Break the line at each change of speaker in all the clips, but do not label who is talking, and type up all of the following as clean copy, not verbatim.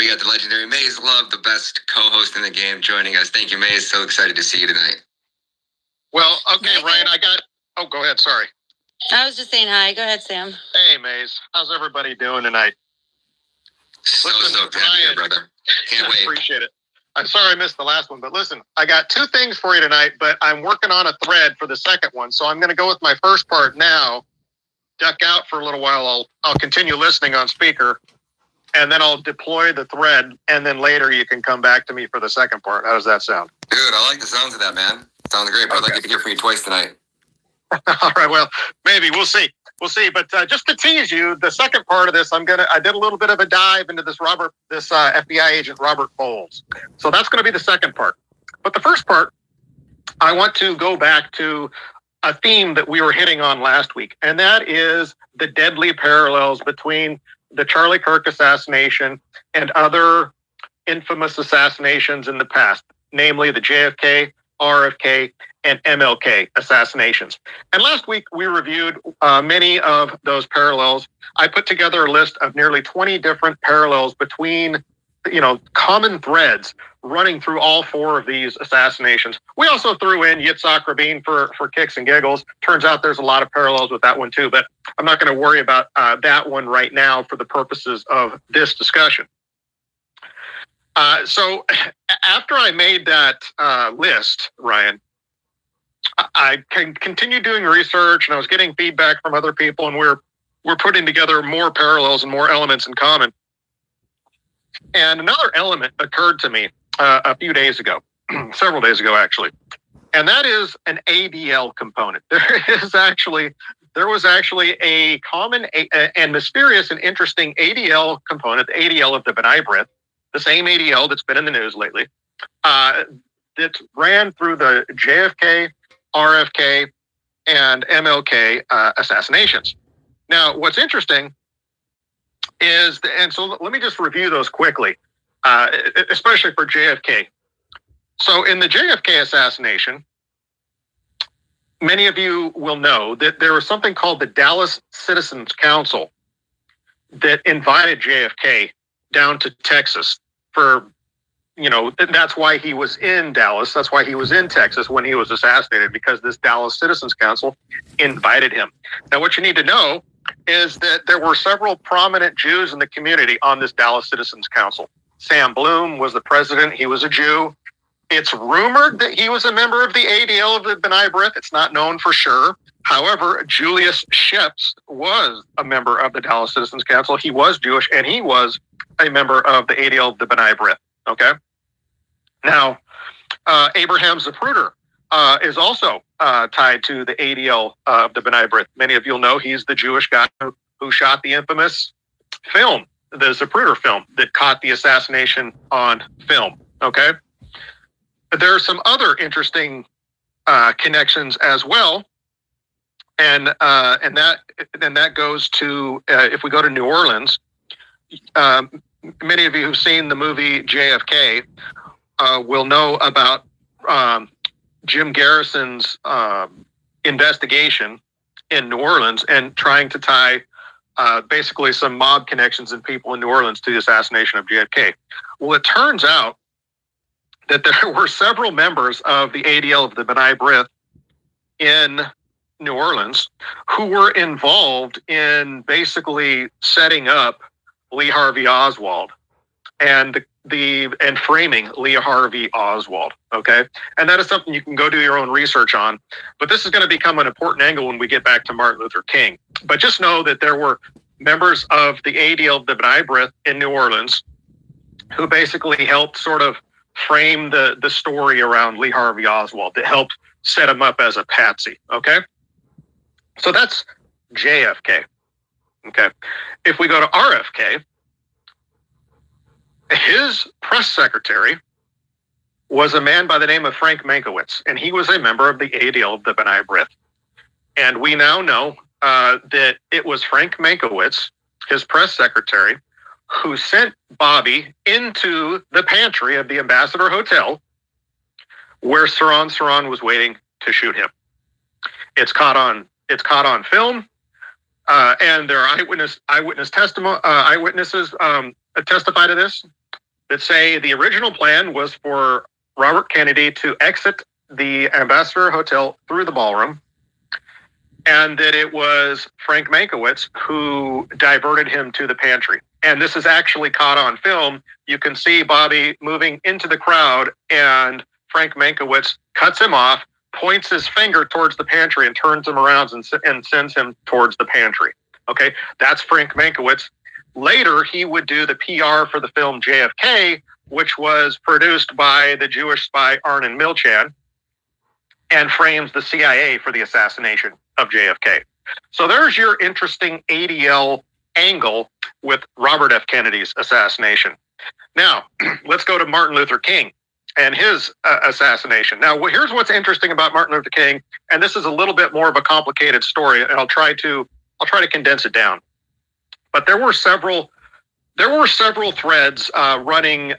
we got the legendary Maze Love, the best co-host in the game, joining us. Thank you, Maze. So excited to see you tonight.
Well, okay, Ryan, go ahead, sorry.
I was just saying hi. Go ahead, Sam.
Hey, Maze. How's everybody doing tonight?
So stoked to have you here, brother. Can't wait.
Appreciate it. I'm sorry I missed the last one, but listen, I got two things for you tonight, but I'm working on a thread for the second one. So I'm going to go with my first part now, duck out for a little while. I'll continue listening on speaker, and then I'll deploy the thread, and then later you can come back to me for the second part. How does that sound?
Dude, I like the sounds of that, man. Sounds great, but I'd like to hear from you twice tonight.
All right, well, maybe. We'll see. But just to tease you, the second part of this, I did a little bit of a dive into this FBI agent, Robert Bowles. So that's going to be the second part. But the first part, I want to go back to a theme that we were hitting on last week, and that is the deadly parallels between the Charlie Kirk assassination and other infamous assassinations in the past, namely the JFK, RFK, and MLK assassinations. And last week, we reviewed many of those parallels. I put together a list of nearly 20 different parallels between, common threads running through all four of these assassinations. We also threw in Yitzhak Rabin for kicks and giggles. Turns out there's a lot of parallels with that one too, but I'm not going to worry about that one right now for the purposes of this discussion. So after I made that list, Ryan, I continued doing research, and I was getting feedback from other people, and we're putting together more parallels and more elements in common. And another element occurred to me a few days ago, several days ago actually, and that is an ADL component. There was actually a common and mysterious and interesting ADL component, the ADL of the B'nai B'rith, the same ADL that's been in the news lately, that ran through the JFK, RFK, and MLK assassinations. Now, what's interesting is, and so let me just review those quickly, especially for JFK. So in the JFK assassination, many of you will know that there was something called the Dallas Citizens Council that invited JFK down to Texas for, that's why he was in Dallas. That's why he was in Texas when he was assassinated, because this Dallas Citizens Council invited him. Now, what you need to know is that there were several prominent Jews in the community on this Dallas Citizens Council. Sam Bloom was the president. He was a Jew. It's rumored that he was a member of the ADL of the B'nai B'rith. It's not known for sure. However, Julius Sheps was a member of the Dallas Citizens Council. He was Jewish, and he was a member of the ADL of the B'nai B'rith. Okay? Now, Abraham Zapruder is also tied to the ADL of the B'nai B'rith. Many of you will know he's the Jewish guy who shot the infamous film, the Zapruder film, that caught the assassination on film. Okay? There are some other interesting connections as well, and that goes to if we go to New Orleans. Many of you who've seen the movie JFK will know about Jim Garrison's investigation in New Orleans and trying to tie basically some mob connections and people in New Orleans to the assassination of JFK. Well, it turns out that there were several members of the ADL of the B'nai B'rith in New Orleans who were involved in basically setting up Lee Harvey Oswald and framing Lee Harvey Oswald. Okay, and that is something you can go do your own research on. But this is going to become an important angle when we get back to Martin Luther King. But just know that there were members of the ADL of the B'nai B'rith in New Orleans who basically helped sort of frame the story around Lee Harvey Oswald, that helped set him up as a patsy. Okay, so that's JFK. Okay, if we go to RFK, his press secretary was a man by the name of Frank Mankiewicz, and he was a member of the ADL of the B'nai B'rith. And we now know that it was Frank Mankiewicz, his press secretary, who sent Bobby into the pantry of the Ambassador Hotel where Saran was waiting to shoot him. It's caught on film, and there are eyewitnesses testify to this. that say the original plan was for Robert Kennedy to exit the Ambassador Hotel through the ballroom, and that it was Frank Mankiewicz who diverted him to the pantry. And this is actually caught on film. You can see Bobby moving into the crowd, and Frank Mankiewicz cuts him off, points his finger towards the pantry, and turns him around and sends him towards the pantry. Okay, that's Frank Mankiewicz. Later, he would do the PR for the film JFK, which was produced by the Jewish spy Arnon Milchan, and frames the CIA for the assassination of JFK. So there's your interesting ADL angle with Robert F. Kennedy's assassination. Now, let's go to Martin Luther King and his assassination. Now, here's what's interesting about Martin Luther King, and this is a little bit more of a complicated story, and I'll try to condense it down. But there were several threads running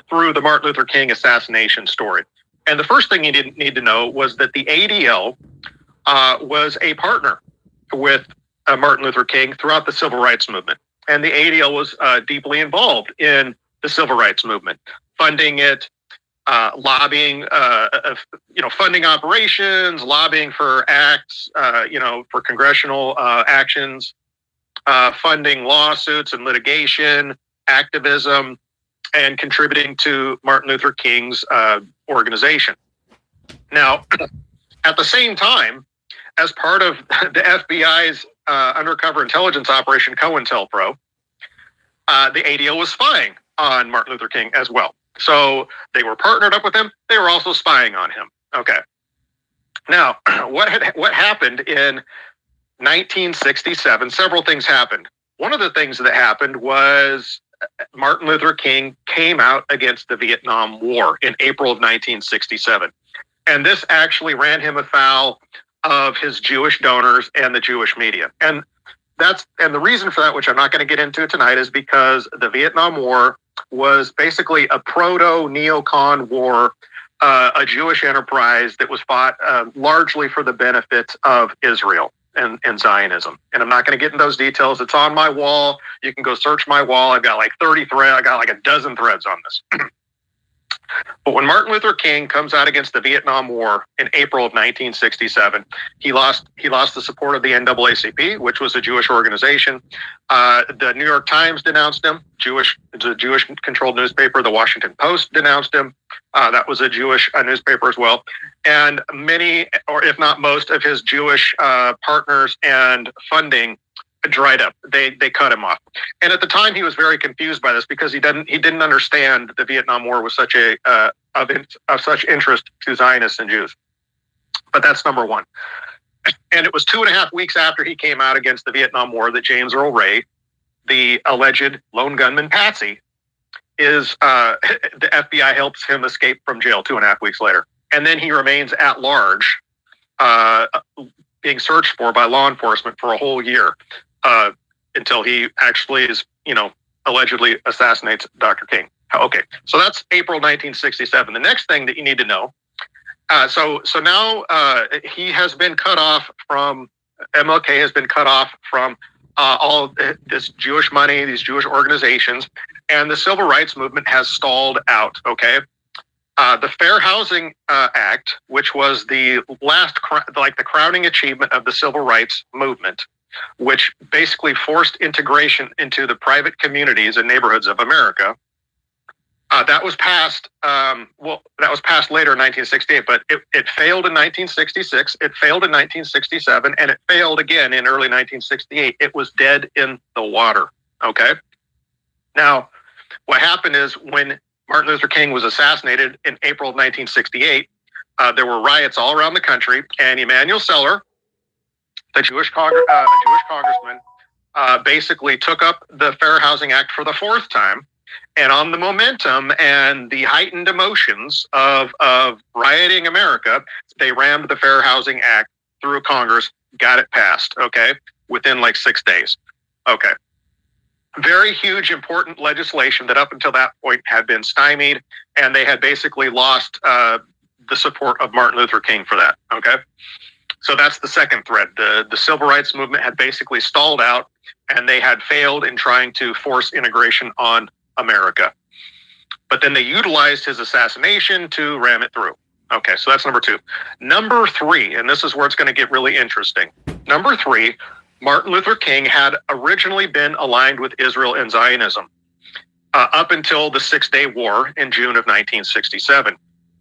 through the Martin Luther King assassination story. And the first thing you didn't need to know was that the ADL was a partner with Martin Luther King throughout the civil rights movement. And the ADL was deeply involved in the civil rights movement, funding it, lobbying, funding operations, lobbying for acts, for congressional actions, funding lawsuits and litigation, activism, and contributing to Martin Luther King's organization. Now, at the same time, as part of the FBI's undercover intelligence operation COINTELPRO, the ADL was spying on Martin Luther King as well. So they were partnered up with him. They were also spying on him. Okay. Now, what happened in 1967? Several things happened. One of the things that happened was Martin Luther King came out against the Vietnam War in April of 1967. And this actually ran him afoul of his Jewish donors and the Jewish media. And the reason for that, which I'm not going to get into tonight, is because the Vietnam War was basically a proto-neocon war, a Jewish enterprise that was fought largely for the benefit of Israel and Zionism. And I'm not going to get into those details. It's on my wall. You can go search my wall. I've got like 30 threads. I got like a dozen threads on this. But when Martin Luther King comes out against the Vietnam War in April of 1967, he lost the support of the NAACP, which was a Jewish organization. The New York Times denounced him. The Jewish-controlled newspaper, the Washington Post, denounced him. That was a Jewish newspaper as well. And many, or if not most, of his Jewish partners and funding dried up. They cut him off. And at the time, he was very confused by this because he didn't understand the Vietnam War was such of such interest to Zionists and Jews. But that's number one. And it was 2.5 weeks after he came out against the Vietnam War that James Earl Ray, the alleged lone gunman patsy, the FBI helps him escape from jail 2.5 weeks later. And then he remains at large, being searched for by law enforcement for a whole year. Until he actually is, allegedly assassinates Dr. King. Okay, so that's April 1967. The next thing that you need to know, so now he has been cut off from, MLK has been cut off from all of this Jewish money, these Jewish organizations, and the civil rights movement has stalled out, okay? The Fair Housing Act, which was the last, the crowning achievement of the civil rights movement, which basically forced integration into the private communities and neighborhoods of America. That was passed. That was passed later in 1968, but it failed in 1966. It failed in 1967, and it failed again in early 1968. It was dead in the water. Okay. Now, what happened is when Martin Luther King was assassinated in April of 1968, there were riots all around the country, and Emanuel Seller, the Jewish congressman, basically took up the Fair Housing Act for the 4th time. And on the momentum and the heightened emotions of rioting America, they rammed the Fair Housing Act through Congress, got it passed, okay, within like 6 days. Okay. Very huge, important legislation that up until that point had been stymied, and they had basically lost the support of Martin Luther King for that, okay? So that's the second thread. The civil rights movement had basically stalled out, and they had failed in trying to force integration on America. But then they utilized his assassination to ram it through. Okay, so that's number 2. Number 3, and this is where it's going to get really interesting. Number 3, Martin Luther King had originally been aligned with Israel and Zionism up until the Six-Day War in June of 1967.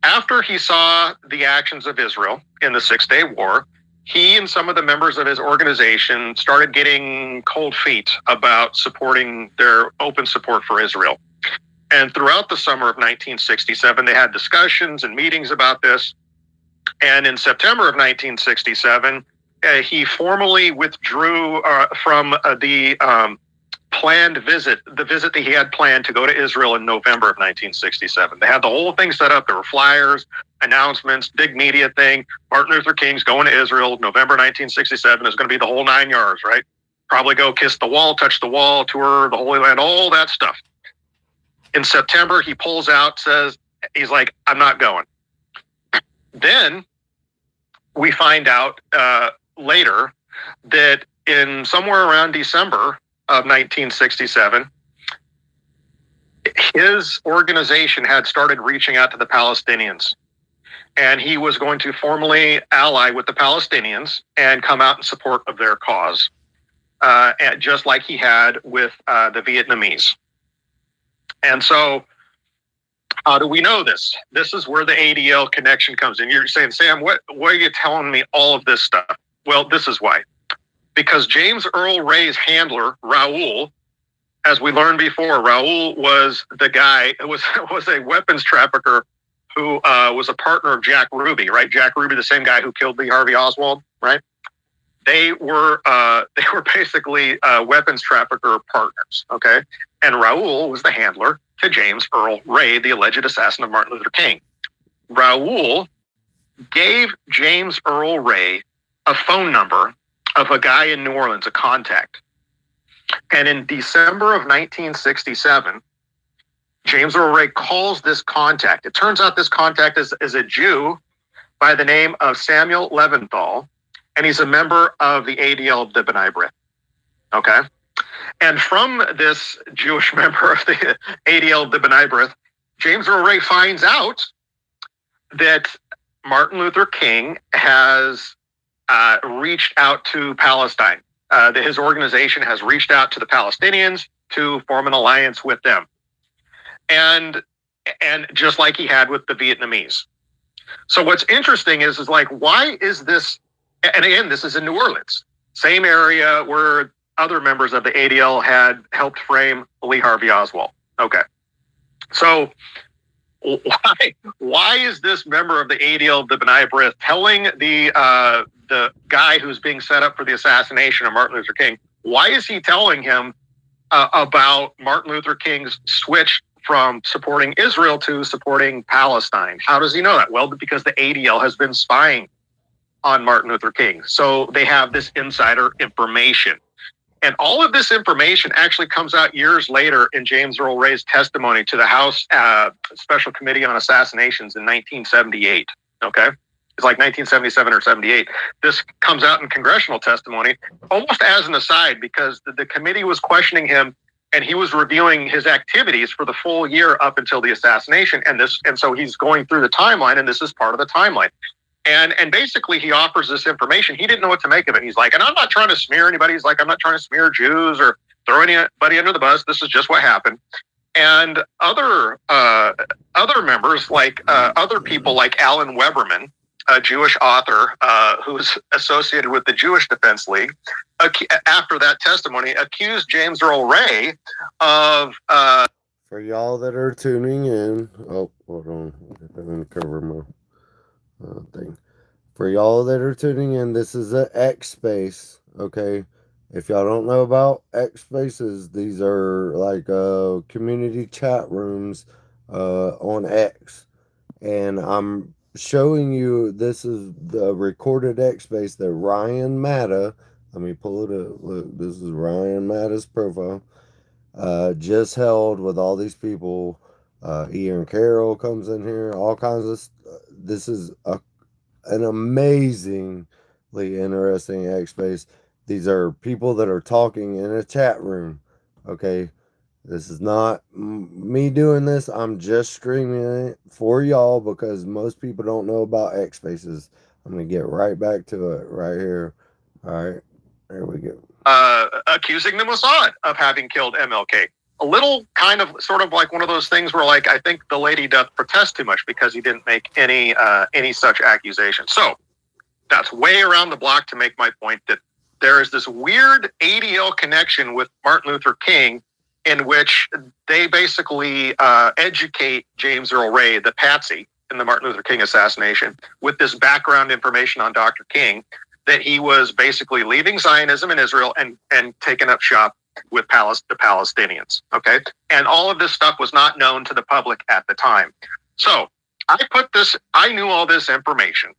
After he saw the actions of Israel in the Six-Day War, he and some of the members of his organization started getting cold feet about supporting their open support for Israel. And throughout the summer of 1967, they had discussions and meetings about this. And in September of 1967, he formally withdrew from the planned visit, the visit that he had planned to go to Israel in November of 1967. They had the whole thing set up. There were flyers, announcements, big media thing. Martin Luther King's going to Israel, November 1967. Is going to be the whole 9 yards, right? Probably go kiss the wall, touch the wall, tour the Holy Land, all that stuff. In September, he pulls out, says, he's like, I'm not going. Then we find out later that in somewhere around December of 1967, his organization had started reaching out to the Palestinians. And he was going to formally ally with the Palestinians and come out in support of their cause, and just like he had with the Vietnamese. And so, how do we know this? This is where the ADL connection comes in. You're saying, Sam, what are you telling me all of this stuff? Well, this is why. Because James Earl Ray's handler, Raoul, as we learned before, Raoul was the guy who was a weapons trafficker who was a partner of Jack Ruby, right? Jack Ruby, the same guy who killed Lee Harvey Oswald, right? They were basically weapons trafficker partners, okay? And Raoul was the handler to James Earl Ray, the alleged assassin of Martin Luther King. Raoul gave James Earl Ray a phone number of a guy in New Orleans, a contact. And in December of 1967, James Earl Ray calls this contact. It turns out this contact is a Jew by the name of Samuel Leventhal, and he's a member of the ADL of the B'nai B'rith. Okay? And from this Jewish member of the ADL of the B'nai B'rith, James Earl Ray finds out that Martin Luther King has reached out to Palestine. That his organization has reached out to the Palestinians to form an alliance with them. And just like he had with the Vietnamese. So what's interesting is like, why is this, and again, this is in New Orleans, same area where other members of the ADL had helped frame Lee Harvey Oswald. Okay. So why is this member of the ADL of the B'nai B'rith telling the guy who's being set up for the assassination of Martin Luther King, why is he telling him about Martin Luther King's switch from supporting Israel to supporting Palestine? How does he know that? Well, because the ADL has been spying on Martin Luther King. So they have this insider information. And all of this information actually comes out years later in James Earl Ray's testimony to the House Special Committee on Assassinations in 1978. Okay? It's like 1977 or 78. This comes out in congressional testimony almost as an aside because the committee was questioning him and he was reviewing his activities for the full year up until the assassination. And so he's going through the timeline, and this is part of the timeline. And basically he offers this information. He didn't know what to make of it. He's like, and I'm not trying to smear anybody. He's like, I'm not trying to smear Jews or throw anybody under the bus. This is just what happened. And other members, like other people like Alan Weberman, a Jewish author who's associated with the Jewish Defense League, after that testimony, accused James Earl Ray of...
For y'all that are tuning in... Oh, hold on. I'm going to cover my... thing. For y'all that are tuning in, this is an X space, okay? If y'all don't know about X spaces, these are like community chat rooms on X. And I'm showing you, this is the recorded X space that Ryan Matta, let me pull it up. Look, this is Ryan Matta's profile. Just held with all these people. Ian Carroll comes in here, all kinds of this is an amazingly interesting X space. These are people that are talking in a chat room, okay? This is not me doing this. I'm just streaming it for y'all because most people don't know about X Spaces. I'm going to get right back to it right here. All right. There we go.
Accusing the Mossad of having killed MLK. A little kind of sort of like one of those things where, like, I think the lady doth protest too much because he didn't make any such accusation. So that's way around the block to make my point that there is this weird ADL connection with Martin Luther King in which they basically educate James Earl Ray, the patsy in the Martin Luther King assassination, with this background information on Dr. King, that he was basically leaving Zionism in Israel and taking up shop with the Palestinians. Okay. And all of this stuff was not known to the public at the time. So I knew all this information.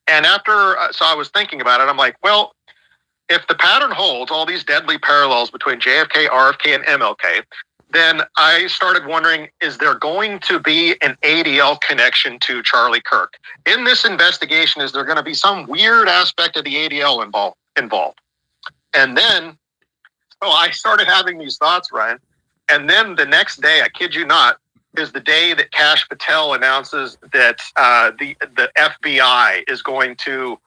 And so I was thinking about it. I'm like, well, if the pattern holds, all these deadly parallels between JFK, RFK, and MLK, then I started wondering, is there going to be an ADL connection to Charlie Kirk? In this investigation, is there going to be some weird aspect of the ADL involved? And then, I started having these thoughts, Ryan. And then the next day, I kid you not, is the day that Kash Patel announces that the FBI is going to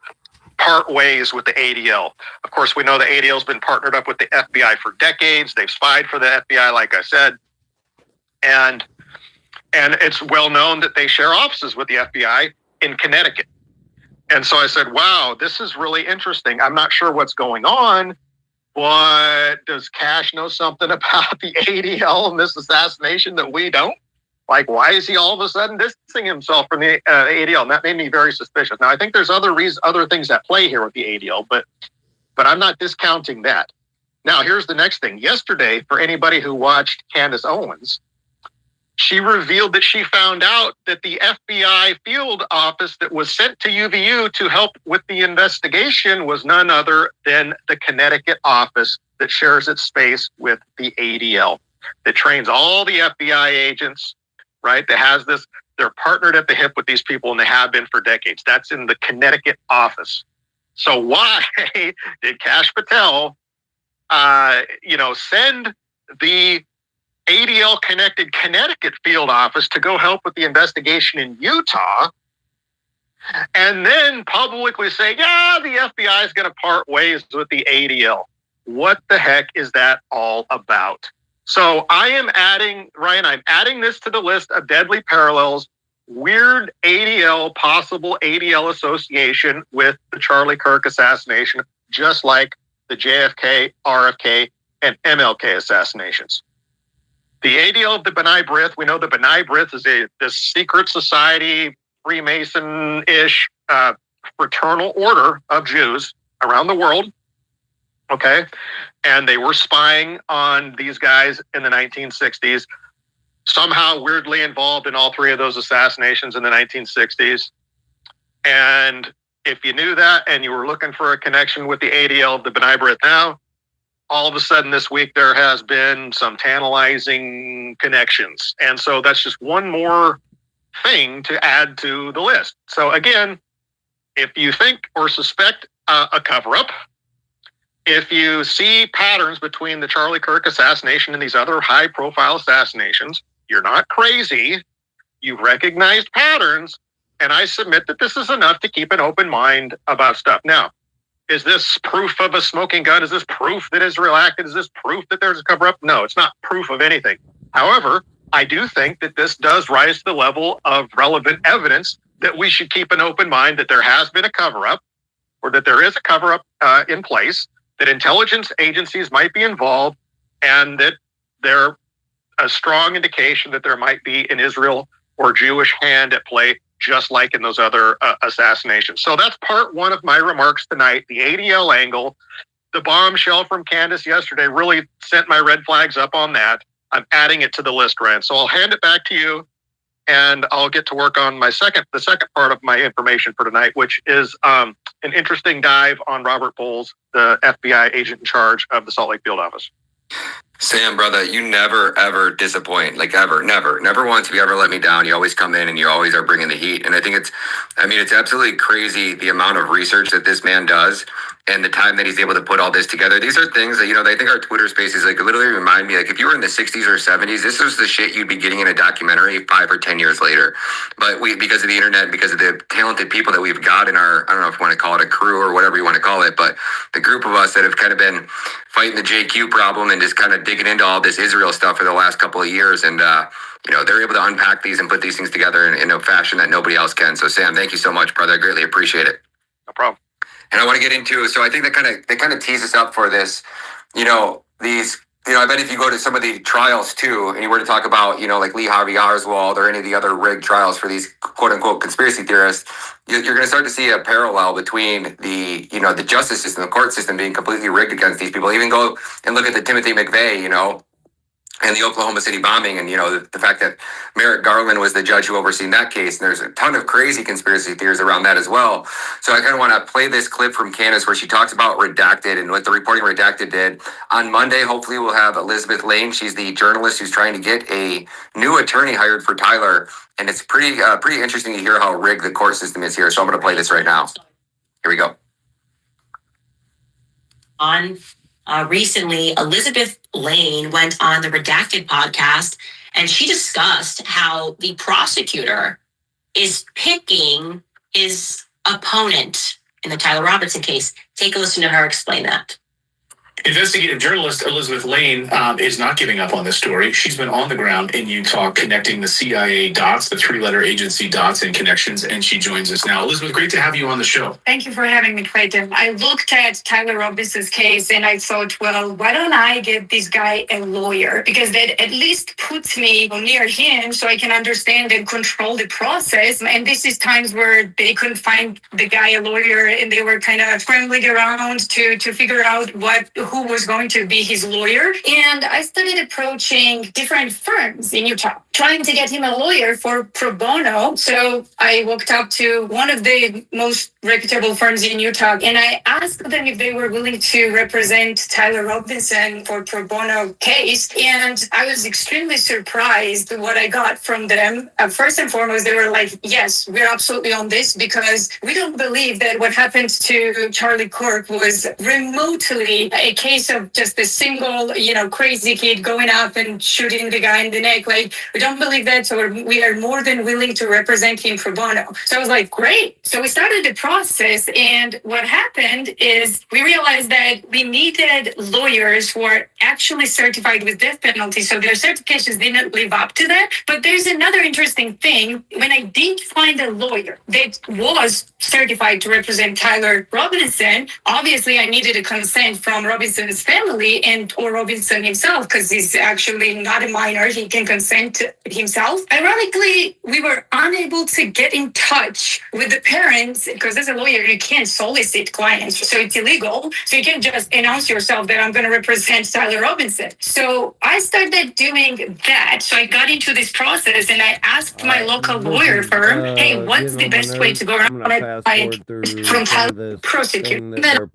part ways with the ADL. Of course, we know the ADL has been partnered up with the FBI for decades. They've spied for the FBI, like I said. And it's well known that they share offices with the FBI in Connecticut. And so I said, wow, this is really interesting. I'm not sure what's going on, but does Kash know something about the ADL and this assassination that we don't? Like, why is he all of a sudden distancing himself from the ADL? And that made me very suspicious. Now, I think there's other things at play here with the ADL, but I'm not discounting that. Now, here's the next thing. Yesterday, for anybody who watched Candace Owens, she revealed that she found out that the FBI field office that was sent to UVU to help with the investigation was none other than the Connecticut office that shares its space with the ADL, that trains all the FBI agents, right? They're partnered at the hip with these people, and they have been for decades. That's in the Connecticut office. So why did Kash Patel, send the ADL connected Connecticut field office to go help with the investigation in Utah, and then publicly say, yeah, the FBI is going to part ways with the ADL? What the heck is that all about? So I'm adding this to the list of deadly parallels, weird possible ADL association with the Charlie Kirk assassination, just like the JFK, RFK, and MLK assassinations. The ADL of the B'nai B'rith, we know the B'nai B'rith is this secret society, Freemason-ish fraternal order of Jews around the world. Okay. And they were spying on these guys in the 1960s, somehow weirdly involved in all three of those assassinations in the 1960s. And if you knew that and you were looking for a connection with the ADL of the B'nai B'rith now, all of a sudden this week there has been some tantalizing connections. And so that's just one more thing to add to the list. So again, if you think or suspect a cover-up, if you see patterns between the Charlie Kirk assassination and these other high-profile assassinations, you're not crazy. You've recognized patterns, and I submit that this is enough to keep an open mind about stuff. Now, is this proof of a smoking gun? Is this proof that Israel acted? Is this proof that there's a cover-up? No, it's not proof of anything. However, I do think that this does rise to the level of relevant evidence that we should keep an open mind that there has been a cover-up, or that there is a cover-up in place, that intelligence agencies might be involved, and that there a strong indication that there might be an Israel or Jewish hand at play, just like in those other assassinations. So that's part one of my remarks tonight, the ADL angle. The bombshell from Candace yesterday really sent my red flags up on that. I'm adding it to the list, Rand. So I'll hand it back to you, and I'll get to work on the second part of my information for tonight, which is an interesting dive on Robert Bowles, the FBI agent in charge of the Salt Lake field office.
Sam, brother, you never, ever disappoint. Like, ever, never once have you ever let me down. You always come in and you always are bringing the heat. And I think it's absolutely crazy the amount of research that this man does. and the time that he's able to put all this together. These are things that, I think our Twitter spaces like literally remind me, like if you were in the 60s or 70s, this was the shit you'd be getting in a documentary 5 or 10 years later. But because of the internet, because of the talented people that we've got in our, I don't know if you want to call it a crew or whatever you want to call it, but the group of us that have kind of been fighting the JQ problem and just kind of digging into all this Israel stuff for the last couple of years. And, they're able to unpack these and put these things together in a fashion that nobody else can. So Sam, thank you so much, brother. I greatly appreciate it.
No problem.
And I want to get into, so I think that kind of tees us up for this, these, I bet if you go to some of the trials too, and you were to talk about, like Lee Harvey Oswald or any of the other rigged trials for these quote unquote conspiracy theorists, you're going to start to see a parallel between the justice system, the court system being completely rigged against these people. Even go and look at the Timothy McVeigh, and the Oklahoma City bombing, and the fact that Merrick Garland was the judge who overseen that case, and there's a ton of crazy conspiracy theories around that as well. So I kind of want to play this clip from Candace where she talks about Redacted and what the reporting Redacted did. On Monday, hopefully we'll have Elizabeth Lane. She's the journalist who's trying to get a new attorney hired for Tyler, and it's pretty interesting to hear how rigged the court system is here. So I'm going to play this right now. Here we go.
Recently, Elizabeth Lane went on the Redacted podcast, and she discussed how the prosecutor is picking his opponent in the Tyler Robinson case. Take a listen to her explain that.
Investigative journalist Elizabeth Lane is not giving up on this story. She's been on the ground in Utah connecting the CIA dots, the 3-letter agency dots and connections, and she joins us now. Elizabeth, great to have you on the show.
Thank you for having me, Clayton. I looked at Tyler Robinson's case and I thought, well, why don't I get this guy a lawyer? Because that at least puts me near him so I can understand and control the process. And this is times where they couldn't find the guy a lawyer and they were kind of scrambling around to figure out who was going to be his lawyer. And I started approaching different firms in Utah, trying to get him a lawyer for pro bono. So I walked up to one of the most reputable firms in Utah, and I asked them if they were willing to represent Tyler Robinson for pro bono case. And I was extremely surprised what I got from them. First and foremost, they were like, yes, we're absolutely on this because we don't believe that what happened to Charlie Kirk was remotely a case of just a single, crazy kid going up and shooting the guy in the neck. Like, we don't believe that, so we are more than willing to represent him pro bono. So I was like, great. So we started the process, and what happened is we realized that we needed lawyers who are actually certified with death penalty, so their certifications didn't live up to that. But there's another interesting thing. When I did find a lawyer that was certified to represent Tyler Robinson, obviously I needed a consent from Robinson's family or Robinson himself, because he's actually not a minor. He can consent himself. Ironically, we were unable to get in touch with the parents because as a lawyer, you can't solicit clients. So it's illegal. So you can't just announce yourself that I'm going to represent Tyler Robinson. So I started doing that. So I got into this process and I asked my local lawyer firm, hey, what's the best way to go around it from Tyler prosecutor?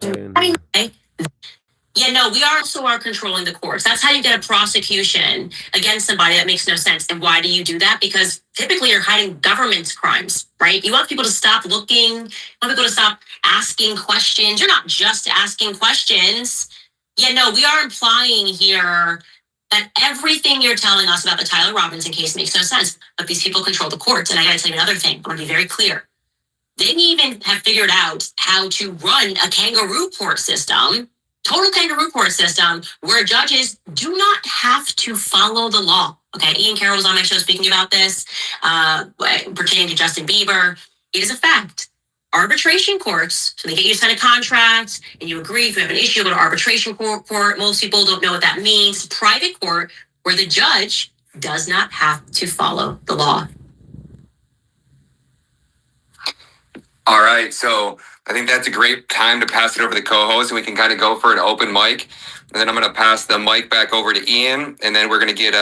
Yeah, no, we also are controlling the courts. That's how you get a prosecution against somebody that makes no sense. And why do you do that? Because typically you're hiding government crimes, right? You want people to stop looking, you want people to stop asking questions. You're not just asking questions. Yeah, no, we are implying here that everything you're telling us about the Tyler Robinson case makes no sense. But these people control the courts. And I got to tell you another thing. I want to be very clear. They even have figured out how to run a kangaroo court system, total kangaroo court system, where judges do not have to follow the law. Okay, Ian Carroll was on my show speaking about this, pertaining to Justin Bieber. It is a fact. Arbitration courts, so they get you to sign a contract and you agree. If you have an issue, go to arbitration court. Most people don't know what that means. Private court, where the judge does not have to follow the law.
All right, so I think that's a great time to pass it over to the co-host, and we can kind of go for an open mic. And then I'm going to pass the mic back over to Ian, and then we're going to get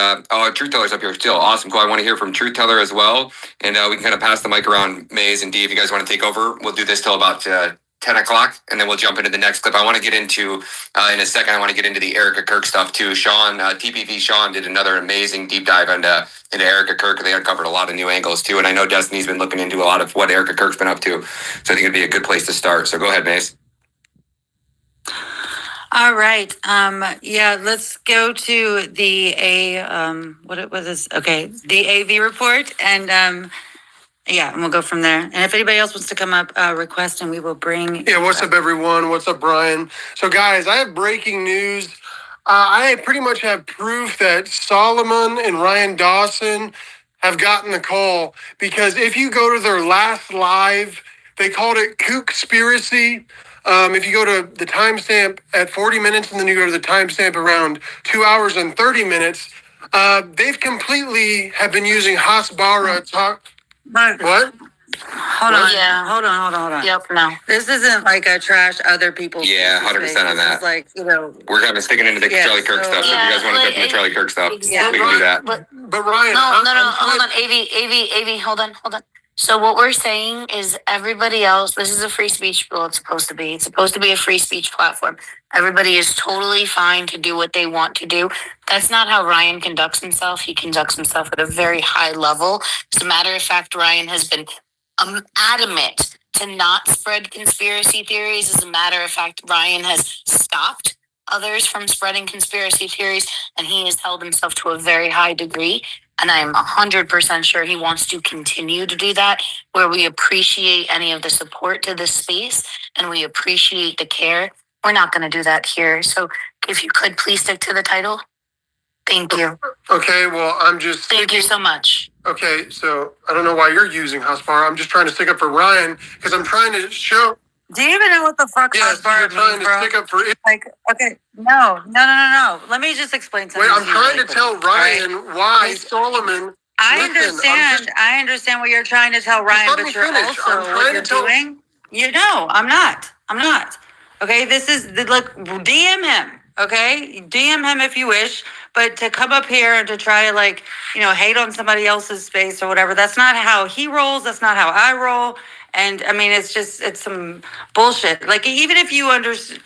Truth Teller's up here still. Awesome, cool. I want to hear from Truth Teller as well, and we can kind of pass the mic around. Maze and Dee, if you guys want to take over, we'll do this till about 10 o'clock, and then we'll jump into the next clip. I want to get into, in a second, I want to get into the Erika Kirk stuff too. Sean, TPV Sean did another amazing deep dive into Erika Kirk. They uncovered a lot of new angles too, and I know Destiny's been looking into a lot of what Erika Kirk's been up to, so I think it'd be a good place to start. So go ahead, Maze.
All right. Yeah, let's go to the what was this? Okay, the AV report, and yeah, and we'll go from there. And if anybody else wants to come up, request, and we will bring.
Yeah, what's up, everyone? What's up, Brian? So, guys, I have breaking news. I pretty much have proof that Solomon and Ryan Dawson have gotten the call, because if you go to their last live, they called it Kookspiracy. If you go to the timestamp at 40 minutes and then you go to the timestamp around 2 hours and 30 minutes, they've completely have been using Hasbara talk. What?
Hold on. Yeah. Hold on.
Yep. No.
This isn't like a trash other people's.
Yeah, 100% on that.
It's like, you know,
We're kind of sticking into the
Yeah,
Charlie Kirk
so-
stuff. So if you guys want to jump into the Charlie Kirk stuff,
Yeah.
we can do that.
But Ryan,
No,
I'm
hold on, AV, hold on. So what we're saying is everybody else, this is a free speech, well, it's supposed to be. It's supposed to be a free speech platform. Everybody is totally fine to do what they want to do. That's not how Ryan conducts himself. He conducts himself at a very high level. As a matter of fact, Ryan has been adamant to not spread conspiracy theories. As a matter of fact, Ryan has stopped others from spreading conspiracy theories, and he has held himself to a very high degree. And I'm 100% sure he wants to continue to do that, where we appreciate any of the support to this space and we appreciate the care. We're not going to do that here. So if you could please stick to the title. Thank you.
okay. Well, I'm just.
Thank you so much.
Okay, so I don't know why you're using Hasbara. I'm just trying to stick up for Ryan because I'm trying to show.
do you even know what the fuck
Yes,
Hasbara
you're trying
means,
to
bro?
stick up for it.
Like, okay, no. Let me just explain something.
Wait, I'm
to you
trying
really
to tell
quickly, all right?
Ryan why Solomon.
I
Listen, I'm
understand what you're trying to tell Ryan,
let
but
me
you're
finish.
also
I'm trying
what
to
you're
tell-
doing. You know, I'm not. Okay, this is look. DM him. Okay, DM him if you wish, but to come up here and to try to like, you know, hate on somebody else's space or whatever. That's not how he rolls. That's not how I roll. And I mean, it's some bullshit. Like even if you understood,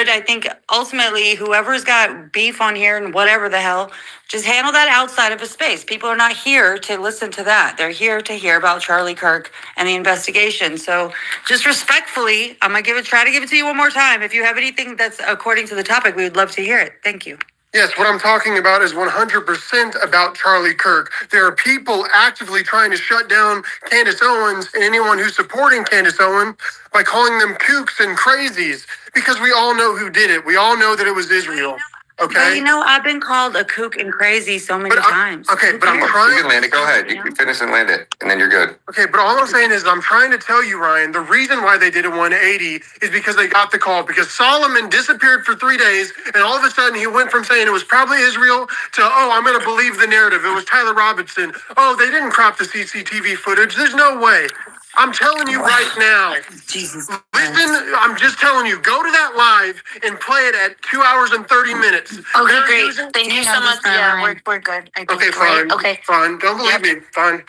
I think ultimately whoever's got beef on here and whatever the hell, just handle that outside of a space. People are not here to listen to that. They're here to hear about Charlie Kirk and the investigation. So just respectfully, I'm gonna try to give it to you one more time. If you have anything that's according to the topic, we would love to hear it. Thank you.
Yes, what I'm talking about is 100% about Charlie Kirk. There are people actively trying to shut down Candace Owens and anyone who's supporting Candace Owens by calling them kooks and crazies, because we all know who did it. We all know that it was Israel.
But
Okay?
you know, I've been called a kook and crazy so many times.
Okay, but I'm
You
trying.
can land it. Go ahead. You can finish and land it, and then you're good.
Okay, but all I'm saying is I'm trying to tell you, Ryan, the reason why they did a 180 is because they got the call, because Solomon disappeared for 3 days, and all of a sudden he went from saying it was probably Israel to, oh, I'm going to believe the narrative. It was Tyler Robinson. Oh, they didn't crop the CCTV footage. There's no way. I'm telling you right now.
Jesus.
Listen, I'm just telling you, go to that live and play it at 2 hours and 30 minutes.
Okay,
They're
great.
using-
Thank you
You
so
know
much.
this,
Yeah,
Ryan.
we're good. I think
Okay,
great.
fine.
Okay.
Fine. Don't believe me. Fine.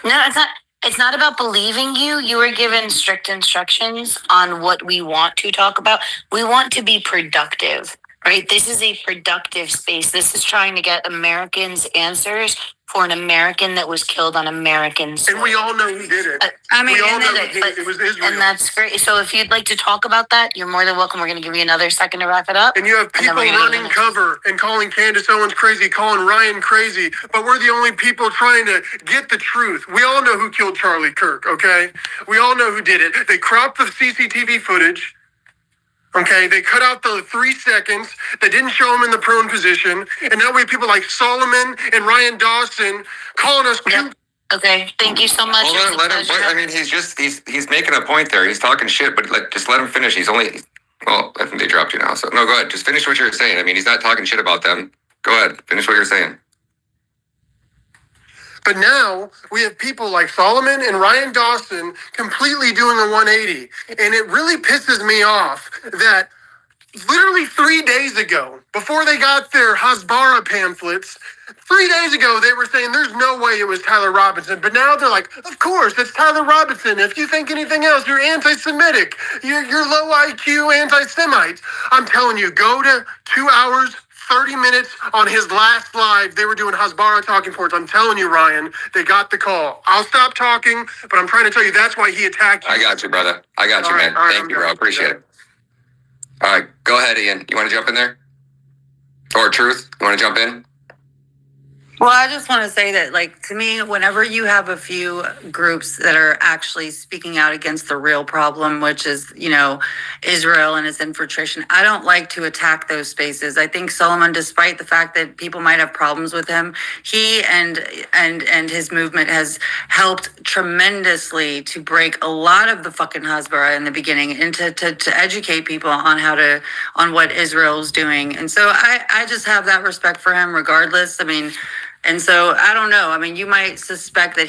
No, it's not about believing you. You were given strict instructions on what we want to talk about. We want to be productive, right? This is a productive space. This is trying to get Americans answers for an American that was killed on American soil.
And we all know who did it.
I mean,
We all
and
know
then,
who did it. It was Israel.
And that's great. So if you'd like to talk about that, you're more than welcome. We're going to give you another second to wrap it up.
And you have
then
people
we're gonna
running
go to-
cover and calling Candace Owens crazy, calling Ryan crazy, but we're the only people trying to get the truth. We all know who killed Charlie Kirk, okay? We all know who did it. They cropped the CCTV footage, okay? They cut out the 3 seconds. They didn't show him in the prone position. And that way people like Solomon and Ryan Dawson calling us
Yep. Okay. Thank you so much.
Hold
It was
on,
a
let him.
pleasure.
I mean, he's making a point there. He's talking shit, but just let him finish. Well, I think they dropped you now. So no, go ahead. Just finish what you're saying. I mean, he's not talking shit about them. Go ahead, finish what you're saying.
But now we have people like Solomon and Ryan Dawson completely doing a 180. And it really pisses me off that literally 3 days ago, before they got their Hasbara pamphlets, 3 days ago they were saying there's no way it was Tyler Robinson. But now they're like, of course, it's Tyler Robinson. If you think anything else, you're anti-Semitic. You're low IQ anti-Semites. I'm telling you, go to 2 hours, 30 minutes on his last live. They were doing Hasbara talking points. I'm telling you, Ryan, they got the call. I'll stop talking, but I'm trying to tell you that's why he attacked you.
I got you, brother. I got you, man.
All right,
Thank you, bro. I appreciate it. All right, go ahead, Ian. You want to jump in there? Or Truth, you want to jump in?
Well, I just want to say that, like, to me, whenever you have a few groups that are actually speaking out against the real problem, which is, Israel and its infiltration, I don't like to attack those spaces. I think Solomon, despite the fact that people might have problems with him, he and his movement has helped tremendously to break a lot of the fucking Hasbara in the beginning and to educate people on what Israel's doing. And so I just have that respect for him regardless. I mean, and so I don't know. I mean, you might suspect that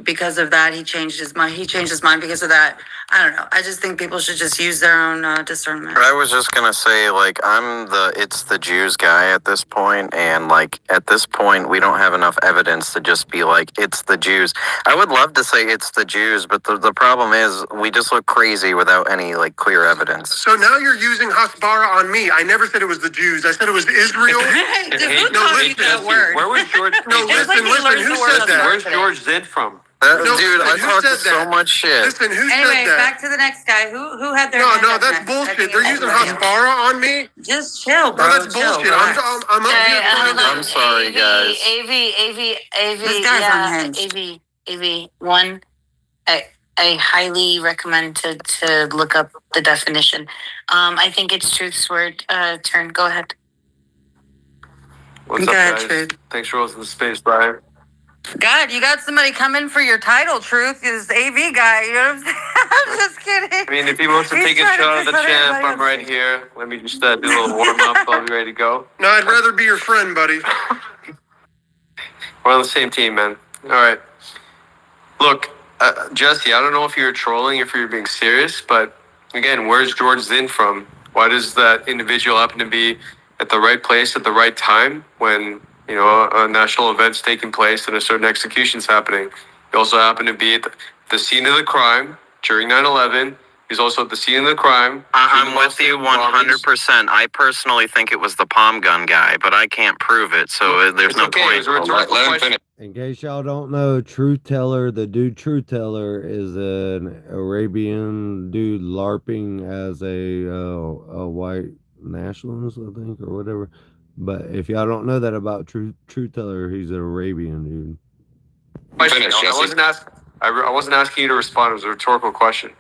because of that, he changed his mind. He changed his mind because of that. I don't know. I just think people should just use their own discernment.
I was just gonna say, like, it's the Jews guy at this point, and like at this point, we don't have enough evidence to just be like, it's the Jews. I would love to say it's the Jews, but the problem is we just look crazy without any like clear evidence.
So now you're using Hasbara on me. I never said it was the Jews. I said it was Israel.
Hey, who taught you that word?
Where was George?
No, listen. Who said that?
Where's George Zid from?
No,
dude, I
who
talked
said
so
that?
much shit.
Listen, who
Anyway,
said that?
back to the next guy. Who had their hand
No,
up
that's
next? I
bullshit.
think
They're
it
using
was you.
Hasbara on me.
Just chill, bro.
No, that's
Chill,
bullshit.
relax.
I'm up here.
I'm sorry, guys.
AV,
This guy's unhinged.
AV, one, I highly recommend to look up the definition. I think it's Truth's word turn. Go ahead.
What's
Go
up,
ahead,
guys?
Truth.
Thanks for hosting the space, Brian.
God, you got somebody coming for your title, Truth. This AV guy, you know what I'm saying? I'm just kidding.
I mean, if he wants to
He's
take a
trying to
shot at the
put
champ,
everybody
I'm
on
right
stage.
here. Let me just do a little warm up. I'll be ready to go.
No, I'd rather be your friend, buddy.
We're on the same team, man. All right. Look, Jesse, I don't know if you're trolling, if you're being serious, but again, where's George Zinn from? Why does that individual happen to be at the right place at the right time when, a national event's taking place and a certain execution's happening? He also happened to be at the scene of the crime during 9/11. He's also at the scene of the crime.
I'm with you 100%. I personally think it was the palm gun guy, but I can't prove it, so there's no
Okay,
point.
it was a rhetorical
Let him
question.
finish.
In case y'all don't know, Truth Teller, the dude Truth Teller, is an Arabian dude LARPing as a white nationalist, I think, or whatever. But if y'all don't know that about Truth Teller, he's an Arabian dude.
Finish, I wasn't asking you to respond. It was a rhetorical question.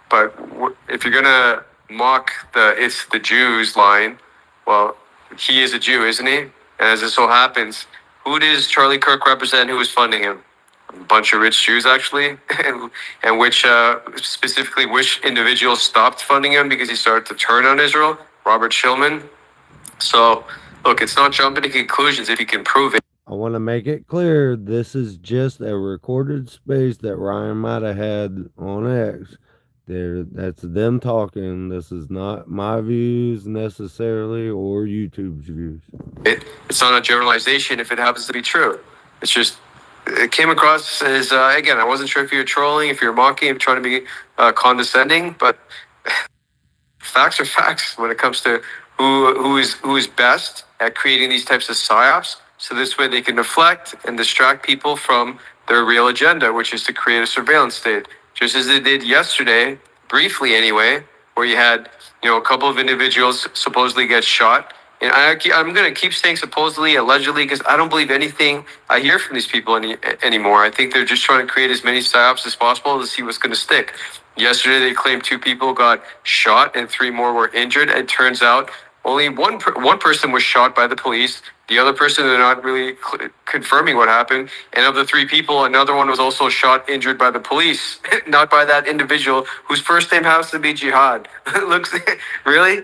But if you're gonna mock "it's the Jews" line, well, he is a Jew, isn't he? And as it so happens, who does Charlie Kirk represent? Who was funding him? A bunch of rich Jews, actually, and which specifically which individuals stopped funding him because he started to turn on Israel? Robert Shillman. So, look, it's not jumping to conclusions if you can prove it.
I want to make it clear, this is just a recorded space that Ryan Matta had on X. That's them talking. This is not my views necessarily or YouTube's views.
It's not a generalization if it happens to be true. It's just, it came across as, again, I wasn't sure if you're trolling, if you're mocking, if you're trying to be condescending, but facts are facts when it comes to who is best at creating these types of psyops. So this way they can deflect and distract people from their real agenda, which is to create a surveillance state. Just as they did yesterday, briefly anyway, where you had, a couple of individuals supposedly get shot. And I'm going to keep saying supposedly, allegedly, because I don't believe anything I hear from these people anymore. I think they're just trying to create as many psyops as possible to see what's going to stick. Yesterday, they claimed 2 people got shot and 3 more were injured. It turns out only one person was shot by the police. The other person, they're not really confirming what happened. And of the 3 people, another one was also shot, injured by the police, not by that individual whose first name happens to be Jihad. Looks really?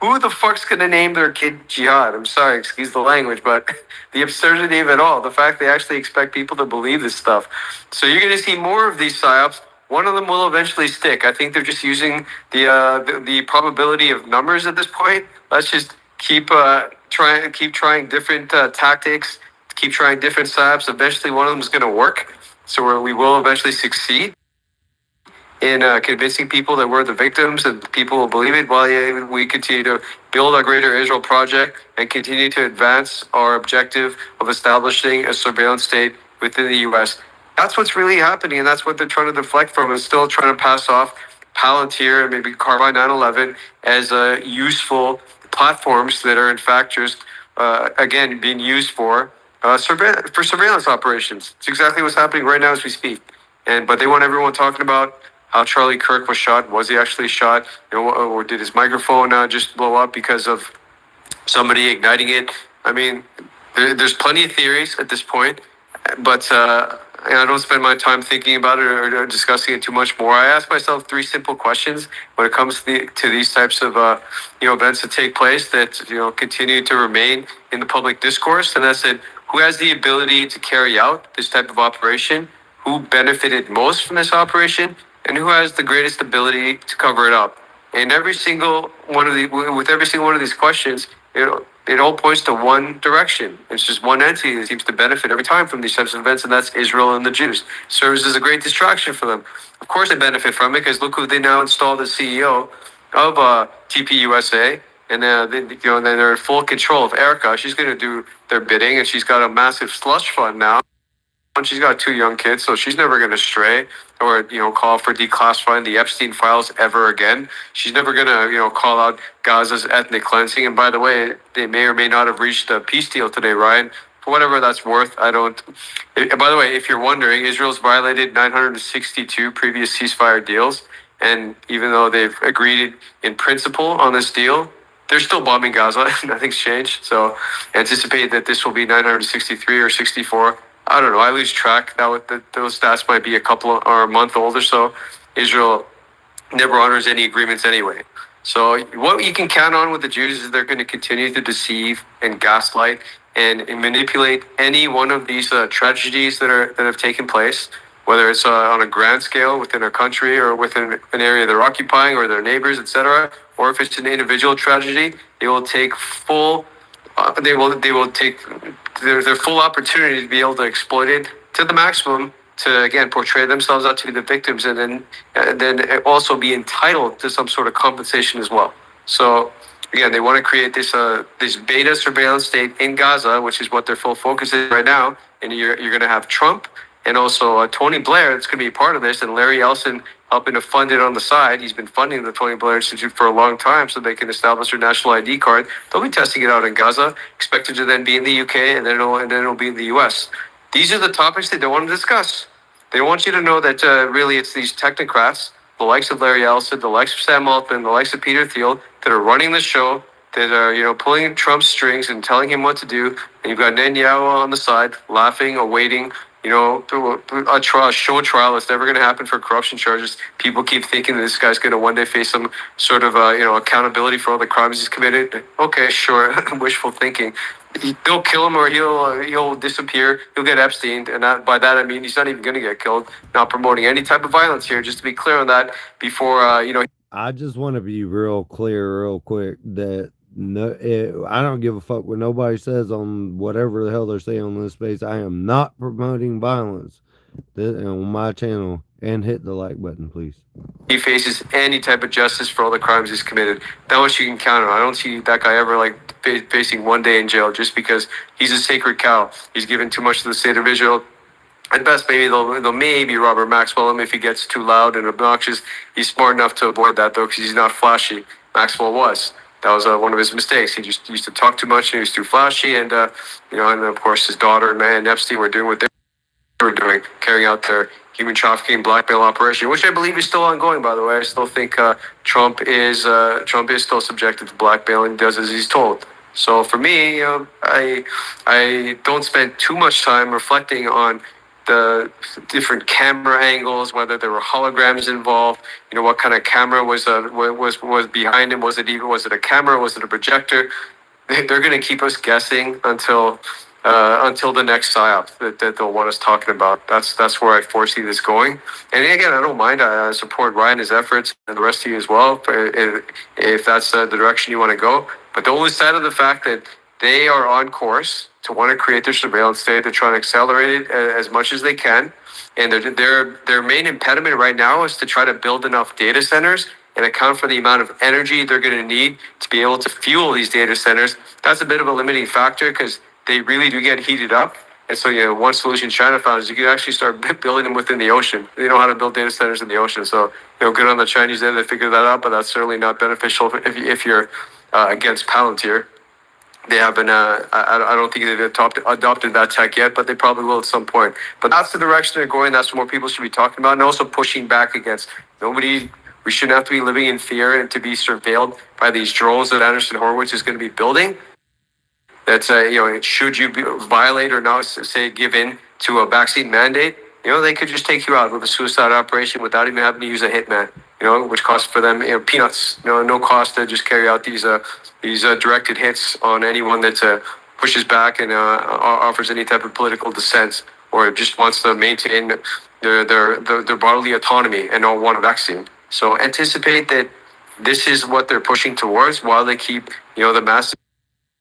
Who the fuck's gonna name their kid Jihad? I'm sorry, excuse the language, but the absurdity of it all, the fact they actually expect people to believe this stuff. So you're gonna see more of these psyops. One of them will eventually stick. I think they're just using the probability of numbers at this point. Let's just keep trying different tactics, keep trying different psyops. Eventually, one of them is going to work. So we will eventually succeed in convincing people that we're the victims and people will believe it while we continue to build our Greater Israel project and continue to advance our objective of establishing a surveillance state within the U.S. That's what's really happening, and that's what they're trying to deflect from and still trying to pass off Palantir and maybe Carbine 911 as useful platforms that are in fact just again being used for surveillance operations. It's exactly what's happening right now as we speak. But they want everyone talking about how Charlie Kirk was shot. Was he actually shot? Or did his microphone just blow up because of somebody igniting it? I mean, there's plenty of theories at this point, but I don't spend my time thinking about it or discussing it too much more. I ask myself three simple questions when it comes to these types of events that take place that continue to remain in the public discourse, and that's it. Who has the ability to carry out this type of operation? Who benefited most from this operation? And who has the greatest ability to cover it up? And every single one of these questions, it all points to one direction. It's just one entity that seems to benefit every time from these types of events, and that's Israel and the Jews. Serves as a great distraction for them. Of course, they benefit from it because look who they now installed as CEO of TPUSA, and they're in full control of Erika. She's going to do their bidding, and she's got a massive slush fund now. And she's got two young kids, so she's never going to stray or call for declassifying the Epstein files ever again. She's never going to call out Gaza's ethnic cleansing. And by the way, they may or may not have reached a peace deal today, Ryan. For whatever that's worth, I don't. By the way, if you're wondering, Israel's violated 962 previous ceasefire deals, and even though they've agreed in principle on this deal, they're still bombing Gaza. Nothing's changed. So anticipate that this will be 963 or 64. I don't know. I lose track. Those stats might be a couple or a month old or so. Israel never honors any agreements anyway. So what you can count on with the Jews is they're going to continue to deceive and gaslight and manipulate any one of these tragedies that have taken place, whether it's on a grand scale within a country or within an area they're occupying or their neighbors, etc., or if it's an individual tragedy. They will take full. They will take their full opportunity to be able to exploit it to the maximum to again portray themselves out to be the victims, and then also be entitled to some sort of compensation as well. So again, they want to create this beta surveillance state in Gaza, which is what their full focus is right now. And you're going to have Trump and also Tony Blair that's going to be a part of this, and Larry Ellison helping to fund it on the side. He's been funding the Tony Blair Institute for a long time so they can establish their national ID card. They'll be testing it out in Gaza, expected to then be in the UK, and then it'll be in the US. These are the topics they don't want to discuss. They want you to know that really it's these technocrats, the likes of Larry Ellison, the likes of Sam Altman, the likes of Peter Thiel, that are running the show, that are pulling Trump's strings and telling him what to do. And you've got Netanyahu on the side, laughing, awaiting through a show trial that's never going to happen for corruption charges. People keep thinking that this guy's going to one day face some sort of accountability for all the crimes he's committed. Okay, sure, wishful thinking. They'll kill him or he'll disappear. He'll get Epstein, and by that I mean he's not even going to get killed. Not promoting any type of violence here. Just to be clear on that before
I just want to be real clear, real quick, that I don't give a fuck what nobody says on whatever the hell they're saying on this space. I am not promoting violence on my channel. And hit the like button, please.
He faces any type of justice for all the crimes he's committed. That much you can count on. I don't see that guy ever facing one day in jail just because he's a sacred cow. He's given too much to the state of Israel. At best, maybe they'll maybe Robert Maxwell him if he gets too loud and obnoxious. He's smart enough to avoid that though, because he's not flashy. Maxwell was. That was one of his mistakes. He just used to talk too much and he was too flashy. And and of course his daughter and Epstein were doing what they were doing, carrying out their human trafficking blackmail operation, which I believe is still ongoing. By the way, I still think Trump is still subjected to blackmail and does as he's told. So for me, I don't spend too much time reflecting on the different camera angles, whether there were holograms involved, what kind of camera was behind him. Was it a camera? Was it a projector? They're going to keep us guessing until the next psyop that they'll want us talking about. That's where I foresee this going. And again, I don't mind. I support Ryan, his efforts, and the rest of you as well, if that's the direction you want to go. But don't lose sight of the fact that they are on course to want to create their surveillance state. They're trying to accelerate it as much as they can. And their main impediment right now is to try to build enough data centers and account for the amount of energy they're going to need to be able to fuel these data centers. That's a bit of a limiting factor because they really do get heated up. And so, one solution China found is you can actually start building them within the ocean. They know how to build data centers in the ocean. So, good on the Chinese there. They figured that out, but that's certainly not beneficial if you're against Palantir. They haven't. I don't think they've adopted that tech yet, but they probably will at some point. But that's the direction they're going. That's what more people should be talking about, and also pushing back against nobody. We shouldn't have to be living in fear and to be surveilled by these drones that Anderson Horowitz is going to be building. That's should you violate or not say give in to a vaccine mandate, they could just take you out with a suicide operation without even having to use a hitman. Which costs for them peanuts. No cost to just carry out these directed hits on anyone that pushes back and offers any type of political dissent or just wants to maintain their bodily autonomy and not want a vaccine. So anticipate that this is what they're pushing towards while they keep the masses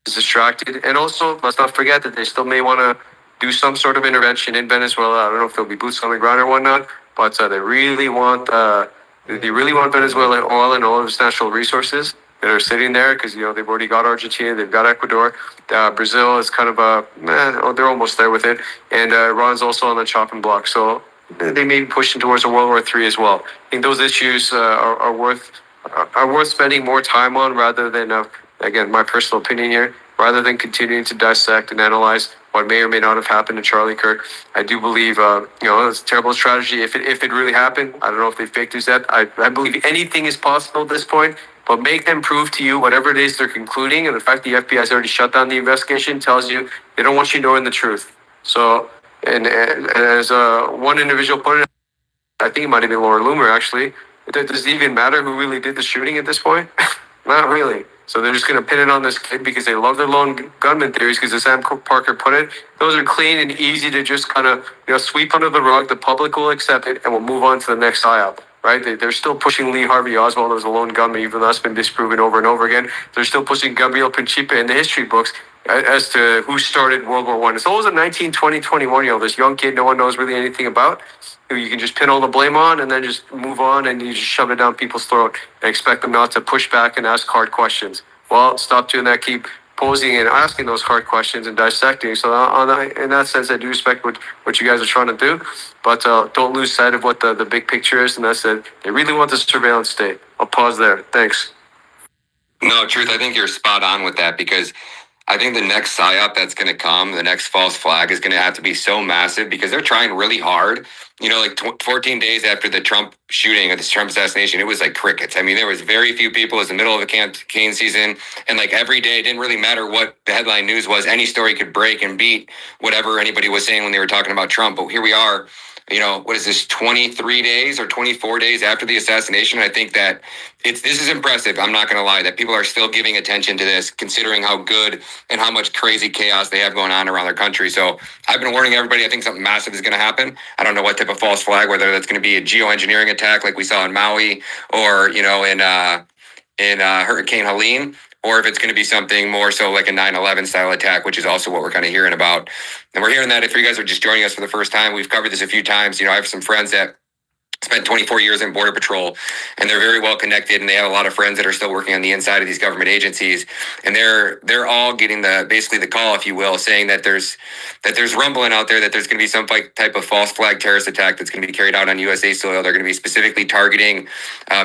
distracted. And also, let's not forget that they still may want to do some sort of intervention in Venezuela. I don't know if there'll be boots on the ground or whatnot, but they really want Venezuela oil and all of its natural resources that are sitting there because they've already got Argentina, they've got Ecuador, Brazil is kind of they're almost there with it, and Iran's also on the chopping block. So they may be pushing towards a World War III as well. I think those issues are worth spending more time on rather than again, my personal opinion here, rather than continuing to dissect and analyze what may or may not have happened to Charlie Kirk. I do believe, it's a terrible strategy. If it really happened, I don't know if they faked news that. I believe anything is possible at this point, but make them prove to you whatever it is they're concluding. And the fact the FBI has already shut down the investigation tells you they don't want you knowing the truth. So, and as one individual put it, I think it might have been Laura Loomer actually, does it even matter who really did the shooting at this point? Not really. So they're just going to pin it on this kid because they love their lone gunman theories because as Sam Parker put it, those are clean and easy to just kind of sweep under the rug. The public will accept it and we'll move on to the next psyop, right? They're still pushing Lee Harvey Oswald as a lone gunman, even though that's been disproven over and over again. They're still pushing Gabriel Principe in the history books as to who started World War I. It's always a 19, 20, 21-year-old, this young kid no one knows really anything about, who you can just pin all the blame on and then just move on and you just shove it down people's throat and expect them not to push back and ask hard questions. Well, stop doing that. Keep posing and asking those hard questions and dissecting. So in that sense, I do respect what you guys are trying to do, but don't lose sight of what the big picture is, and that's that they really want the surveillance state. I'll pause there. Thanks.
No, Truth, I think you're spot on with that because I think the next psyop that's going to come, the next false flag is going to have to be so massive because they're trying really hard. 14 days after the Trump shooting or this Trump assassination, it was like crickets. I mean, there was very few people. It was the middle of the campaign season. And every day, it didn't really matter what the headline news was. Any story could break and beat whatever anybody was saying when they were talking about Trump. But here we are, what is this, 23 days or 24 days after the assassination? I think that this is impressive. I'm not going to lie that people are still giving attention to this, considering how good and how much crazy chaos they have going on around their country. So I've been warning everybody. I think something massive is going to happen. I don't know what type of false flag, whether that's going to be a geoengineering attack like we saw in Maui or, in Hurricane Helene, or if it's going to be something more so like a 9/11 style attack, which is also what we're kind of hearing about. And we're hearing that if you guys are just joining us for the first time, we've covered this a few times. I have some friends that spent 24 years in Border Patrol, and they're very well connected, and they have a lot of friends that are still working on the inside of these government agencies, and they're all getting basically the call, if you will, saying that there's rumbling out there that there's going to be some type of false flag terrorist attack that's going to be carried out on USA soil. They're going to be specifically targeting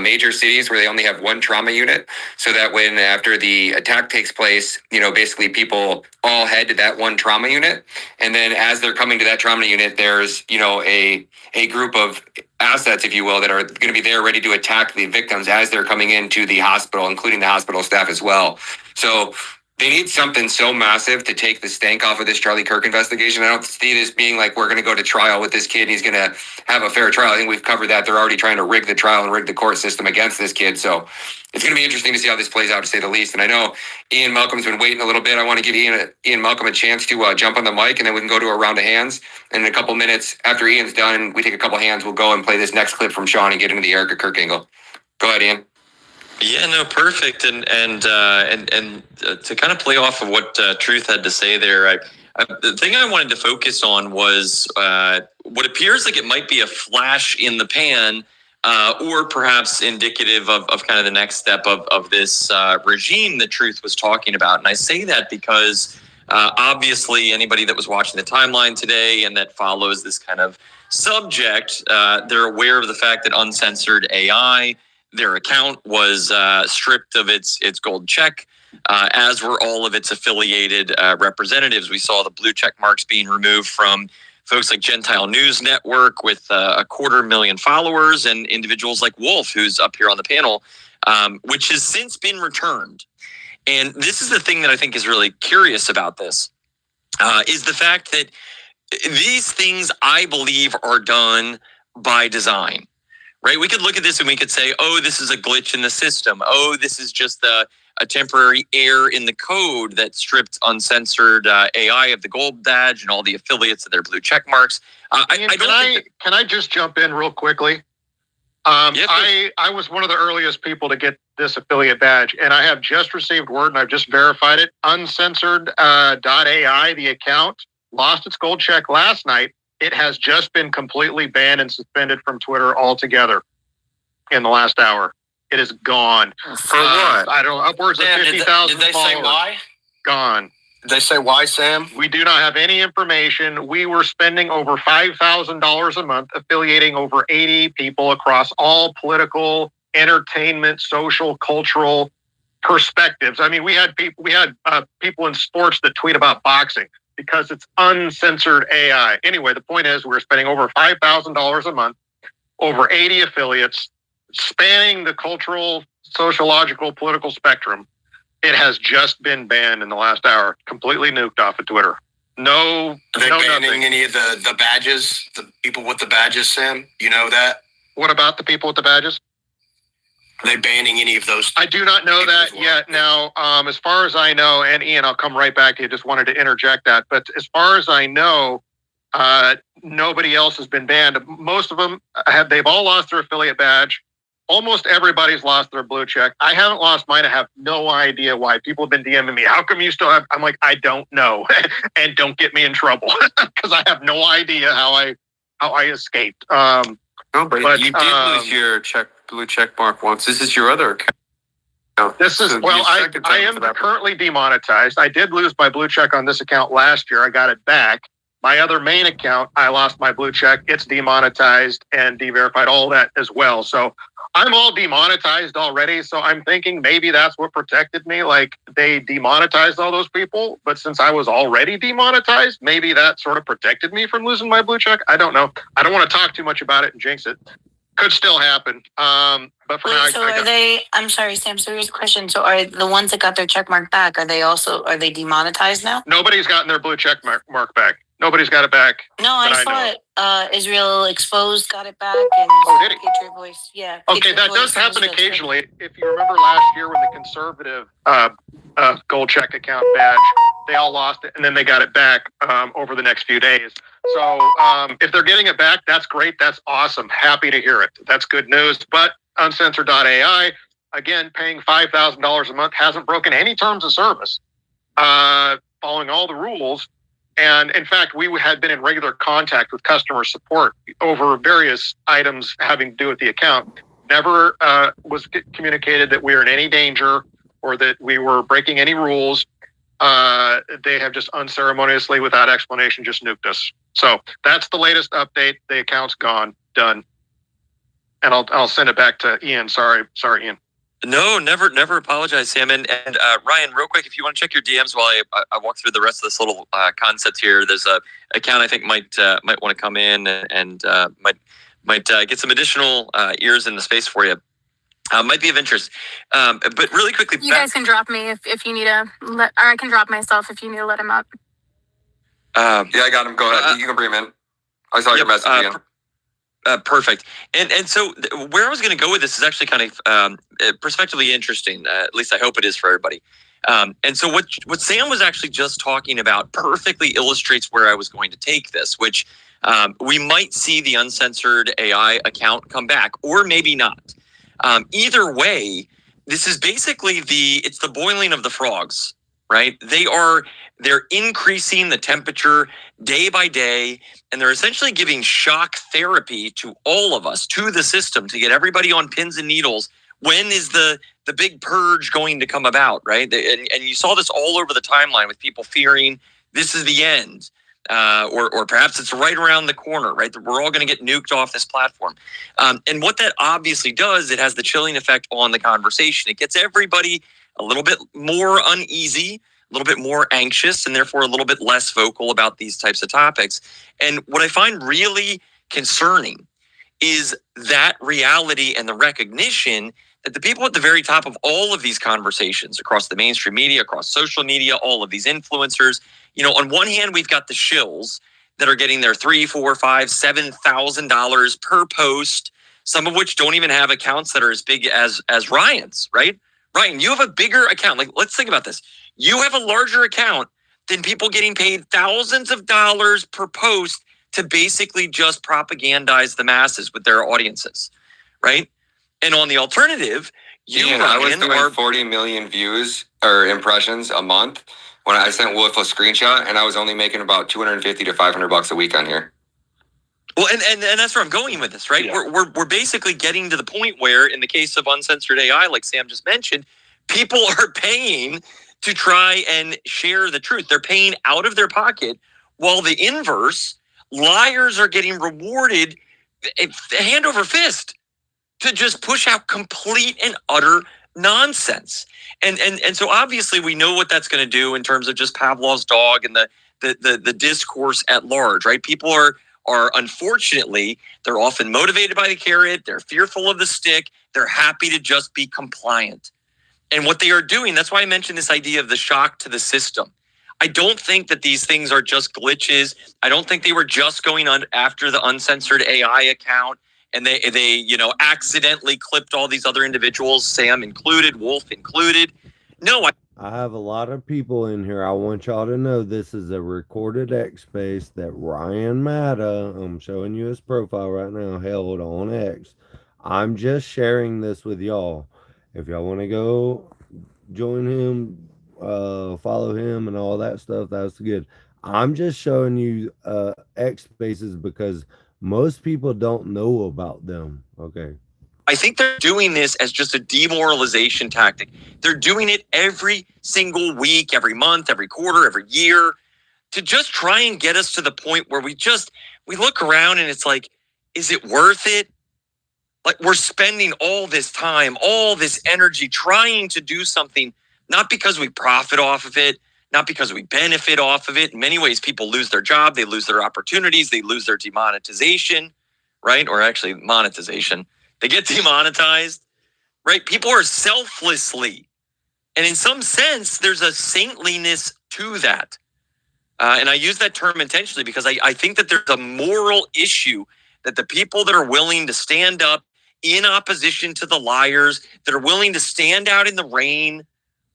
major cities where they only have one trauma unit, so that when after the attack takes place, basically people all head to that one trauma unit, and then as they're coming to that trauma unit, there's a group of assets, if you will, that are going to be there ready to attack the victims as they're coming into the hospital, including the hospital staff as well. So they need something so massive to take the stank off of this Charlie Kirk investigation. I don't see this being like we're going to go to trial with this kid and he's going to have a fair trial. I think we've covered that. They're already trying to rig the trial and rig the court system against this kid. So it's going to be interesting to see how this plays out, to say the least. And I know Ian Malcolm's been waiting a little bit. I want to give Ian Malcolm a chance to jump on the mic, and then we can go to a round of hands. And in a couple minutes after Ian's done, we take a couple hands, we'll go and play this next clip from Sean and get into the Erika Kirk angle. Go ahead, Ian.
Yeah, no, perfect. And to kind of play off of what Truth had to say there, the thing I wanted to focus on was what appears like it might be a flash in the pan, or perhaps indicative of kind of the next step of this regime that Truth was talking about. And I say that because Obviously, anybody that was watching the timeline today and that follows this kind of subject, they're aware of the fact that Uncensored AI, their account was stripped of its gold check, as were all of its affiliated representatives. We saw the blue check marks being removed from folks like Gentile News Network with 250,000 followers, and individuals like Wolf, who's up here on the panel, which has since been returned. And this is the thing that I think is really curious about this, is the fact that these things, I believe, are done by design, right? We could look at this and we could say, oh, this is a glitch in the system. Oh, this is just a temporary error in the code that stripped Uncensored AI of the gold badge and all the affiliates of their blue check marks.
Can I just jump in real quickly? I was one of the earliest people to get this affiliate badge, and I have just received word, and I've just verified it. Uncensored.ai, the account, lost its gold check last night. It has just been completely banned and suspended from Twitter altogether in the last hour. It is gone.
For what?
I don't know, upwards of 50,000 followers.
Did they say why?
Gone.
Did they say why, Sam?
We do not have any information. We were spending over $5,000 a month affiliating over 80 people across all political, entertainment, social, cultural perspectives. I mean, we had people in sports that tweet about boxing because it's Uncensored AI. Anyway, the point is we're spending over $5,000 a month, over 80 affiliates, spanning the cultural, sociological, political spectrum. It has just been banned in the last hour, completely nuked off of Twitter. No,
Are they banning
nothing.
any of the badges, the people with the badges, Sam? You know that?
What about the people with the badges?
Are they banning any of those?
I do not know that yet. Now, as far as I know, and Ian, I'll come right back to you. Just wanted to interject that. But as far as I know, nobody else has been banned. Most of them they've all lost their affiliate badge. Almost everybody's lost their blue check. I haven't lost mine. I have no idea why. People have been DMing me. How come you still have? I'm like, I don't know. And don't get me in trouble because I have no idea how I escaped.
No, but you did lose your blue check mark once. This is your other account.
This is, well, I am currently demonetized. I did lose my blue check on this account last year. I got it back. My other main account, I lost my blue check. It's demonetized and de-verified, all that as well. So I'm all demonetized already. So I'm thinking maybe that's what protected me. Like they demonetized all those people. But since I was already demonetized, maybe that sort of protected me from losing my blue check. I don't know. I don't want to talk too much about it and jinx it. Could still happen. But for now,
I'm sorry, Sam. So here's a question. So are the ones that got their check mark back, are they demonetized now?
Nobody's gotten their blue check mark back. Nobody's got it back.
No, I saw it. Israel Exposed got it back. And
did it?
Get Your Voice. Yeah.
Okay, that does happen occasionally. If you remember last year when the conservative gold check account badge, they all lost it and then they got it back over the next few days. So if they're getting it back, that's great. That's awesome. Happy to hear it. That's good news. But Uncensored.ai, again, paying $5,000 a month, hasn't broken any terms of service, following all the rules. And in fact, we had been in regular contact with customer support over various items having to do with the account. Never was communicated that we were in any danger or that we were breaking any rules. They have just unceremoniously, without explanation, just nuked us. So that's the latest update. The account's gone, done. And I'll send it back to Ian. Sorry, Ian.
No, never apologize, Sam. And Ryan, real quick, if you want to check your DMs while I walk through the rest of this little concept here, there's a account I think might want to come in and might get some additional ears in the space for you. Might be of interest. But really quickly,
you guys can drop me if you need or I can drop myself if you need to let him up.
Yeah, I got him. Go ahead. You can bring him in. I saw your message again.
Perfect. And so where I was going to go with this is actually kind of perspectively interesting. At least I hope it is for everybody. And so what Sam was actually just talking about perfectly illustrates where I was going to take this, which we might see the Uncensored AI account come back, or maybe not. Either way, this is basically it's the boiling of the frogs, right? They're increasing the temperature day by day, and they're essentially giving shock therapy to all of us, to the system, to get everybody on pins and needles When is the big purge going to come about, right? And you saw this all over the timeline with people fearing this is the end. Or perhaps it's right around the corner, right? We're all going to get nuked off this platform. And what that obviously does, it has the chilling effect on the conversation. It gets everybody a little bit more uneasy, a little bit more anxious, and therefore a little bit less vocal about these types of topics. And what I find really concerning is that reality and the recognition that the people at the very top of all of these conversations across the mainstream media, across social media, all of these influencers, on one hand, we've got the shills that are getting their $3,000, $4,000, $5,000, $7,000 per post, some of which don't even have accounts that are as big as Ryan's, right? Ryan, you have a bigger account. Like, let's think about this. You have a larger account than people getting paid thousands of dollars per post to basically just propagandize the masses with their audiences, right? And on the alternative,
I was doing 40 million views or impressions a month when I sent Wolf a screenshot, and I was only making about $250 to $500 a week on here.
Well, and that's where I'm going with this, right? Yeah. We're basically getting to the point where, in the case of uncensored AI, like Sam just mentioned, people are paying to try and share the truth. They're paying out of their pocket, while the inverse, liars are getting rewarded hand over fist to just push out complete and utter nonsense. And so obviously we know what that's going to do in terms of just Pavlov's dog and the discourse at large, right? People are unfortunately, they're often motivated by the carrot. They're fearful of the stick. They're happy to just be compliant. And what they are doing, that's why I mentioned this idea of the shock to the system. I don't think that these things are just glitches. I don't think they were just going on after the uncensored AI account and they accidentally clipped all these other individuals, Sam included, Wolf included. No,
I have a lot of people in here. I want y'all to know this is a recorded X space that Ryan Matta, I'm showing you his profile right now, held on X. I'm just sharing this with y'all. If y'all want to go join him, follow him and all that stuff, that's good. I'm just showing you X spaces because most people don't know about them. Okay.
I think they're doing this as just a demoralization tactic. They're doing it every single week, every month, every quarter, every year to just try and get us to the point where we look around and it's like, is it worth it? Like, we're spending all this time, all this energy trying to do something, not because we profit off of it, not because we benefit off of it. In many ways, people lose their job, they lose their opportunities, they lose their demonetization, right? Or actually monetization. They get demonetized, right? People are selflessly. And in some sense, there's a saintliness to that. And I use that term intentionally because I think that there's a moral issue that the people that are willing to stand up in opposition to the liars, that are willing to stand out in the rain,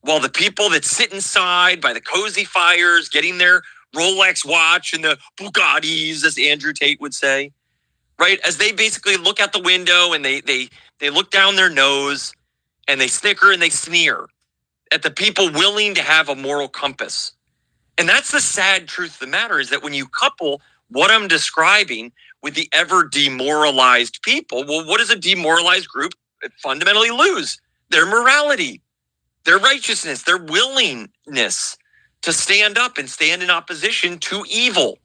while the people that sit inside by the cozy fires, getting their Rolex watch and the Bugattis, as Andrew Tate would say, right? As they basically look out the window and they look down their nose and they snicker and they sneer at the people willing to have a moral compass. And that's the sad truth of the matter, is that when you couple what I'm describing with the ever demoralized people, well, what does a demoralized group fundamentally lose? Their morality, their righteousness, their willingness to stand up and stand in opposition to evil.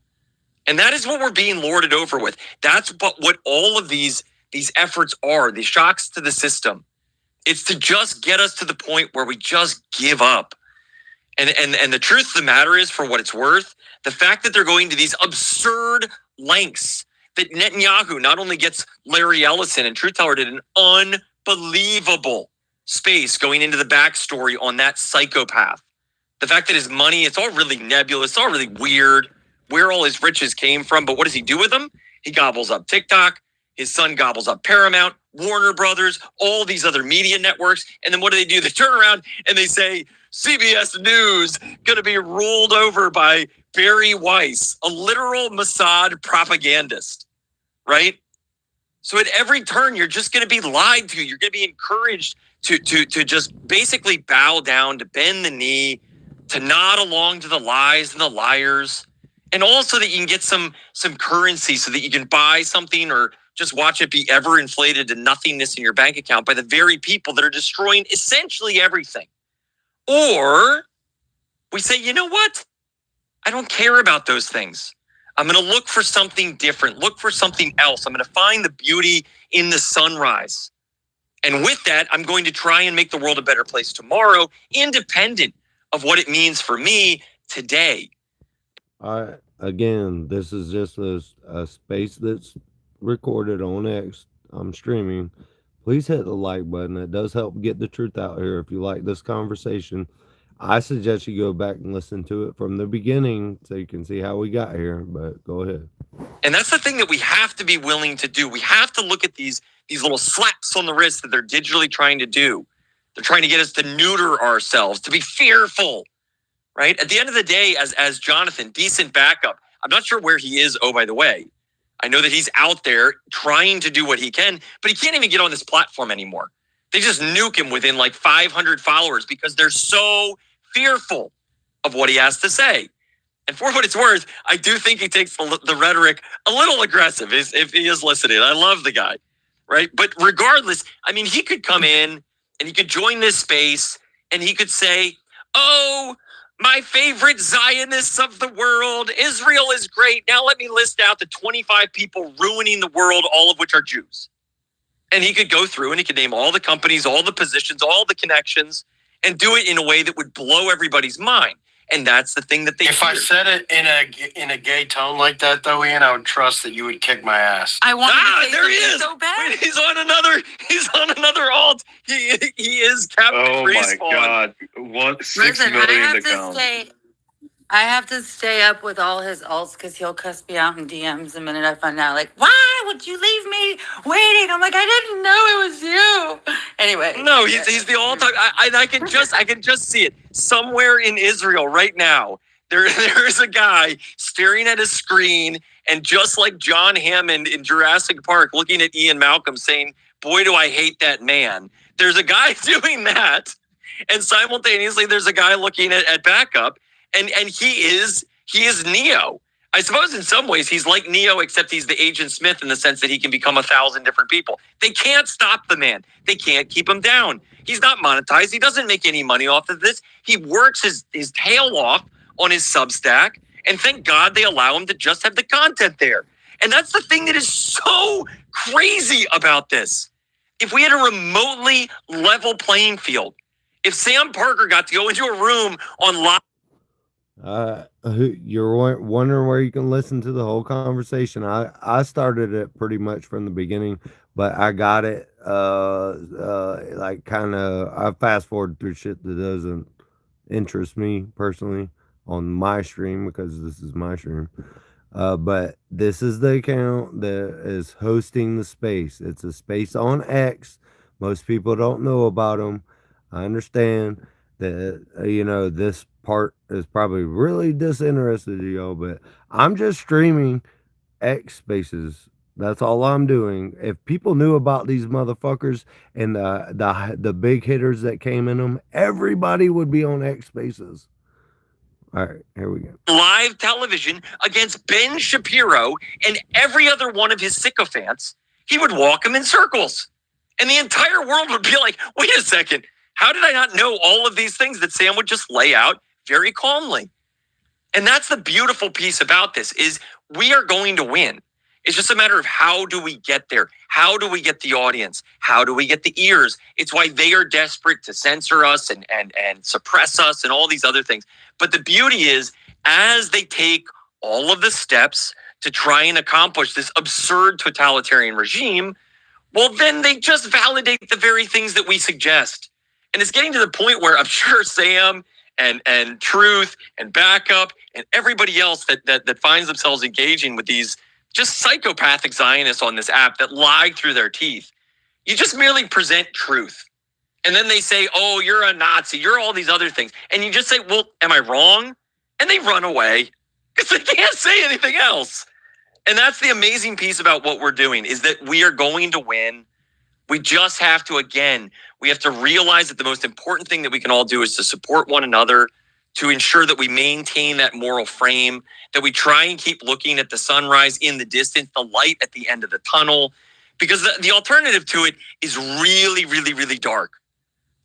And that is what we're being lorded over with. That's what all of these efforts are, these shocks to the system. It's to just get us to the point where we just give up. And the truth of the matter is, for what it's worth, the fact that they're going to these absurd lengths, that Netanyahu not only gets Larry Ellison, and Truth Teller did an unbelievable space going into the backstory on that psychopath. The fact that his money, it's all really nebulous, it's all really weird, where all his riches came from. But what does he do with them? He gobbles up TikTok. His son gobbles up Paramount, Warner Brothers, all these other media networks. And then what do? They turn around and they say, CBS News going to be ruled over by Barry Weiss, a literal Mossad propagandist, right? So at every turn, you're just going to be lied to. You're going to be encouraged to just basically bow down, to bend the knee, to nod along to the lies and the liars. And also that you can get some currency so that you can buy something or just watch it be ever inflated to nothingness in your bank account by the very people that are destroying essentially everything. Or we say, you know what? I don't care about those things. I'm going to look for something different, look for something else. I'm going to find the beauty in the sunrise. And with that, I'm going to try and make the world a better place tomorrow, independent of what it means for me today.
Again, this is just a space that's recorded on X. I'm streaming. Please hit the like button. It does help get the truth out here. If you like this conversation, I suggest you go back and listen to it from the beginning so you can see how we got here. But go ahead.
And that's the thing that we have to be willing to do. We have to look at these little slaps on the wrist that they're digitally trying to do. They're trying to get us to neuter ourselves, to be fearful, right? At the end of the day, as Jonathan, decent backup. I'm not sure where he is. Oh, by the way, I know that he's out there trying to do what he can, but he can't even get on this platform anymore. They just nuke him within like 500 followers because they're so fearful of what he has to say. And for what it's worth, I do think he takes the rhetoric a little aggressive if he is listening. I love the guy, right? But regardless, I mean, he could come in and he could join this space and he could say, oh, my favorite Zionists of the world, Israel is great. Now let me list out the 25 people ruining the world, all of which are Jews. And he could go through and he could name all the companies, all the positions, all the connections, and do it in a way that would blow everybody's mind. And that's the thing that they
If
fear.
I said it in a gay tone like that, though, Ian, I would trust that you would kick my ass.
I wanted to say
There he
something
is.
so bad.
Wait, he's on another alt. He is Captain
Oh my
Respawn.
God! 6
Listen,
million to count.
I have to stay up with all his alts because he'll cuss me out in DMs the minute I find out. Like, why would you leave me waiting? I'm like, I didn't know it was you. Anyway,
No, he's the all-time. I can just see it somewhere in Israel right now. There is a guy staring at a screen, and just like John Hammond in Jurassic Park, looking at Ian Malcolm, saying, "Boy, do I hate that man." There's a guy doing that, and simultaneously, there's a guy looking at backup, and he is Neo. I suppose in some ways he's like Neo, except he's the Agent Smith in the sense that he can become 1,000 different people. They can't stop the man. They can't keep him down. He's not monetized. He doesn't make any money off of this. He works his tail off on his Substack, and thank God they allow him to just have the content there. And that's the thing that is so crazy about this. If we had a remotely level playing field, if Sam Parker got to go into a room on live,
You're wondering where you can listen to the whole conversation. I started it pretty much from the beginning, but I got it like kind of I fast forward through shit that doesn't interest me personally on my stream because this is my stream. But this is the account that is hosting the space. It's a space on X. Most people don't know about them. I understand that this part is probably really disinterested to y'all, but I'm just streaming X spaces. That's all I'm doing. If people knew about these motherfuckers and the big hitters that came in them, everybody would be on X spaces. All right, here we go.
Live television against Ben Shapiro and every other one of his sycophants, he would walk him in circles. And the entire world would be like, wait a second, how did I not know all of these things that Sam would just lay out very calmly? And that's the beautiful piece about this is we are going to win. It's just a matter of how do we get there? How do we get the audience? How do we get the ears? It's why they are desperate to censor us and suppress us and all these other things. But the beauty is, as they take all of the steps to try and accomplish this absurd totalitarian regime, well, then they just validate the very things that we suggest. And it's getting to the point where I'm sure Sam and Truth and Backup and everybody else that finds themselves engaging with these just psychopathic Zionists on this app that lie through their teeth. You just merely present truth. And then they say, oh, you're a Nazi, you're all these other things. And you just say, well, am I wrong? And they run away because they can't say anything else. And that's the amazing piece about what we're doing is that we are going to win. We just have to, again, we have to realize that the most important thing that we can all do is to support one another, to ensure that we maintain that moral frame, that we try and keep looking at the sunrise in the distance, the light at the end of the tunnel, because the alternative to it is really, really, really dark.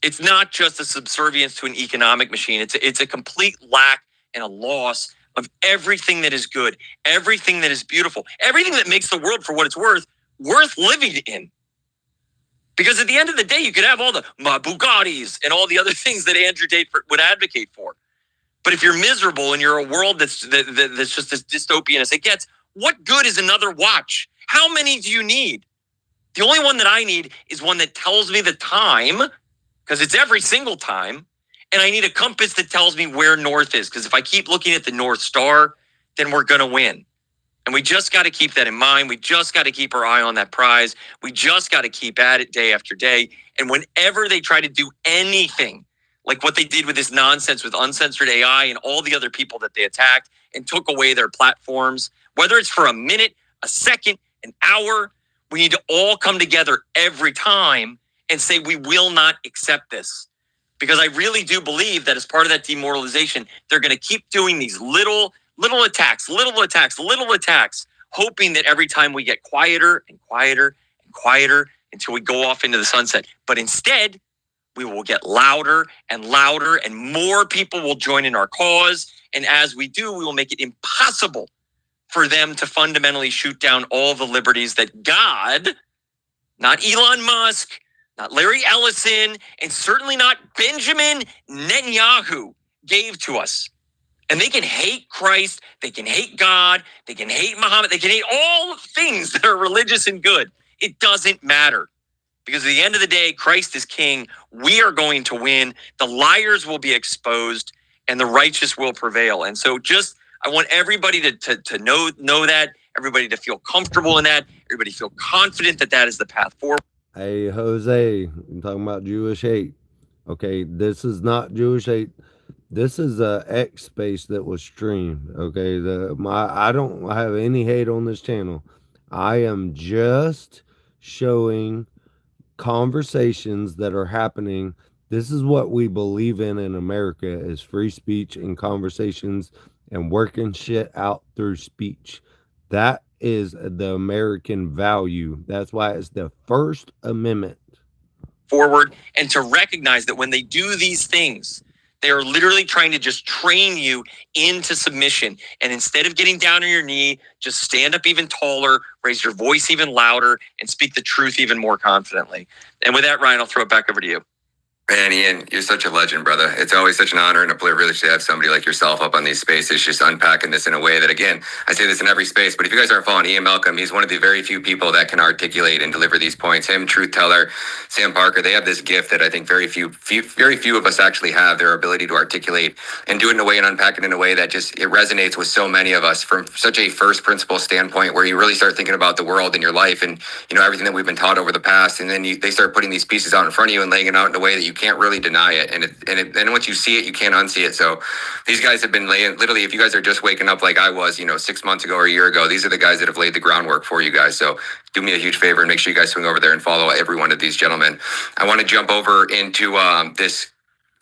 It's not just a subservience to an economic machine. It's a complete lack and a loss of everything that is good, everything that is beautiful, everything that makes the world, for what it's worth living in. Because at the end of the day, you could have all the Bugattis and all the other things that Andrew Tate would advocate for. But if you're miserable and you're a world that's just as dystopian as it gets, what good is another watch? How many do you need? The only one that I need is one that tells me the time, because it's every single time. And I need a compass that tells me where north is, because if I keep looking at the North Star, then we're going to win. And we just got to keep that in mind. We just got to keep our eye on that prize. We just got to keep at it day after day. And whenever they try to do anything, like what they did with this nonsense with uncensored AI and all the other people that they attacked and took away their platforms, whether it's for a minute, a second, an hour, we need to all come together every time and say we will not accept this. Because I really do believe that as part of that demoralization, they're going to keep doing these little attacks, hoping that every time we get quieter and quieter and quieter until we go off into the sunset. But instead, we will get louder and louder, and more people will join in our cause. And as we do, we will make it impossible for them to fundamentally shoot down all the liberties that God, not Elon Musk, not Larry Ellison, and certainly not Benjamin Netanyahu, gave to us. And they can hate Christ, they can hate God, they can hate Muhammad, they can hate all things that are religious and good. It doesn't matter. Because at the end of the day, Christ is king. We are going to win. The liars will be exposed, and the righteous will prevail. And so I want everybody to know that, everybody to feel comfortable in that, everybody feel confident that that is the path forward.
Hey, Jose, I'm talking about Jewish hate. Okay, this is not Jewish hate. This is a X space that was streamed. Okay, I don't have any hate on this channel. I am just showing conversations that are happening. This is what we believe in America, is free speech and conversations and working shit out through speech. That is the American value. That's why it's the First Amendment.
Forward, and to recognize that when they do these things, they are literally trying to just train you into submission. And instead of getting down on your knee, just stand up even taller, raise your voice even louder, and speak the truth even more confidently. And with that, Ryan, I'll throw it back over to you.
Man, Ian, you're such a legend, brother. It's always such an honor and a privilege to have somebody like yourself up on these spaces, just unpacking this in a way that, again, I say this in every space, but if you guys aren't following Ian Malcolm, he's one of the very few people that can articulate and deliver these points. Him, Truth Teller, Sam Parker, they have this gift that I think very few of us actually have, their ability to articulate and do it in a way and unpack it in a way that just, it resonates with so many of us from such a first principle standpoint, where you really start thinking about the world and your life and, everything that we've been taught over the past. And then they start putting these pieces out in front of you and laying it out in a way that you can't really deny it. And once you see it, you can't unsee it. So these guys have been laying, literally, if you guys are just waking up like I was, 6 months ago or a year ago, these are the guys that have laid the groundwork for you guys. So do me a huge favor and make sure you guys swing over there and follow every one of these gentlemen. I want to jump over into this.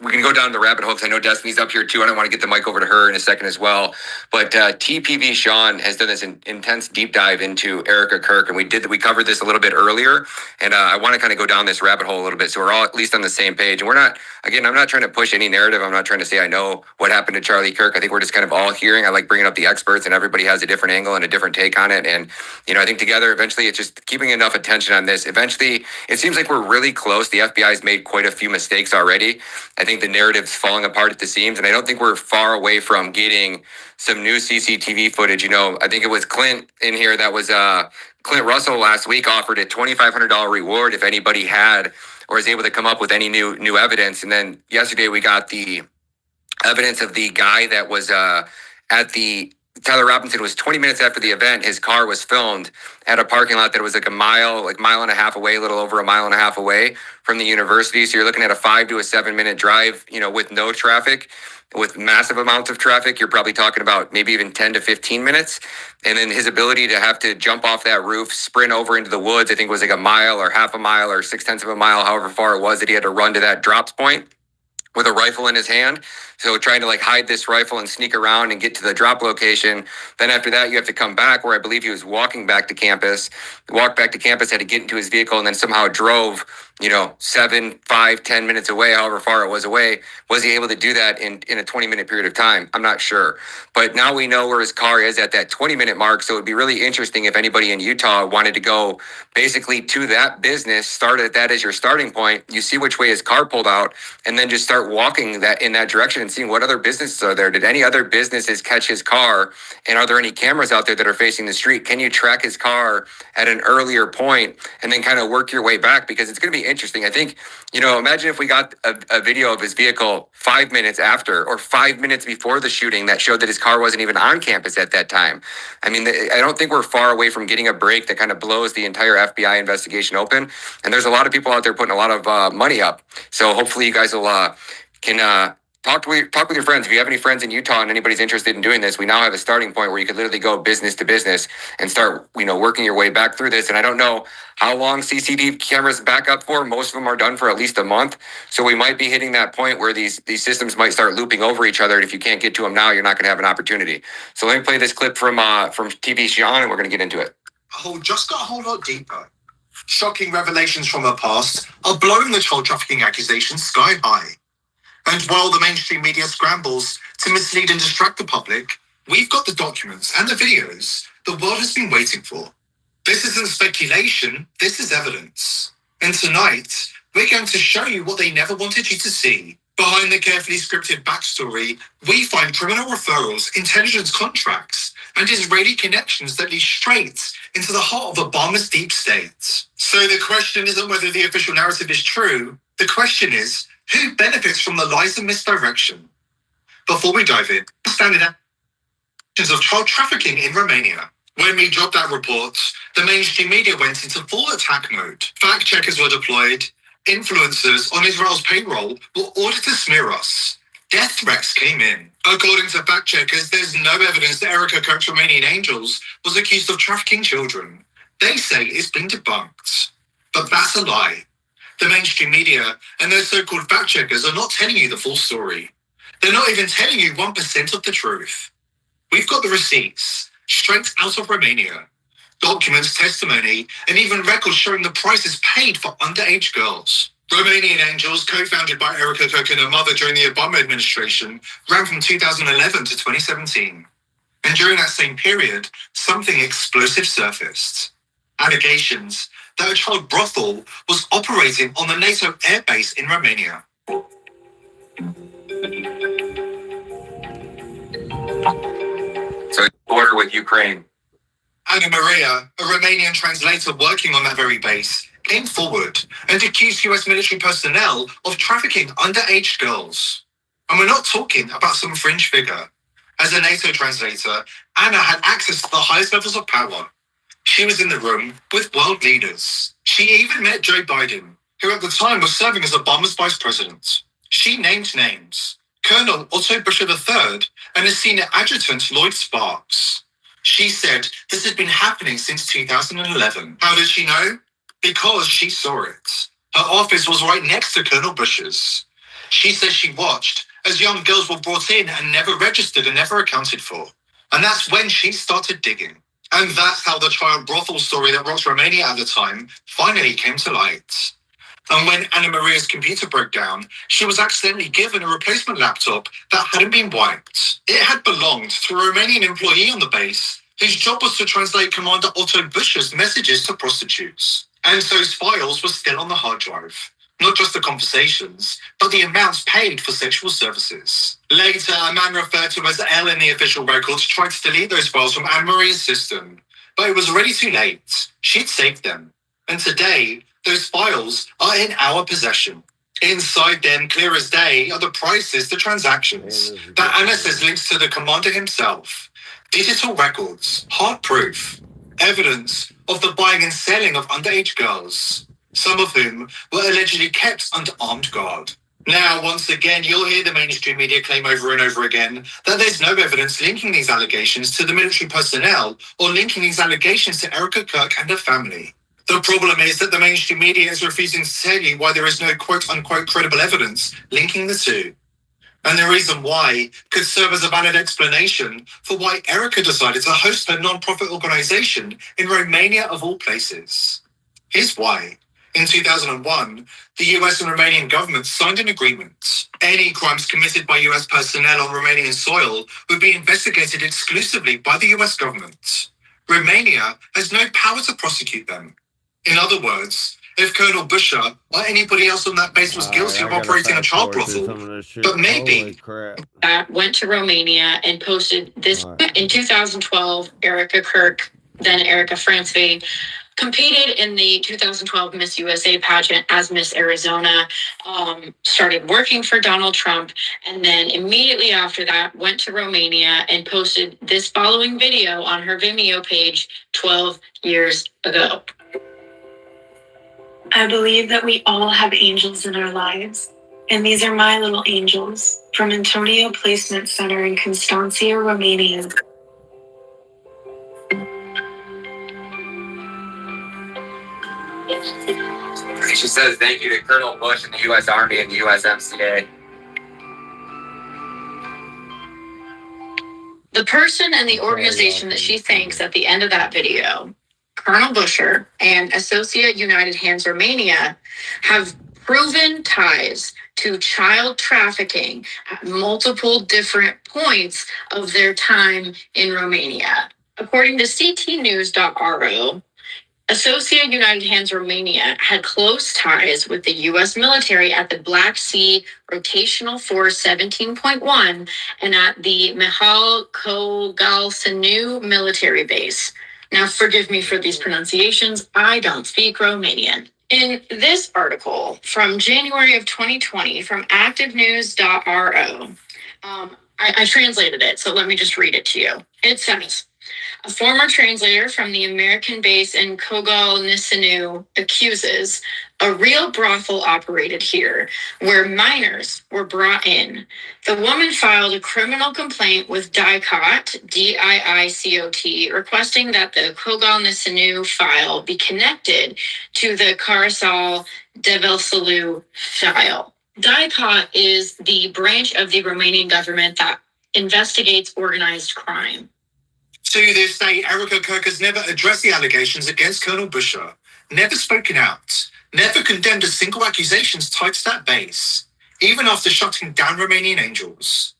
We can go down the rabbit hole because I know Destiny's up here too. And I want to get the mic over to her in a second as well. But TPV Sean has done this intense deep dive into Erika Kirk, and we covered this a little bit earlier. And I want to kind of go down this rabbit hole a little bit, so we're all at least on the same page. And I'm not trying to push any narrative. I'm not trying to say I know what happened to Charlie Kirk. I think we're just kind of all hearing. I like bringing up the experts, and everybody has a different angle and a different take on it. And I think together, eventually, it's just keeping enough attention on this. Eventually, it seems like we're really close. The FBI's made quite a few mistakes already. I think the narrative's falling apart at the seams, and I don't think we're far away from getting some new CCTV footage. I think it was Clint in here that was Clint Russell last week offered a $2,500 reward if anybody had or is able to come up with any new evidence. And then yesterday we got the evidence of the guy that was at the Tyler Robinson was 20 minutes after the event. His car was filmed at a parking lot that was like a mile and a half away, a little over a mile and a half away from the university. So you're looking at a 5 to 7 minute drive, with no traffic. With massive amounts of traffic, you're probably talking about maybe even 10 to 15 minutes. And then his ability to have to jump off that roof, sprint over into the woods, I think it was like a mile or half a mile or 0.6 of a mile, however far it was that he had to run to that drops point. with a rifle in his hand. So trying to like hide this rifle and sneak around and get to the drop location. Then after that, you have to come back, where I believe he was walking back to campus, walked back to campus, had to get into his vehicle, and then somehow drove, 7, 5, 10 minutes away, however far it was away. Was he able to do that in a 20-minute period of time? I'm not sure. But now we know where his car is at that 20-minute mark. So it'd be really interesting if anybody in Utah wanted to go basically to that business, start at that as your starting point. You see which way his car pulled out, and then just start walking that in that direction and seeing what other businesses are there. Did any other businesses catch his car? And are there any cameras out there that are facing the street? Can you track his car at an earlier point and then kind of work your way back? Because it's going to be interesting. I think, imagine if we got a video of his vehicle 5 minutes after or 5 minutes before the shooting that showed that his car wasn't even on campus at that time. I mean, I don't think we're far away from getting a break that kind of blows the entire FBI investigation open. And there's a lot of people out there putting a lot of money up. So hopefully you guys will can talk with your friends. If you have any friends in Utah and anybody's interested in doing this, we now have a starting point where you could literally go business to business and start, working your way back through this. And I don't know how long CCTV cameras back up for. Most of them are done for at least a month. So we might be hitting that point where these systems might start looping over each other. And if you can't get to them now, you're not going to have an opportunity. So let me play this clip from TV Sean, and we're going to get into it.
Just got a whole lot deeper. Shocking revelations from her past are blowing the child trafficking accusations sky high. And while the mainstream media scrambles to mislead and distract the public, we've got the documents and the videos the world has been waiting for. This isn't speculation, this is evidence. And tonight, we're going to show you what they never wanted you to see. Behind the carefully scripted backstory, we find criminal referrals, intelligence contracts, and Israeli connections that lead straight into the heart of Obama's deep state. So the question isn't whether the official narrative is true. The question is, who benefits from the lies and misdirection? Before we dive in, standing actions of child trafficking in Romania. When we dropped that report, the mainstream media went into full attack mode. Fact checkers were deployed. Influencers on Israel's payroll were ordered to smear us. Death threats came in. According to fact checkers, there's no evidence that Erika, Kirk's Romanian Angels, was accused of trafficking children. They say it's been debunked. But that's a lie. The mainstream media and those so-called fact checkers are not telling you the full story. They're not even telling you 1% of the truth. We've got the receipts, straight out of Romania. Documents, testimony, and even records showing the prices paid for underage girls. Romanian Angels, co-founded by Erika, Kirk, and her mother during the Obama administration, ran from 2011 to 2017. And during that same period, something explosive surfaced. Allegations that a child brothel was operating on the NATO airbase in Romania.
So border with Ukraine.
Anna Maria, a Romanian translator working on that very base, came forward and accused US military personnel of trafficking underage girls. And we're not talking about some fringe figure. As a NATO translator, Anna had access to the highest levels of power. She was in the room with world leaders. She even met Joe Biden, who at the time was serving as Obama's vice president. She named names. Colonel Otto Busher III and his senior adjutant Lloyd Sparks. She said this had been happening since 2011. How did she know? Because she saw it. Her office was right next to Colonel Bush's. She says she watched as young girls were brought in and never registered and never accounted for. And that's when she started digging. And that's how the child brothel story that rocked Romania at the time finally came to light. And when Anna Maria's computer broke down, she was accidentally given a replacement laptop that hadn't been wiped. It had belonged to a Romanian employee on the base whose job was to translate Commander Otto Buscher's messages to prostitutes. And those files were still on the hard drive. Not just the conversations, but the amounts paid for sexual services. Later, a man referred to as L in the official records tried to delete those files from Anna Maria's system, but it was already too late. She'd saved them. And today, those files are in our possession. Inside them, clear as day, are the prices, the transactions that Anna says links to the commander himself. Digital records, hard proof, evidence of the buying and selling of underage girls, some of whom were allegedly kept under armed guard. Now, once again, you'll hear the mainstream media claim over and over again that there's no evidence linking these allegations to the military personnel or linking these allegations to Erika, Kirk, and her family. The problem is that the mainstream media is refusing to tell you why there is no quote-unquote credible evidence linking the two. And the reason why could serve as a valid explanation for why Erika decided to host her non-profit organization in Romania of all places. Here's why. In 2001, the US and Romanian governments signed an agreement. Any crimes committed by US personnel on Romanian soil would be investigated exclusively by the US government. Romania has no power to prosecute them. In other words, if Colonel Busher or anybody else on that base was guilty of operating a child brothel, but maybe
went to Romania and posted this in 2012. Erika Kirk, then Erika Francevey, competed in the 2012 Miss USA pageant as Miss Arizona, started working for Donald Trump, and then immediately after that went to Romania and posted this following video on her Vimeo page 12 years ago.
I believe that we all have angels in our lives, and these are my little angels from Antonio Placement Center in Constanța, Romania.
She says thank you to Colonel Bush and the U.S. Army and the USMCA.
The person and the organization that she thanks at the end of that video, Colonel Busher and Associate United Hands Romania, have proven ties to child trafficking at multiple different points of their time in Romania. According to ctnews.ro, Associate United Hands Romania had close ties with the U.S. military at the Black Sea Rotational Force 17.1 and at the Mihal Kogalsanu military base. Now, forgive me for these pronunciations. I don't speak Romanian. In this article from January of 2020 from activenews.ro, I translated it, so let me just read it to you. It says, a former translator from the American base in Kogalsanu accuses a real brothel operated here where minors were brought in. The woman filed a criminal complaint with DICOT, D-I-I-C-O-T, requesting that the Kogalsanu file be connected to the Carousel Develsalu file. DICOT is the branch of the Romanian government that investigates organized crime.
To this day, Erika Kirk has never addressed the allegations against Colonel Busher, never spoken out, never condemned a single accusation tied to that base, even after shutting down Romanian angels.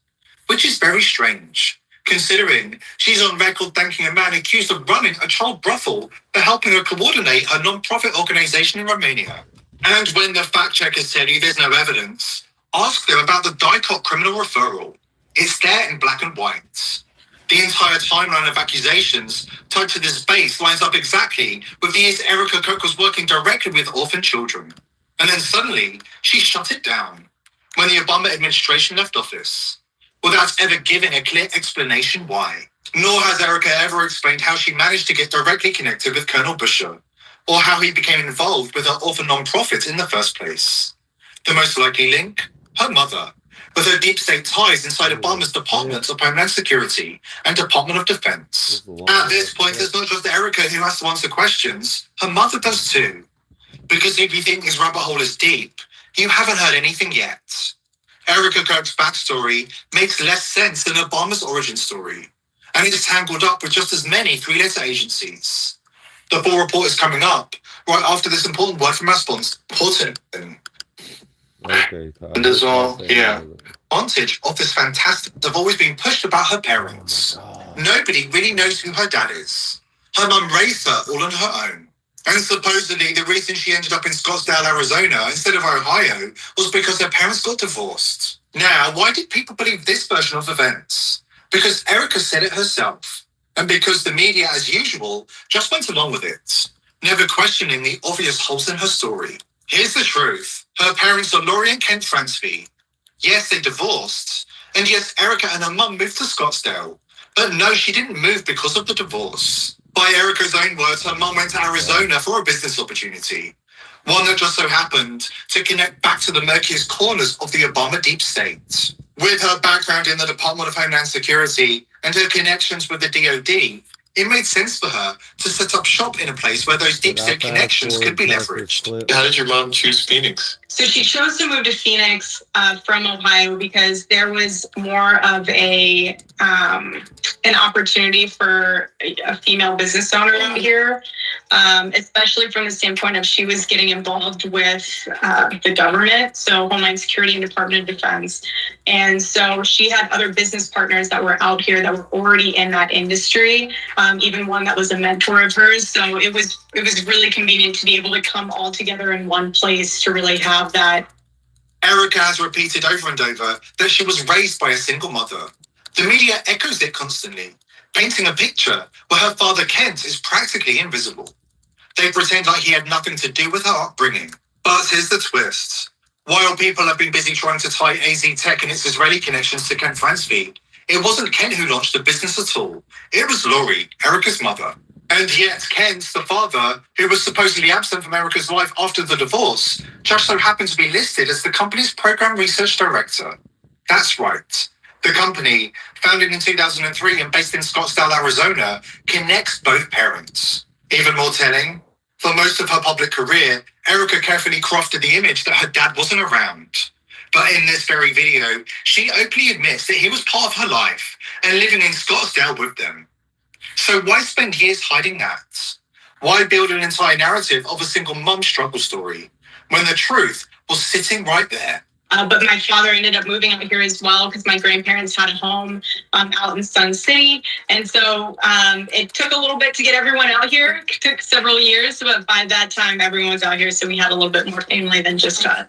Which is very strange, considering she's on record thanking a man accused of running a child brothel for helping her coordinate her non-profit organization in Romania. And when the fact checkers tell you there's no evidence, ask them about the DICOT criminal referral. It's there in black and white. The entire timeline of accusations tied to this base lines up exactly with the years Erika Kirk was working directly with orphan children. And then suddenly, she shut it down when the Obama administration left office, without ever giving a clear explanation why. Nor has Erika ever explained how she managed to get directly connected with Colonel Busher, or how he became involved with her orphan non-profit in the first place. The most likely link? Her mother, with her deep state ties inside Obama's Department of Homeland Security and Department of Defense. At this point, it's not just Erika who has to answer questions, her mother does too. Because if you think this rabbit hole is deep, you haven't heard anything yet. Erika Kirk's backstory makes less sense than Obama's origin story, and it's tangled up with just as many three-letter agencies. The full report is coming up right after this important word from our sponsor, Important.
Okay,
And there's all, advantage of this fantastic have always been pushed about her parents. Nobody really knows who her dad is. Her mum raised her all on her own. And supposedly the reason she ended up in Scottsdale, Arizona instead of Ohio was because her parents got divorced. Now, why did people believe this version of events? Because Erika said it herself. And because the media, as usual, just went along with it, never questioning the obvious holes in her story. Here's the truth. Her parents are Laurie and Kent Francevey. Yes, they divorced. And yes, Erika and her mum moved to Scottsdale. But no, she didn't move because of the divorce. By Erika's own words, her mum went to Arizona for a business opportunity. One that just so happened to connect back to the murkiest corners of the Obama deep state. With her background in the Department of Homeland Security and her connections with the DoD, It made sense for her to set up shop in a place where those deep state connections could be leveraged.
How did your mom choose Phoenix?
So she chose to move to Phoenix from Ohio because there was more of an opportunity for a female business owner out here, especially from the standpoint of she was getting involved with the government, so Homeland Security and Department of Defense. And so she had other business partners that were out here that were already in that industry, even one that was a mentor of hers. So it was really convenient to be able to come all together in one place to really have that.
Erika has repeated over and over that she was raised by a single mother. The media echoes it constantly, painting a picture where her father Kent is practically invisible. They pretend like he had nothing to do with her upbringing. But here's the twist. While people have been busy trying to tie AZ Tech and its Israeli connections to Kent Fransby, it wasn't Kent who launched the business at all. It was Lori, Erika's mother. And yet Kent, the father, who was supposedly absent from Erika's life after the divorce, just so happened to be listed as the company's program research director. That's right. The company, founded in 2003 and based in Scottsdale, Arizona, connects both parents. Even more telling, for most of her public career, Erika carefully crafted the image that her dad wasn't around. But in this very video, she openly admits that he was part of her life and living in Scottsdale with them. So why spend years hiding that? Why build an entire narrative of a single mum struggle story when the truth was sitting right there?
But my father ended up moving out here as well because my grandparents had a home out in Sun City. And so it took a little bit to get everyone out here. It took several years, but by that time, everyone was out here. So we had a little bit more family than just us.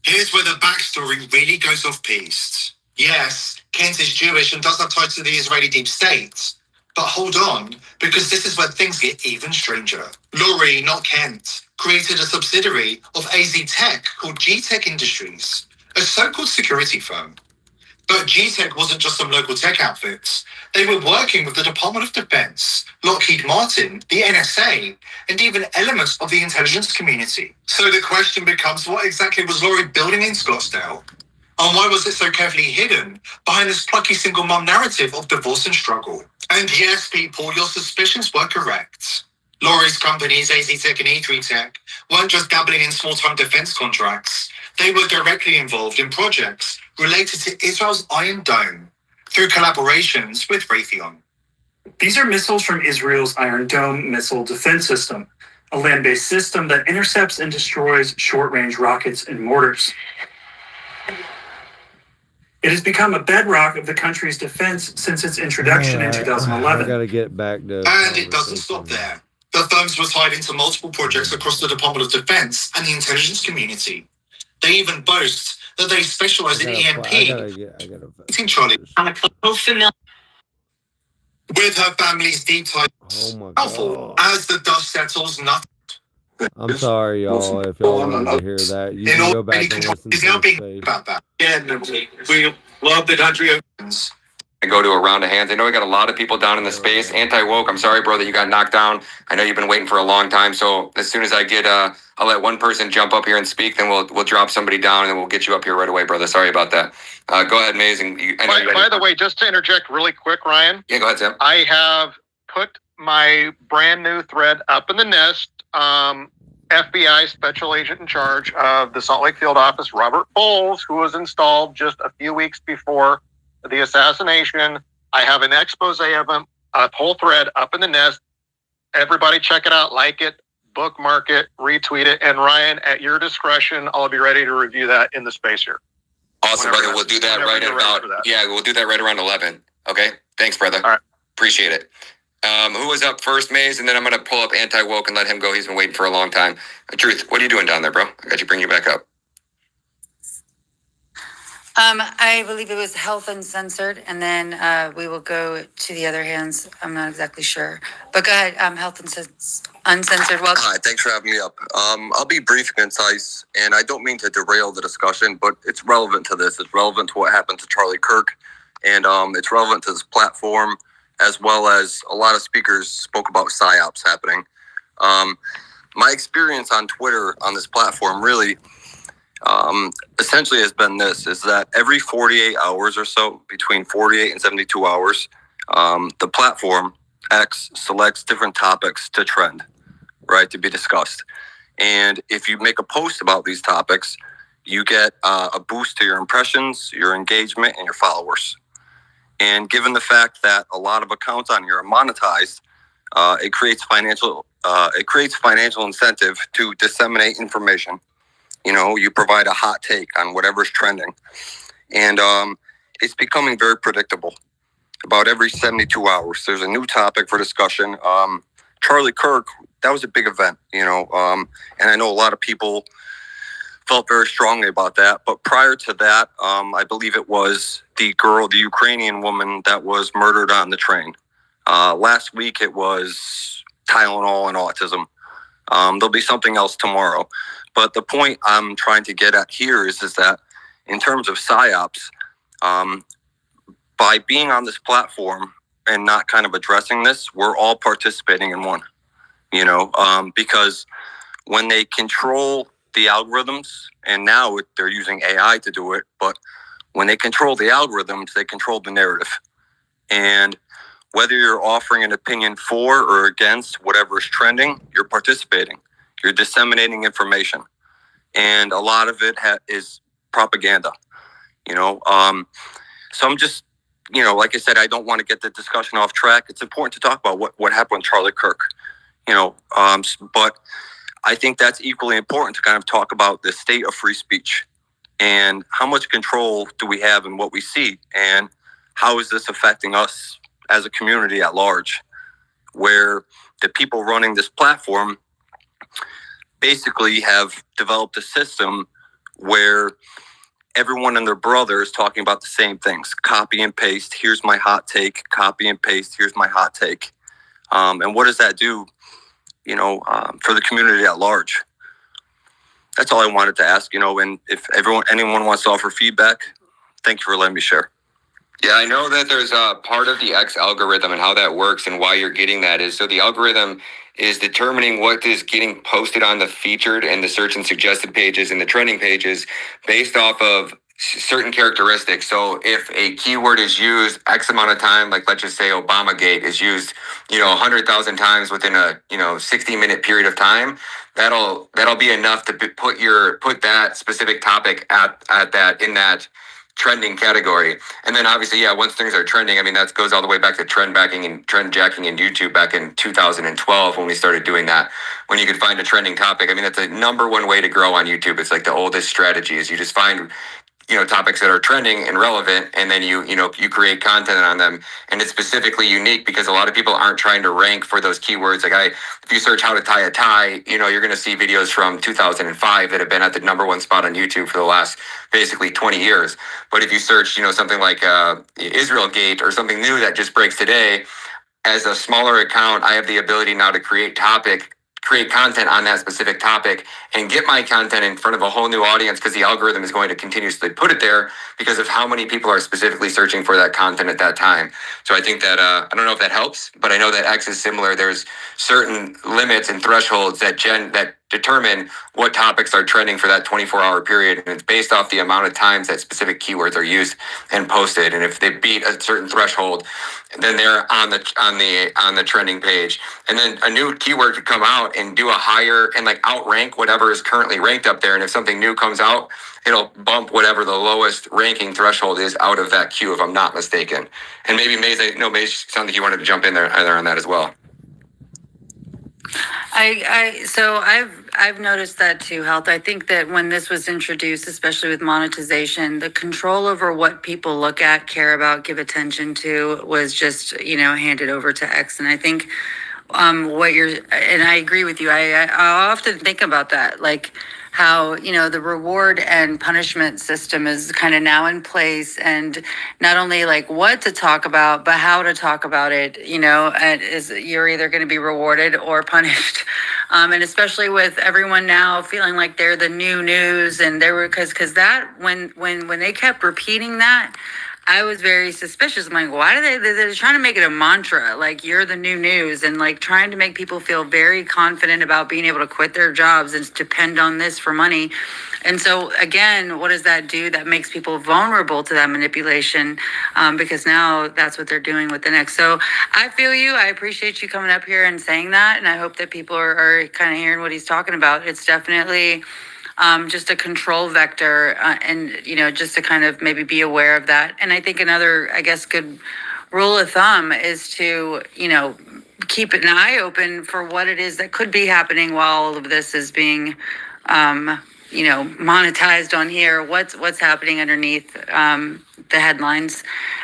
Here's where the backstory really goes off-piste. Yes, Kent is Jewish and does have ties to the Israeli deep state. But hold on, because this is where things get even stranger. Lori, not Kent, created a subsidiary of AZ Tech called G-Tech Industries, a so-called security firm. But G-Tech wasn't just some local tech outfits. They were working with the Department of Defense, Lockheed Martin, the NSA, and even elements of the intelligence community. So the question becomes, what exactly was Lori building in Scottsdale? And why was it so carefully hidden behind this plucky single mom narrative of divorce and struggle? And yes, people, your suspicions were correct. Lori's companies, AZ Tech and E3 Tech, weren't just dabbling in small-time defense contracts. They were directly involved in projects related to Israel's Iron Dome through collaborations with Raytheon.
These are missiles from Israel's Iron Dome missile defense system, a land-based system that intercepts and destroys short-range rockets and mortars. It has become a bedrock of the country's defense since its introduction in 2011.
I gotta get back to.
And it doesn't stop there. The firms were tied into multiple projects across the Department of Defense and the intelligence community. They even boast that they specialize in EMP. Charlie. With her family's deep ties, as the dust settles, nothing.
I'm sorry, y'all, if y'all wanted to hear that. You can go back and listen to this
about that. Yeah, we love the country.
I go to a round of hands. I know we got a lot of people down in the space. Anti-woke, I'm sorry, bro, that you got knocked down. I know you've been waiting for a long time. So as soon as I get, I'll let one person jump up here and speak. Then we'll drop somebody down and then we'll get you up here right away, brother. Sorry about that. Go ahead, Maze.
By the way, just to interject really quick, Ryan.
Yeah, go ahead, Sam.
I have put my brand new thread up in the nest. FBI special agent in charge of the Salt Lake field office, Robert Bowles, who was installed just a few weeks before the assassination. I have an expose of him, a whole thread up in the nest. Everybody check it out, like it, bookmark it, retweet it. And Ryan, at your discretion, I'll be ready to review that in the space here.
Awesome, brother. We'll do that right at about, we'll do that right around 11. Okay. Thanks, brother.
All right.
Appreciate it. Who was up first, Maze? And then I'm going to pull up Anti-Woke and let him go. He's been waiting for a long time. Truth, what are you doing down there, bro? I got you, bring you back up.
I believe it was Health Uncensored, and then we will go to the other hands. I'm not exactly sure. But go ahead, Health Uncensored. Welcome.
Hi, thanks for having me up. I'll be brief and concise, and I don't mean to derail the discussion, but it's relevant to this. It's relevant to what happened to Charlie Kirk, and it's relevant to this platform, as well as a lot of speakers spoke about PSYOPs happening. My experience on Twitter on this platform really essentially has been this, is that every 48 hours or so, between 48 and 72 hours, the platform X selects different topics to trend, right, to be discussed. And if you make a post about these topics, you get a boost to your impressions, your engagement, and your followers. And given the fact that a lot of accounts on here are monetized, it creates financial incentive to disseminate information. You know, you provide a hot take on whatever's trending, and it's becoming very predictable. About every 72 hours, there's a new topic for discussion. Charlie Kirk, that was a big event, you know, and I know a lot of people felt very strongly about that. But prior to that, I believe it was the Ukrainian woman that was murdered on the train. Last week, it was Tylenol and autism. There'll be something else tomorrow. But the point I'm trying to get at here is that in terms of PSYOPs, by being on this platform and not kind of addressing this, we're all participating in one, you know, because when they control the algorithms, and now they're using AI to do it, but when they control the algorithms, they control the narrative. And whether you're offering an opinion for or against whatever is trending, you're participating. You're disseminating information. And a lot of it is propaganda, you know. So I'm just, you know, like I said, I don't want to get the discussion off track. It's important to talk about what happened with Charlie Kirk, you know, but I think that's equally important to kind of talk about the state of free speech and how much control do we have in what we see, and how is this affecting us as a community at large, where the people running this platform basically have developed a system where everyone and their brother is talking about the same things. Copy and paste. Here's my hot take. Copy and paste. Here's my hot take. And what does that do, you know, for the community at large? That's all I wanted to ask, you know, and if anyone wants to offer feedback, thank you for letting me share.
Yeah, I know that there's a part of the X algorithm and how that works and why you're getting that is, so the algorithm is determining what is getting posted on the featured and the search and suggested pages and the trending pages based off of certain characteristics. So if a keyword is used X amount of time, like let's just say Obamagate is used, you know, 100,000 times within a, you know, 60-minute period of time, that'll be enough to put that specific topic in that trending category. And then obviously, yeah, once things are trending, I mean, that goes all the way back to trend jacking in YouTube back in 2012 when we started doing that. When you could find a trending topic, I mean, that's the number one way to grow on YouTube. It's like the oldest strategy is you just find, you know, topics that are trending and relevant, and then you create content on them. And it's specifically unique because a lot of people aren't trying to rank for those keywords. Like if you search how to tie a tie, you know, you're going to see videos from 2005 that have been at the number one spot on YouTube for the last basically 20 years. But if you search, you know, something like Israel Gate or something new that just breaks today, as a smaller account, I have the ability now to create content on that specific topic and get my content in front of a whole new audience, because the algorithm is going to continuously put it there because of how many people are specifically searching for that content at that time. So I think that, I don't know if that helps, but I know that X is similar. There's certain limits and thresholds that determine what topics are trending for that 24-hour period, and it's based off the amount of times that specific keywords are used and posted. And if they beat a certain threshold, then they're on the trending page. And then a new keyword could come out and do a higher and like outrank whatever is currently ranked up there. And if something new comes out, it'll bump whatever the lowest ranking threshold is out of that queue, if I'm not mistaken. And maybe Maze sounded like you wanted to jump in there either on that as well.
So I've noticed that too, Health. I think that when this was introduced, especially with monetization, the control over what people look at, care about, give attention to was just, you know, handed over to X. And I think and I agree with you. I often think about that, like how, you know, the reward and punishment system is kind of now in place, and not only like what to talk about, but how to talk about it, you know, and you're either going to be rewarded or punished. And especially with everyone now feeling like they're the new news, and because that when they kept repeating that, I was very suspicious. I'm like, why do they're trying to make it a mantra, like you're the new news, and like trying to make people feel very confident about being able to quit their jobs and depend on this for money. And so again, what does that do? That makes people vulnerable to that manipulation, because now that's what they're doing with the next. So I feel you. I appreciate you coming up here and saying that, and I hope that people are kind of hearing what he's talking about. It's definitely just a control vector, and just to kind of maybe be aware of that. And I think another, I guess, good rule of thumb is to keep an eye open for what it is that could be happening while all of this is being monetized on here. What's happening underneath the headlines.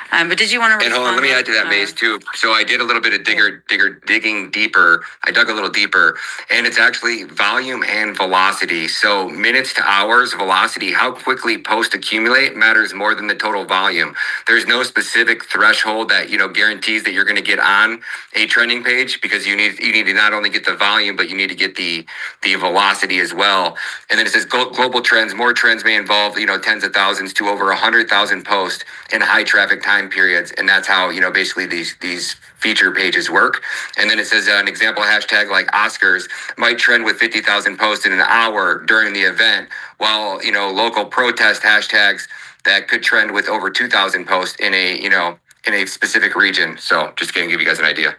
But did you want to
And hold on, let me add to that, Maze, too. So I did a little bit of digging deeper. I dug a little deeper, and it's actually volume and velocity. So minutes to hours velocity, how quickly posts accumulate matters more than the total volume. There's no specific threshold that guarantees that you're going to get on a trending page, because you need to not only get the volume, but you need to get the velocity as well. And then it says global trends. More trends may involve tens of thousands to over 100,000 posts in high traffic time periods, and that's how basically these feature pages work. And then it says an example hashtag like Oscars might trend with 50,000 posts in an hour during the event, while local protest hashtags that could trend with over 2,000 posts in a specific region. So just gonna give you guys an idea.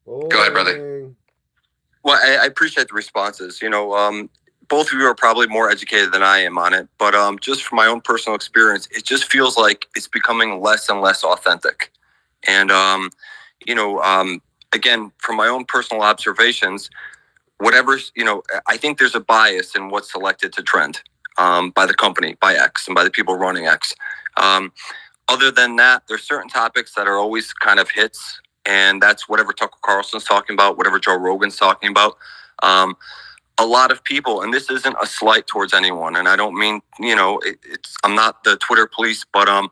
Go ahead, brother.
Well, I appreciate the responses. Both of you are probably more educated than I am on it, but just from my own personal experience, it just feels like it's becoming less and less authentic. And again, from my own personal observations, I think there's a bias in what's selected to trend by the company, by X, and by the people running X. Other than that, there's certain topics that are always kind of hits, and that's whatever Tucker Carlson's talking about, whatever Joe Rogan's talking about. A lot of people, and this isn't a slight towards anyone, and I don't mean, I'm not the Twitter police, but a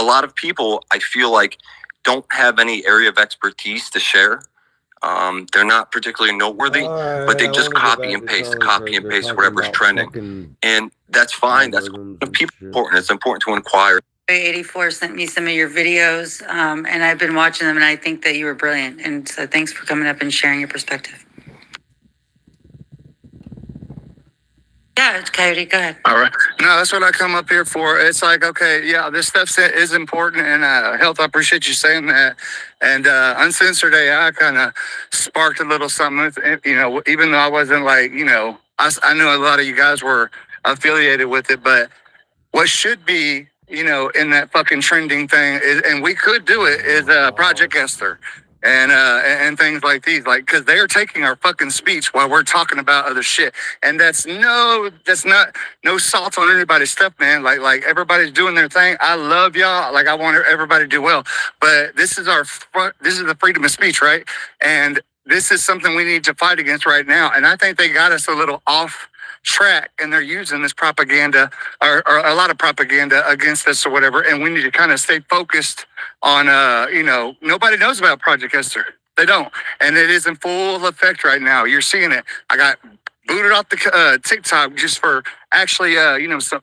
lot of people, I feel like, don't have any area of expertise to share. They're not particularly noteworthy, but they just copy and paste whatever's trending. And that's fine. That's important. It's important to inquire.
84 sent me some of your videos, and I've been watching them, and I think that you were brilliant. And so thanks for coming up and sharing your perspective. Yeah, Coyote, go ahead.
All right. No, that's what I come up here for. It's like, okay, yeah, this stuff is important, and health, I appreciate you saying that. And Uncensored AI kind of sparked a little something, even though I wasn't like, I know a lot of you guys were affiliated with it, but what should be, in that fucking trending thing is, and we could do it, is Project Esther. And things like these, because they're taking our fucking speech while we're talking about other shit, and that's not no salt on anybody's stuff, man. Like everybody's doing their thing. I love y'all. Like I want everybody to do well, but this is the freedom of speech, right? And this is something we need to fight against right now. And I think they got us a little off track, and they're using this propaganda or a lot of propaganda against us or whatever. And we need to kind of stay focused on nobody knows about Project Esther. They don't, and it is in full effect right now. You're seeing it. I got booted off the TikTok just for actually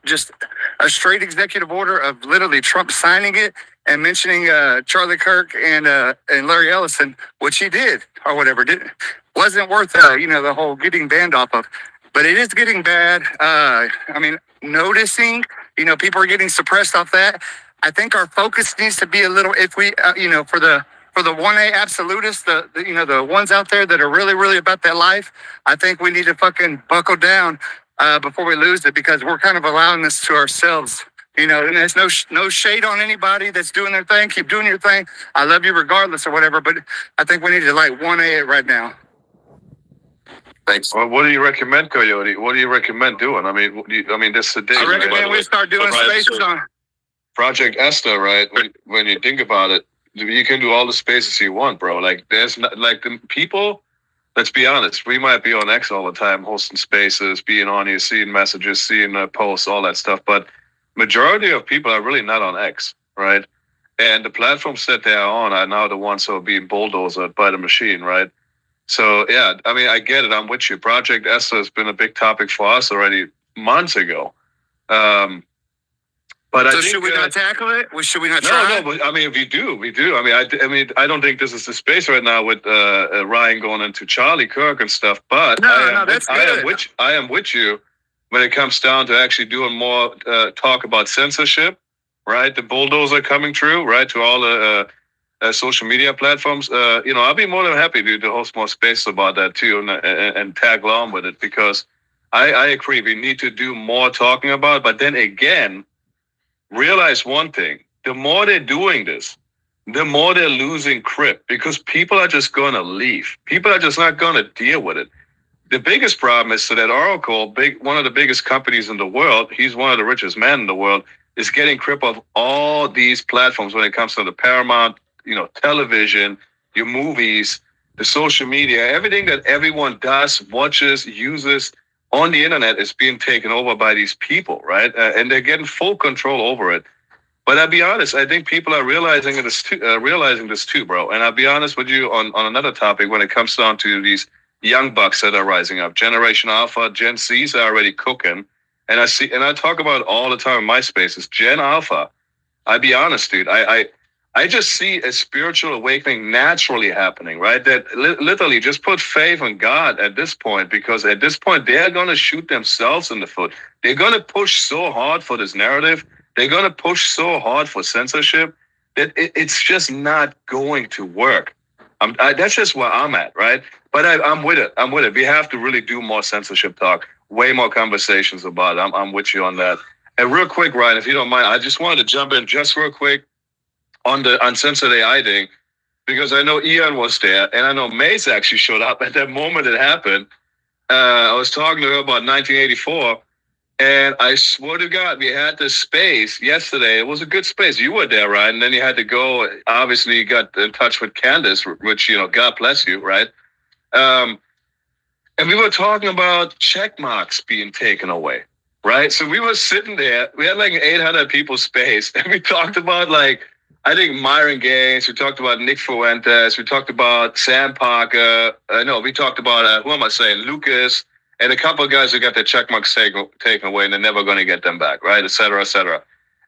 just a straight executive order of literally Trump signing it and mentioning Charlie Kirk and Larry Ellison, which he did or whatever. Wasn't worth the whole getting banned off of. But it is getting bad. Noticing, people are getting suppressed off that. I think our focus needs to be a little, if we, for the 1A absolutists, the ones out there that are really, really about that life, I think we need to fucking buckle down before we lose it, because we're kind of allowing this to ourselves. And there's no shade on anybody that's doing their thing. Keep doing your thing. I love you regardless or whatever, but I think we need to 1A it right now.
Thanks.
Well, what do you recommend, Coyote? What do you recommend doing? I mean, this is the day.
I recommend we start doing spaces on
Project Esther, right? When you think about it, you can do all the spaces you want, bro. Like, there's not, like, the people. Let's be honest. We might be on X all the time, hosting spaces, being on here, seeing messages, seeing posts, all that stuff. But majority of people are really not on X, right? And the platforms that they are on are now the ones who are being bulldozed by the machine, right? So, yeah, I get it. I'm with you. Project Esther has been a big topic for us already months ago. But But
So
I think,
should we not tackle it? Should we not
no,
try?
no, but I mean, we do. I mean, I don't think this is the space right now with Ryan going into Charlie Kirk and stuff. But I am with you when it comes down to actually doing more talk about censorship, right? The bulldozer coming through, right, to all the social media platforms. I'll be more than happy to host more space about that too, and tag along with it, because I agree we need to do more talking about. But then again, realize one thing: the more they're doing this, the more they're losing grip, because people are just going to leave. People are just not going to deal with it. The biggest problem is that Oracle, one of the biggest companies in the world, he's one of the richest men in the world, is getting grip of all these platforms when it comes to the Paramount, television, your movies, the social media, everything that everyone does, watches, uses on the internet is being taken over by these people, right? And they're getting full control over it. But I'll be honest, I think people are realizing this too, bro. And I'll be honest with you on another topic when it comes down to these young bucks that are rising up. Generation Alpha, Gen Z's are already cooking. And I talk about it all the time in my spaces. Gen Alpha, I'll be honest, dude, I just see a spiritual awakening naturally happening, right? That literally just put faith in God at this point, because at this point, they're going to shoot themselves in the foot. They're going to push so hard for this narrative. They're going to push so hard for censorship that it's just not going to work. That's just where I'm at, right? But I'm with it. We have to really do more censorship talk, way more conversations about it. I'm with you on that. And real quick, Ryan, if you don't mind, I just wanted to jump in just real quick on the uncensored AI thing, because I know Ian was there, and I know Mace actually showed up at that moment it happened. I was talking to her about 1984, and I swear to God, we had this space yesterday. It was a good space. You were there, right? And then you had to go. Obviously, you got in touch with Candace, which, God bless you, right? And we were talking about check marks being taken away, right? So we were sitting there. We had like an 800 people space, and we talked about I think Myron Gaines, we talked about Nick Fuentes, we talked about Sam Parker, we talked about, who am I saying, Lucas, and a couple of guys who got their check marks taken away and they're never going to get them back, right, et cetera, et cetera.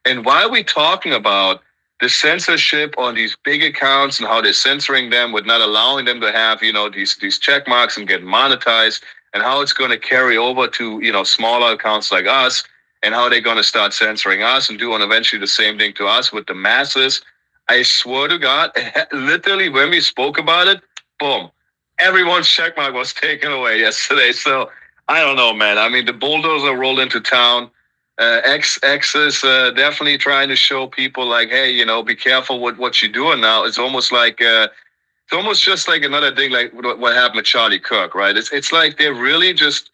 And why are we talking about the censorship on these big accounts and how they're censoring them with not allowing them to have, these check marks and get monetized, and how it's going to carry over to, smaller accounts like us, and how they're going to start censoring us and doing eventually the same thing to us with the masses. I swear to God, literally when we spoke about it, boom, everyone's checkmark was taken away yesterday. So I don't know, man. I mean, the bulldozer rolled into town. X is definitely trying to show people hey, be careful with what you're doing now. It's almost like it's almost just like another thing like what happened with Charlie Kirk, right? It's like they're really just.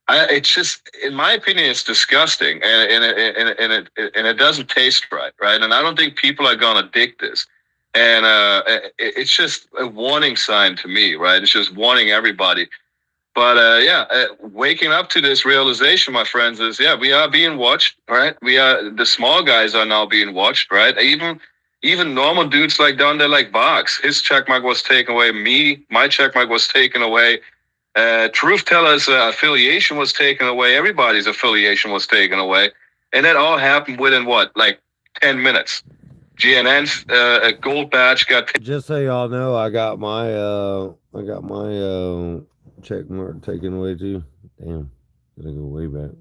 It's just, in my opinion, it's disgusting, and it doesn't taste right? And I don't think people are gonna dig this, and it's just a warning sign to me, right? It's just warning everybody. But waking up to this realization, my friends, is we are being watched, right? The small guys are now being watched, right? Even normal dudes like down there, like Box, his checkmark was taken away. My checkmark was taken away. Truth Teller's affiliation was taken away. Everybody's affiliation was taken away. And that all happened within 10 minutes. GNN's gold badge got
Just so y'all know, I got my check mark taken away too. Damn. Gotta go way back.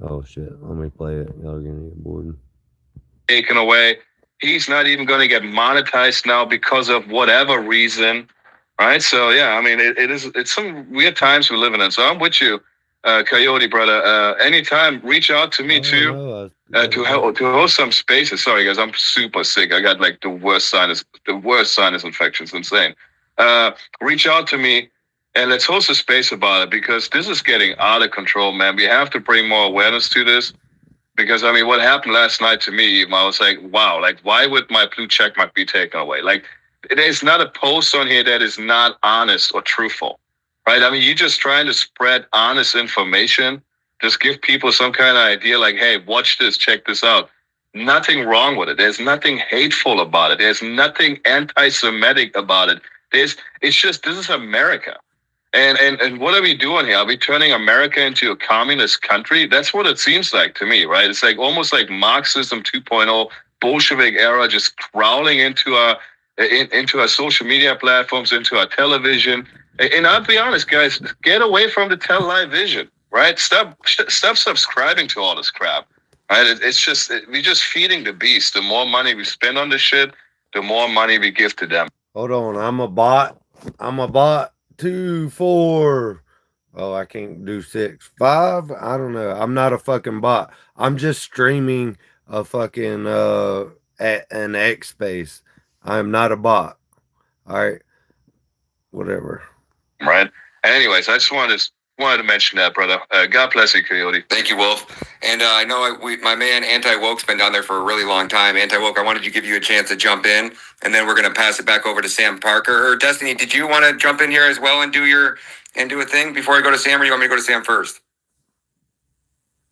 Oh shit. Let me play it. Y'all gonna get bored.
Taken away. He's not even gonna get monetized now because of whatever reason. Right, so I mean, it's some weird times we're living in. So I'm with you, Coyote brother. Anytime, reach out to me too to host some spaces. Sorry guys, I'm super sick. I got the worst sinus infections. Insane. Reach out to me and let's host a space about it, because this is getting out of control, man. We have to bring more awareness to this. Because I mean, what happened last night to me, I was like, wow, why would my blue checkmark be taken away? There's not a post on here that is not honest or truthful, right? I mean, you're just trying to spread honest information. Just give people some kind of idea hey, watch this, check this out. Nothing wrong with it. There's nothing hateful about it. There's nothing anti-Semitic about it. It's just, this is America. And what are we doing here? Are we turning America into a communist country? That's what it seems like to me, right? It's like almost like Marxism 2.0, Bolshevik era, just crawling into our social media platforms, into our television. And I'll be honest, guys, get away from the television, right? Stop subscribing to all this crap, right? It's just we're just feeding the beast. The more money we spend on this shit, the more money we give to them.
Hold on, I'm a bot. 2, 4. Oh, I can't do 6, 5. I don't know. I'm not a fucking bot. I'm just streaming a fucking at an X space. I'm not a bot. All right. Whatever.
Right. Anyways, I just wanted to mention that, brother. God bless you, Coyote.
Thank you, Wolf. And I know my man Anti-Woke's been down there for a really long time. Anti-Woke, I wanted to give you a chance to jump in, and then we're going to pass it back over to Sam Parker. Or Destiny, did you want to jump in here as well and do a thing before I go to Sam, or you want me to go to Sam first?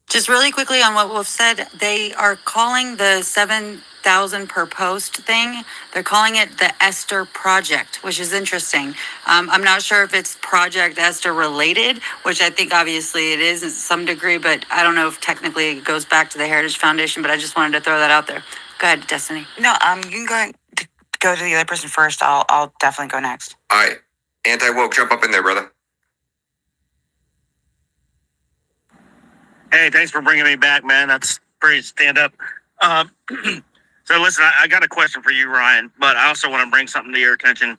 Just really quickly on what Wolf said, they are calling the 7,000 per post thing, they're calling it the Esther Project, which is interesting. I'm not sure if it's Project Esther related, which I think obviously it is to some degree, but I don't know if technically it goes back to the Heritage Foundation, but I just wanted to throw that out there. Go ahead, Destiny.
No, you can go to the other person first. I'll definitely go next.
All right. Anti-Woke, jump up in there, brother.
Hey, thanks for bringing me back, man. That's pretty stand up. So listen, I got a question for you, Ryan, but I also want to bring something to your attention.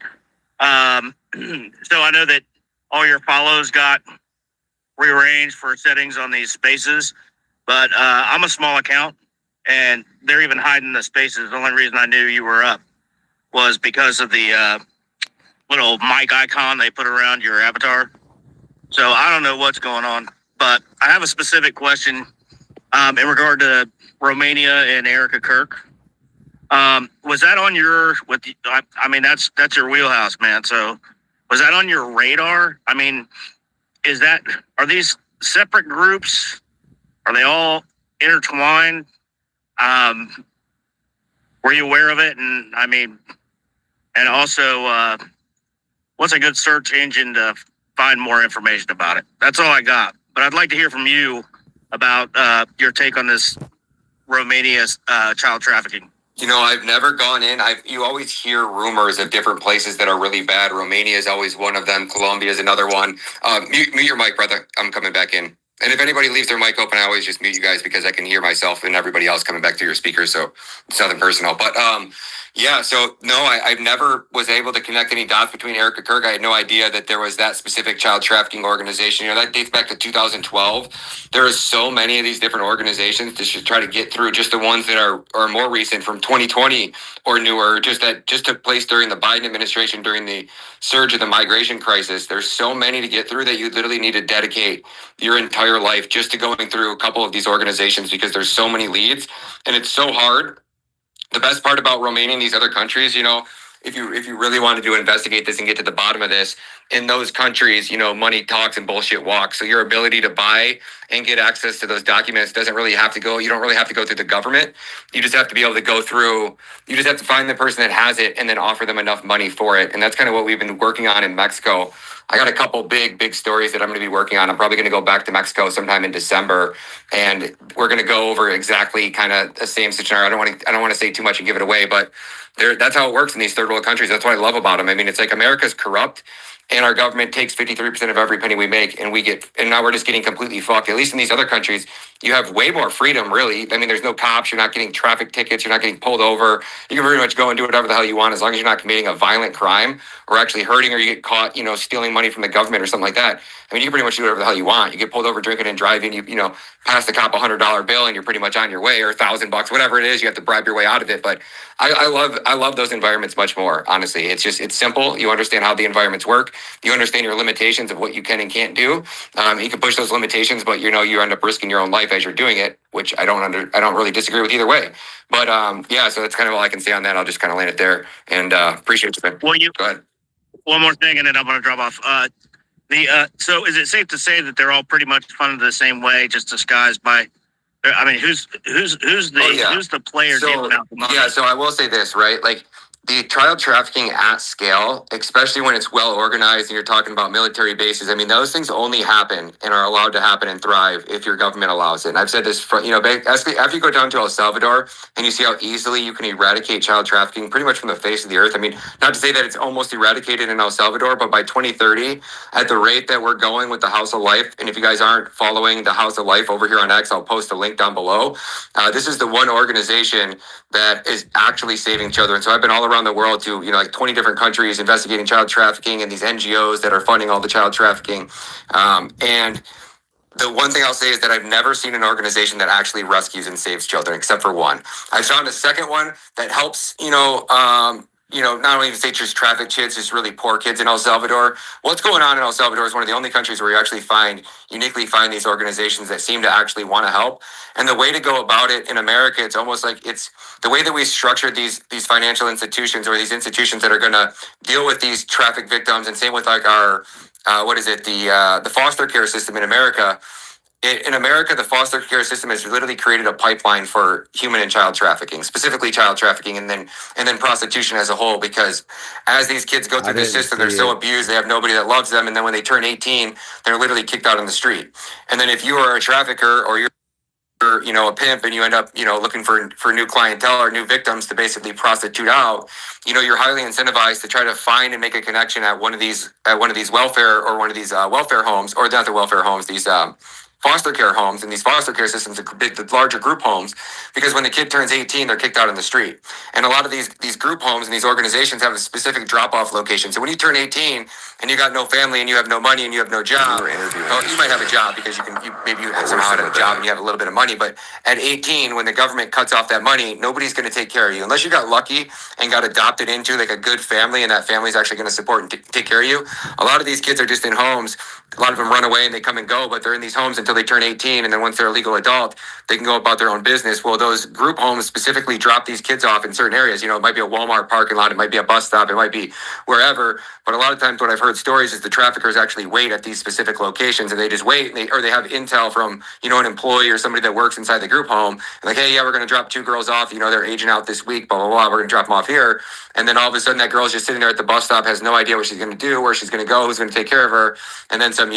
So I know that all your follows got rearranged for settings on these spaces, but I'm a small account and they're even hiding the spaces. The only reason I knew you were up was because of the little mic icon they put around your avatar. So I don't know what's going on. But I have a specific question in regard to Romania and Erika Kirk. Was that on your I mean that's your wheelhouse, man. So was that on your radar? I mean, are these separate groups? Are they all intertwined? Were you aware of it? And I mean, and also, what's a good search engine to find more information about it? That's all I got. But I'd like to hear from you about your take on this Romania child trafficking.
You know, I've never gone in. You always hear rumors of different places that are really bad. Romania is always one of them. Colombia is another one. Mute your mic, brother. I'm coming back in. And if anybody leaves their mic open, I always just mute you guys because I can hear myself and everybody else coming back through your speakers. So it's nothing personal. But yeah, so no, I've never was able to connect any dots between Erika Kirk. I had no idea that there was that specific child trafficking organization. You know, that dates back to 2012. There are so many of these different organizations to try to get through. Just the ones that are more recent from 2020 or newer, just took place during the Biden administration during the surge of the migration crisis. There's so many to get through that you literally need to dedicate your entire life just to going through a couple of these organizations because there's so many leads and it's so hard. The best part about Romania and these other countries, you know, if you really wanted to investigate this and get to the bottom of this, in those countries, you know, money talks and bullshit walks. So your ability to buy and get access to those documents doesn't really have to go. You don't really have to go through the government. You just have to be able to go through. You just have to find the person that has it and then offer them enough money for it. And that's kind of what we've been working on in Mexico. I got a couple big stories that I'm going to be working on. I'm probably going to go back to Mexico sometime in December, and we're going to go over exactly kind of the same scenario. I don't want to say too much and give it away, but that's how it works in these third world countries. That's what I love about them. I mean, it's like America's corrupt, and our government takes 53% of every penny we make, and now we're just getting completely fucked. At least in these other countries, you have way more freedom, really. I mean, there's no cops. You're not getting traffic tickets. You're not getting pulled over. You can pretty much go and do whatever the hell you want as long as you're not committing a violent crime or actually hurting or you get caught, you know, stealing money from the government or something like that. I mean, you can pretty much do whatever the hell you want. You get pulled over drinking and driving, you know, pass the cop $100 bill and you're pretty much on your way, or $1,000, whatever it is. You have to bribe your way out of it. But I love those environments much more, honestly. It's simple. You understand how the environments work. You understand your limitations of what you can and can't do. You can push those limitations, but you know, you end up risking your own life as you're doing it, which I don't really disagree with either way. But yeah, so that's kind of all I can say on that. I'll just kind of land it there and appreciate you.
Well,
go ahead.
One more thing, and then I'm going to drop off. So is it safe to say that they're all pretty much funded the same way, just disguised by? I mean, who's the player giving out the money?
Yeah, so I will say this, right? Like the child trafficking at scale, especially when it's well organized and you're talking about military bases, I mean, those things only happen and are allowed to happen and thrive if your government allows it. And I've said this, after you go down to El Salvador and you see how easily you can eradicate child trafficking pretty much from the face of the earth. I mean, not to say that it's almost eradicated in El Salvador, but by 2030, at the rate that we're going with the House of Life, and if you guys aren't following the House of Life over here on X, I'll post a link down below. This is the one organization that is actually saving children. So I've been all around the world to, like 20 different countries investigating child trafficking and these NGOs that are funding all the child trafficking. And the one thing I'll say is that I've never seen an organization that actually rescues and saves children, except for one. I found a second one that helps, not only to say just traffic kids, just really poor kids in El Salvador. What's going on in El Salvador is one of the only countries where you actually uniquely find these organizations that seem to actually want to help. And the way to go about it in America, it's almost like it's the way that we structured these financial institutions or these institutions that are going to deal with these traffic victims, and same with like our the foster care system in America. In America, the foster care system has literally created a pipeline for human and child trafficking, specifically child trafficking, and then prostitution as a whole. Because as these kids go through the system, they're so abused, they have nobody that loves them, and then when they turn 18, they're literally kicked out on the street. And then if you are a trafficker or you're a pimp and you end up looking for new clientele or new victims to basically prostitute out, you're highly incentivized to try to find and make a connection at one of these welfare or one of these welfare homes, or not the welfare homes, these foster care homes, and these foster care systems, the larger group homes, because when the kid turns 18, they're kicked out on the street. And a lot of these group homes and these organizations have a specific drop-off location. So when you turn 18 and you got no family and you have no money and you have no job, you might have a job because maybe you somehow had a job and you have a little bit of money, but at 18, when the government cuts off that money, nobody's going to take care of you. Unless you got lucky and got adopted into like a good family and that family's actually going to support and take care of you. A lot of these kids are just in homes. A lot of them run away and they come and go, but they're in these homes until they turn 18, and then once they're a legal adult, they can go about their own business. Well, those group homes specifically drop these kids off in certain areas. It might be a Walmart parking lot, it might be a bus stop, it might be wherever. But a lot of times what I've heard stories is the traffickers actually wait at these specific locations, and they just wait, or they have intel from, an employee or somebody that works inside the group home. Like, hey, yeah, we're going to drop 2 girls off. They're aging out this week, blah, blah, blah. We're going to drop them off here. And then all of a sudden that girl's just sitting there at the bus stop, has no idea what she's going to do, where she's going to go, who's going to take care of her. And then some,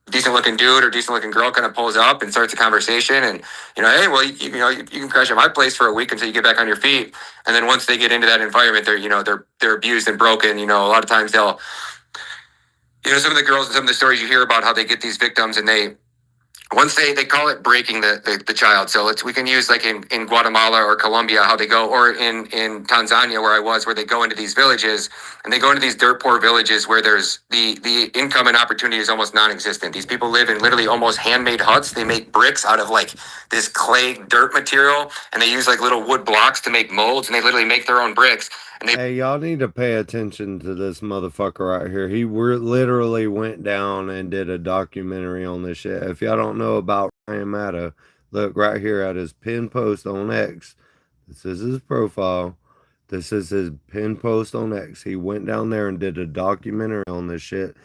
decent looking dude or decent looking girl kind of pulls up and starts a conversation, and hey, well, you can crash at my place for a week until you get back on your feet. And then once they get into that environment, they're abused and broken. A lot of times they'll, some of the girls and some of the stories you hear about how they get these victims, and once they call it breaking the child. So we can use like in Guatemala or Colombia, how they go, or in Tanzania where they go into these villages, and they go into these dirt poor villages where there's the income and opportunity is almost non-existent. These people live in literally almost handmade huts. They make bricks out of like this clay dirt material, and they use like little wood blocks to make molds, and they literally make their own bricks.
Hey, y'all need to pay attention to this motherfucker right here. He literally went down and did a documentary on this shit. If y'all don't know about Ryan Matta, look right here at his pin post on X. This is his profile. This is his pin post on X. He went down there and did a documentary on this shit.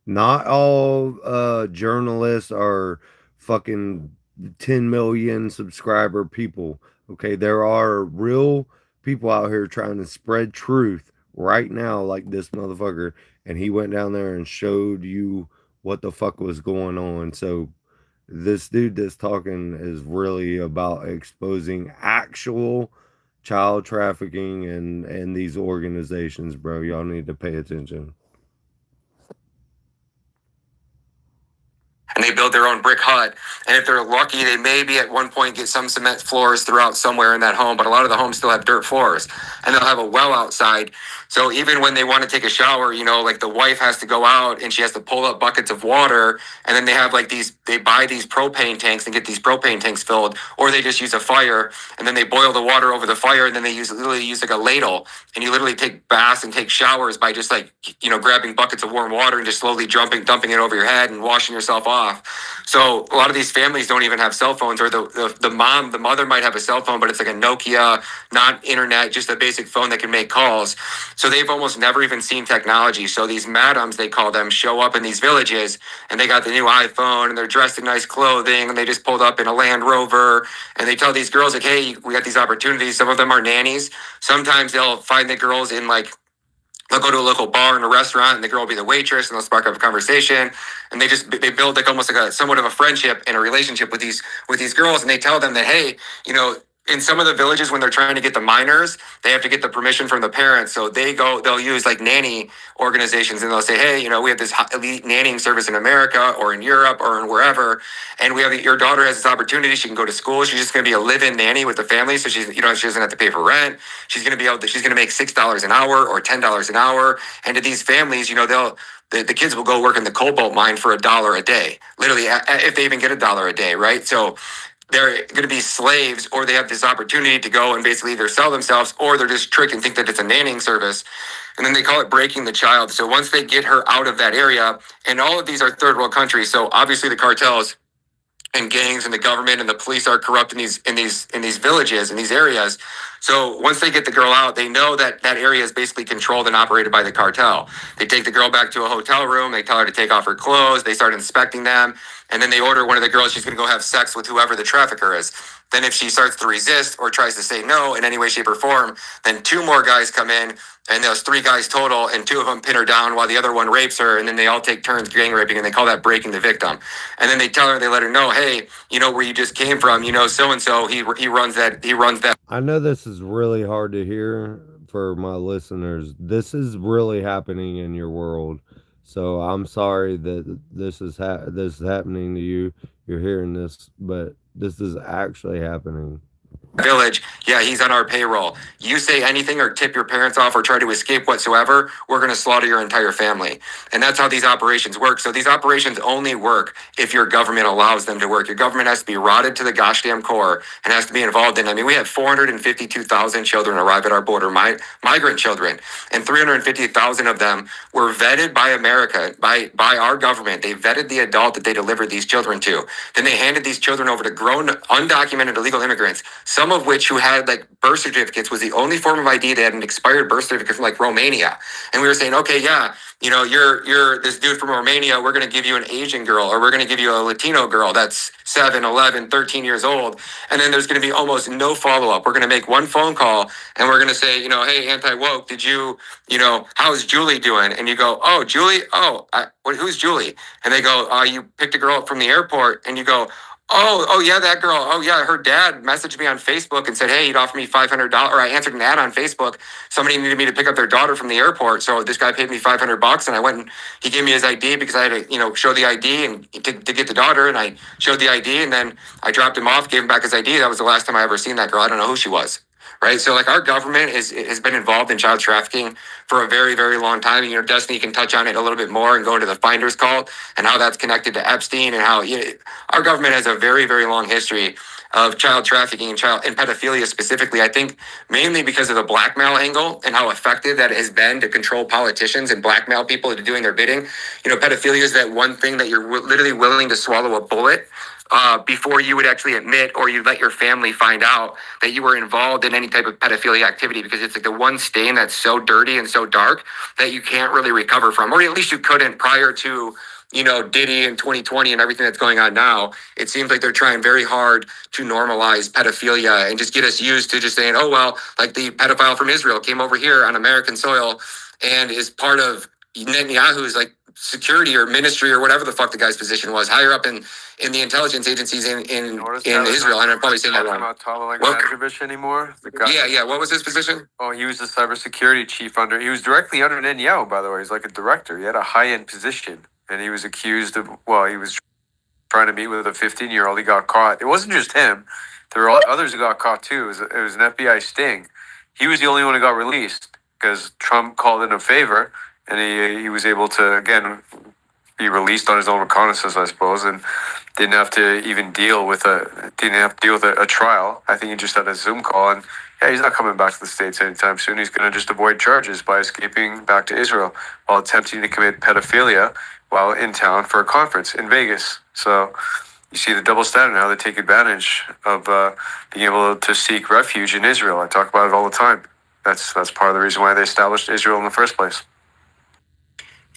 Not all journalists are fucking 10 million subscriber people. Okay, there are real people out here trying to spread truth right now, like this motherfucker, and he went down there and showed you what the fuck was going on. So this dude that's talking is really about exposing actual child trafficking and these organizations, bro. Y'all need to pay attention.
And they build their own brick hut. And if they're lucky, they maybe at one point get some cement floors throughout somewhere in that home, but a lot of the homes still have dirt floors. And they'll have a well outside. So even when they want to take a shower, like the wife has to go out and she has to pull up buckets of water. And then they have like they buy these propane tanks and get these propane tanks filled, or they just use a fire and then they boil the water over the fire, and then they literally use like a ladle, and you literally take baths and take showers by just like, grabbing buckets of warm water and just slowly dumping it over your head and washing yourself off. So a lot of these families don't even have cell phones, or the mother might have a cell phone, but it's like a Nokia, not internet, just a basic phone that can make calls. So they've almost never even seen technology. So these madams, they call them, show up in these villages, and they got the new iPhone, and they're dressed in nice clothing, and they just pulled up in a Land Rover, and they tell these girls like, hey, we got these opportunities. Some of them are nannies. Sometimes they'll find the girls in like, they'll go to a local bar and a restaurant, and the girl will be the waitress, and they'll spark up a conversation, and they build like almost like a somewhat of a friendship and a relationship with these girls, and they tell them that, hey, in some of the villages, when they're trying to get the minors, they have to get the permission from the parents. So they'll use like nanny organizations, and they'll say, hey, we have this elite nannying service in America or in Europe or in wherever, and your daughter has this opportunity. She can go to school. She's just going to be a live-in nanny with the family, so she doesn't have to pay for rent. She's going to make $6 an hour or $10 an hour. And to these families, the kids will go work in the cobalt mine for $1 a day, literally, if they even get $1 a day, right? So they're going to be slaves, or they have this opportunity to go and basically either sell themselves, or they're just tricked and think that it's a nannying service. And then they call it breaking the child. So once they get her out of that area, and all of these are third world countries, so obviously the cartels and gangs and the government and the police are corrupt in these villages, in these areas. So once they get the girl out, they know that that area is basically controlled and operated by the cartel. They take the girl back to a hotel room. They tell her to take off her clothes. They start inspecting them. And then they order one of the girls, she's going to go have sex with whoever the trafficker is. Then if she starts to resist or tries to say no in any way, shape, or form, then 2 more guys come in, and there's 3 guys total, and 2 of them pin her down while the other one rapes her, and then they all take turns gang raping, and they call that breaking the victim. And then they let her know, hey, where you just came from, so-and-so, he runs that.
I know this is really hard to hear for my listeners. This is really happening in your world. So I'm sorry that this is happening to you. You're hearing this, but this is actually happening.
Village, yeah, he's on our payroll. You say anything or tip your parents off or try to escape whatsoever, we're going to slaughter your entire family. And that's how these operations work. So these operations only work if your government allows them to work. Your government has to be rotted to the gosh damn core and has to be involved in. We had 452,000 children arrive at our border, migrant children, and 350,000 of them were vetted by America, by our government. They vetted the adult that they delivered these children to. Then they handed these children over to grown, undocumented illegal immigrants, some of which who had like birth certificates, was the only form of ID. They had an expired birth certificate from like Romania. And we were saying, okay, yeah, you're this dude from Romania. We're going to give you an Asian girl, or we're going to give you a Latino girl that's 7, 11, 13 years old. And then there's going to be almost no follow-up. We're going to make one phone call, and we're going to say, hey, anti-woke, did you, how's Julie doing? And you go, oh, Julie? Oh, who's Julie? And they go, you picked a girl up from the airport. And you go, oh yeah, that girl. Oh yeah, her dad messaged me on Facebook and said, hey, he'd offer me $500. Or I answered an ad on Facebook. Somebody needed me to pick up their daughter from the airport, so this guy paid me $500, and I went and he gave me his ID because I had to, show the ID and to get the daughter, and I showed the ID, and then I dropped him off, gave him back his ID. That was the last time I ever seen that girl. I don't know who she was. Right. So like our government has been involved in child trafficking for a very, very long time. Destiny can touch on it a little bit more and go into the finder's call and how that's connected to Epstein, and how our government has a very, very long history of child trafficking and pedophilia specifically. I think mainly because of the blackmail angle and how effective that has been to control politicians and blackmail people into doing their bidding. Pedophilia is that one thing that you're literally willing to swallow a bullet before you would actually admit, or you let your family find out that you were involved in any type of pedophilia activity, because it's like the one stain that's so dirty and so dark that you can't really recover from, or at least you couldn't prior to Diddy in 2020 and everything that's going on now. It seems like they're trying very hard to normalize pedophilia and just get us used to just saying, oh, well, like the pedophile from Israel came over here on American soil and is part of Netanyahu's like security or ministry or whatever the fuck the guy's position was, higher up in the intelligence agencies in Israel. And I'm probably saying that wrong.
Not Tala anymore. The guy.
Yeah. What was his position?
Oh, he was the cybersecurity chief he was directly under Netanyahu, by the way. He's like a director. He had a high-end position, and he was accused of, he was trying to meet with a 15-year-old. He got caught. It wasn't just him. There were others who got caught too. It was an FBI sting. He was the only one who got released because Trump called in a favor, and he was able to, again, be released on his own reconnaissance, I suppose, and didn't have to even deal with a trial. I think he just had a Zoom call, and yeah, he's not coming back to the States anytime soon. He's going to just avoid charges by escaping back to Israel while attempting to commit pedophilia while in town for a conference in Vegas. So you see the double standard, how they take advantage of being able to seek refuge in Israel. I talk about it all the time. That's part of the reason why they established Israel in the first place.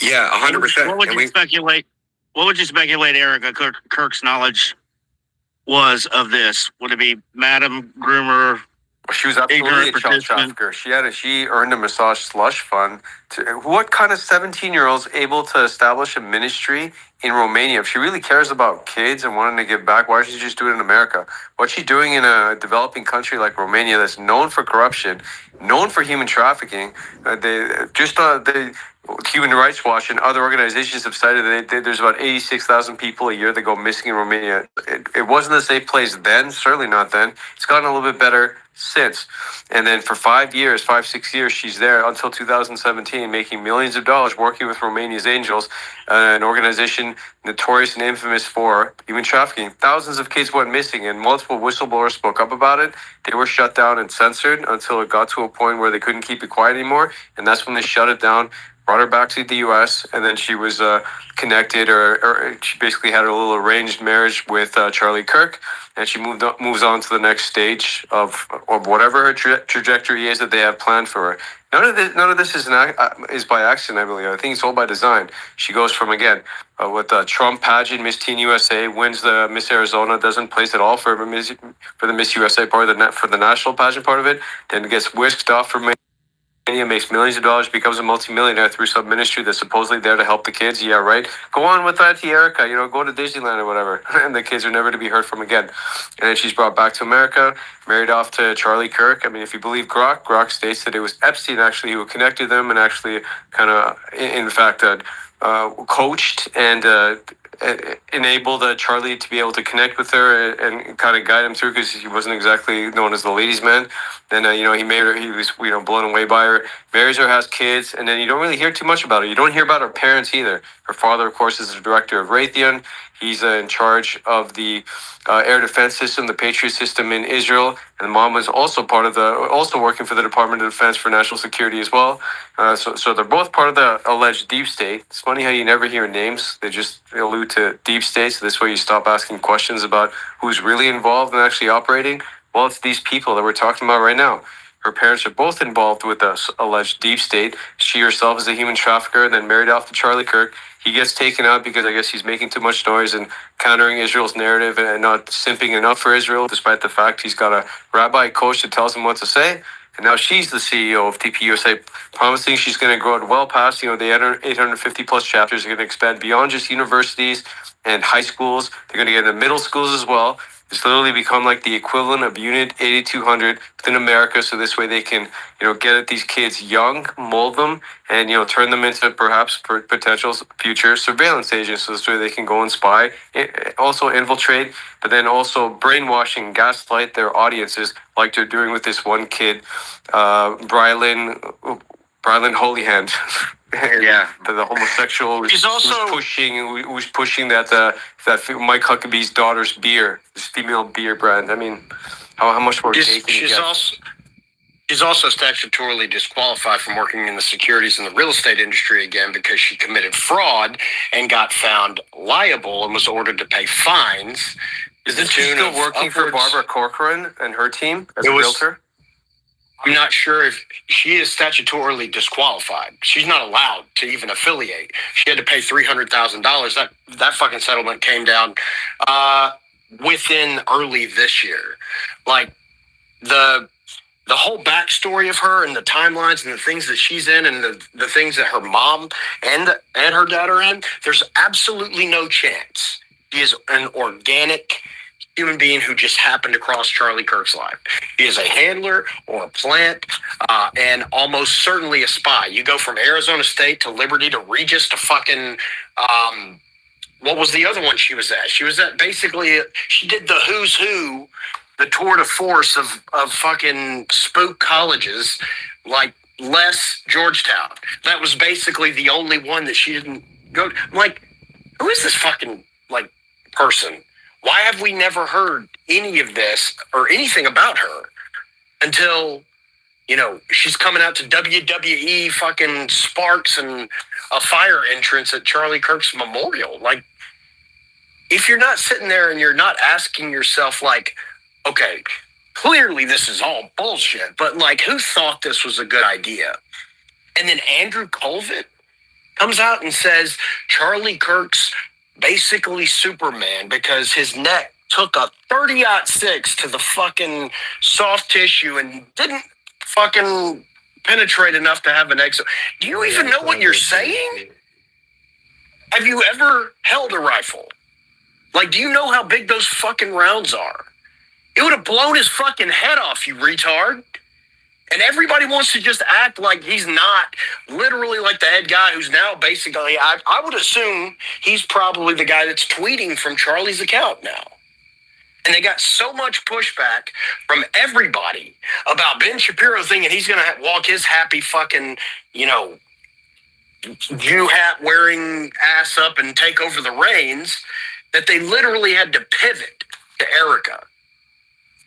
Yeah, 100%.
What would you speculate? What would you speculate, Erika, Kirk's knowledge was of this? Would it be Madam Groomer?
She was absolutely a child trafficker. She earned a massage slush fund. What kind of 17-year-old's able to establish a ministry in Romania? If she really cares about kids and wanting to give back, why doesn't she just do it in America? What's she doing in a developing country like Romania that's known for corruption, known for human trafficking? The Human Rights Watch and other organizations have cited that there's about 86,000 people a year that go missing in Romania. It wasn't a safe place then, certainly not then. It's gotten a little bit better since. And then for 6 years, she's there until 2017, making millions of dollars working with Romania's Angels, an organization notorious and infamous for human trafficking. Thousands of kids went missing, and multiple whistleblowers spoke up about it. They were shut down and censored until it got to a point where they couldn't keep it quiet anymore, and that's when they shut it down. Brought her back to the U.S., and then she was connected, or she basically had a little arranged marriage with Charlie Kirk, and she moves on to the next stage of whatever her trajectory is that they have planned for her. None of this is by accident, I believe. I think it's all by design. She goes from, again, with the Trump pageant, Miss Teen USA, wins the Miss Arizona, doesn't place at all for the Miss USA part, for the national pageant part of it, then gets whisked off from makes millions of dollars, becomes a multimillionaire through some ministry that's supposedly there to help the kids. Yeah, right. Go on with that, Erika. Go to Disneyland or whatever, and the kids are never to be heard from again. And then she's brought back to America, married off to Charlie Kirk. I mean, if you believe Grok states that it was Epstein actually who connected them and actually kind of, in fact, coached and enabled Charlie to be able to connect with her and kind of guide him through, because he wasn't exactly known as the ladies' man. Then he made her. He was blown away by her. Marries her, has kids, and then you don't really hear too much about her. You don't hear about her parents either. Her father, of course, is the director of Raytheon. He's in charge of the air defense system, the Patriot system in Israel, and the mom was also also working for the Department of Defense for national security as well. So they're both part of the alleged deep state. It's funny how you never hear names; they just allude to deep state. So this way, you stop asking questions about who's really involved and actually operating. Well, it's these people that we're talking about right now. Her parents are both involved with this alleged deep state. She herself is a human trafficker, and then married off to Charlie Kirk. He gets taken out because I guess he's making too much noise and countering Israel's narrative and not simping enough for Israel, despite the fact he's got a rabbi coach that tells him what to say. And now she's the CEO of TPUSA, promising she's going to grow it well past, the 850 plus chapters are going to expand beyond just universities and high schools. They're going to get into middle schools as well. It's literally become like the equivalent of Unit 8200 within America. So this way they can, get at these kids young, mold them, and, turn them into perhaps potential future surveillance agents. So this way they can go and spy, also infiltrate, but then also brainwashing, gaslight their audiences like they're doing with this one kid, Brylan Holyhand.
Yeah,
the homosexual
She's also
who's pushing that Mike Huckabee's daughter's beer, this female beer brand. I mean, how much more?
She's also statutorily disqualified from working in the securities and the real estate industry again because she committed fraud and got found liable and was ordered to pay fines.
Isn't she still working for Barbara Corcoran and her team as a realtor?
I'm not sure if she is statutorily disqualified. She's not allowed to even affiliate. She had to pay $300,000. That fucking settlement came down within early this year. Like the whole backstory of her and the timelines and the things that she's in and the things that her mom and her dad are in, there's absolutely no chance she is an organic human being who just happened to cross Charlie Kirk's life. He is a handler or a plant, and almost certainly a spy. You go from Arizona State to Liberty to Regis to fucking, what was the other one she was at? She was at basically, she did the who's who, the tour de force of fucking spook colleges, like less Georgetown. That was basically the only one that she didn't go. Like, who is this fucking like person? Why have we never heard any of this or anything about her until, you know, she's coming out to WWE fucking sparks and a fire entrance at Charlie Kirk's memorial? Like, if you're not sitting there and you're not asking yourself, like, okay, clearly this is all bullshit, but like, who thought this was a good idea? And then Andrew Colvin comes out and says Charlie Kirk's basically Superman because his neck took a 30-06 to the fucking soft tissue and didn't fucking penetrate enough to have an exo. Do you even know what you're saying? Have you ever held a rifle? Like, do you know how big those fucking rounds are? It would have blown his fucking head off, you retard. And everybody wants to just act like he's not literally like the head guy who's now basically, I would assume he's probably the guy that's tweeting from Charlie's account now. And they got so much pushback from everybody about Ben Shapiro thinking he's going to walk his happy fucking, you know, Jew hat wearing ass up and take over the reins that they literally had to pivot to Erika.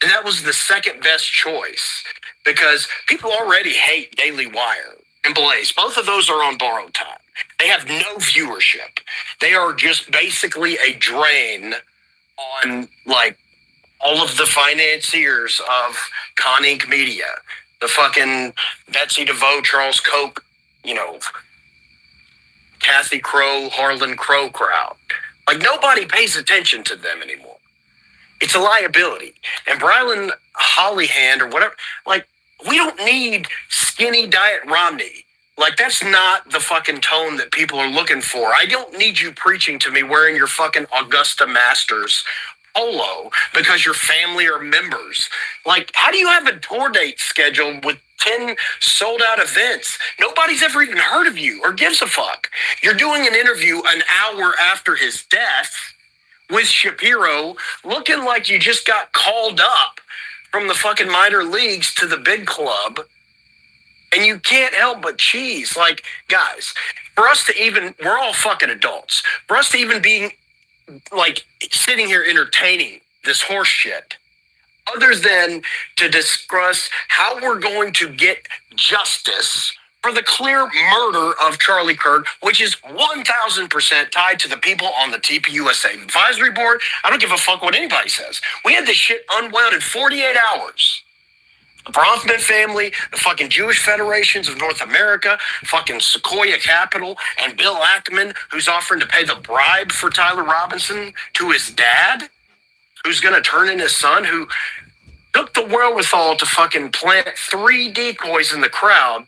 And that was the second best choice because people already hate Daily Wire and Blaze. Both of those are on borrowed time. They have no viewership. They are just basically a drain on like all of the financiers of Con Inc. Media, the fucking Betsy DeVoe, Charles Koch, you know, Kathy Crow, Harlan Crow crowd. Like nobody pays attention to them anymore. It's a liability. And Brylan Hollyhand or whatever, like, we don't need skinny diet Romney. Like, that's not the fucking tone that people are looking for. I don't need you preaching to me wearing your fucking Augusta Masters polo because your family are members. Like, how do you have a tour date scheduled with 10 sold out events? Nobody's ever even heard of you or gives a fuck. You're doing an interview an hour after his death with Shapiro, looking like you just got called up from the fucking minor leagues to the big club, and you can't help but cheese. Like, guys, for us to even, we're all fucking adults. For us to even be, like, sitting here entertaining this horse shit, other than to discuss how we're going to get justice for the clear murder of Charlie Kirk, which is 1,000% tied to the people on the TPUSA advisory board. I don't give a fuck what anybody says. We had this shit unwound in 48 hours. The Bronfman family, the fucking Jewish Federations of North America, fucking Sequoia Capital, and Bill Ackman, who's offering to pay the bribe for Tyler Robinson to his dad, who's going to turn in his son, who took the wherewithal to fucking plant 3 decoys in the crowd,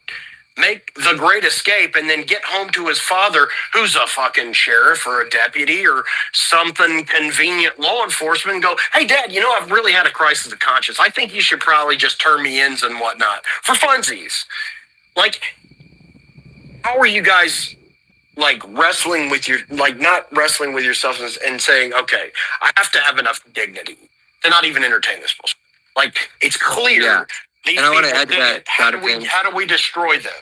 make the great escape, and then get home to his father, who's a fucking sheriff or a deputy or something convenient law enforcement, and go, hey, Dad, you know, I've really had a crisis of conscience. I think you should probably just turn me in and whatnot for funsies. Like, how are you guys, like, wrestling with your, like, not wrestling with yourself and saying, okay, I have to have enough dignity to not even entertain this bullshit? Like, it's clear.
Yeah.
These
and I want to
people
add to
did
that.
it. How do we destroy them?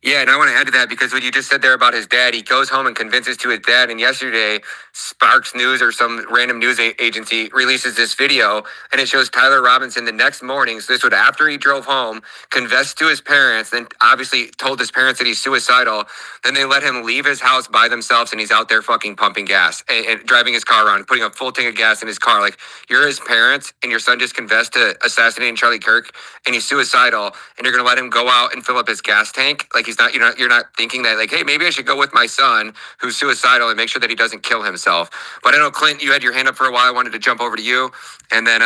Yeah, and I want to add to that because what you just said there about his dad, he goes home and convinces to his dad, and yesterday Sparks News or some random news agency releases this video, and it shows Tyler Robinson the next morning, so this was after he drove home, confessed to his parents, then obviously told his parents that he's suicidal, then they let him leave his house by themselves, and he's out there fucking pumping gas, and driving his car around, putting a full tank of gas in his car. Like, you're his parents, and your son just confessed to assassinating Charlie Kirk, and he's suicidal, and you're going to let him go out and fill up his gas tank? Like, you're not thinking that, like, hey, maybe I should go with my son who's suicidal and make sure that he doesn't kill himself. But I know, Clint, you had your hand up for a while. I wanted to jump over to you, and then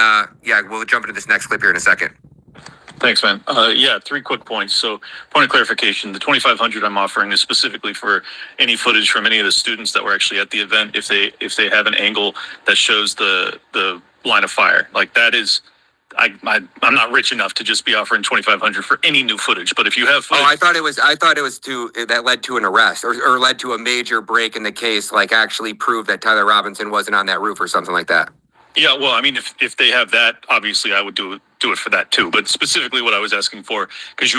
we'll jump into this next clip here in a second.
Thanks, man. 3 quick points. So, point of clarification: the 2,500 I'm offering is specifically for any footage from any of the students that were actually at the event. If they have an angle that shows the line of fire, like that is. I'm not rich enough to just be offering 2,500 for any new footage. But if you have footage,
I thought it was that led to an arrest or led to a major break in the case, like actually prove that Tyler Robinson wasn't on that roof or something like that.
Yeah, well, I mean, if they have that, obviously I would do it for that too. But specifically, what I was asking for, because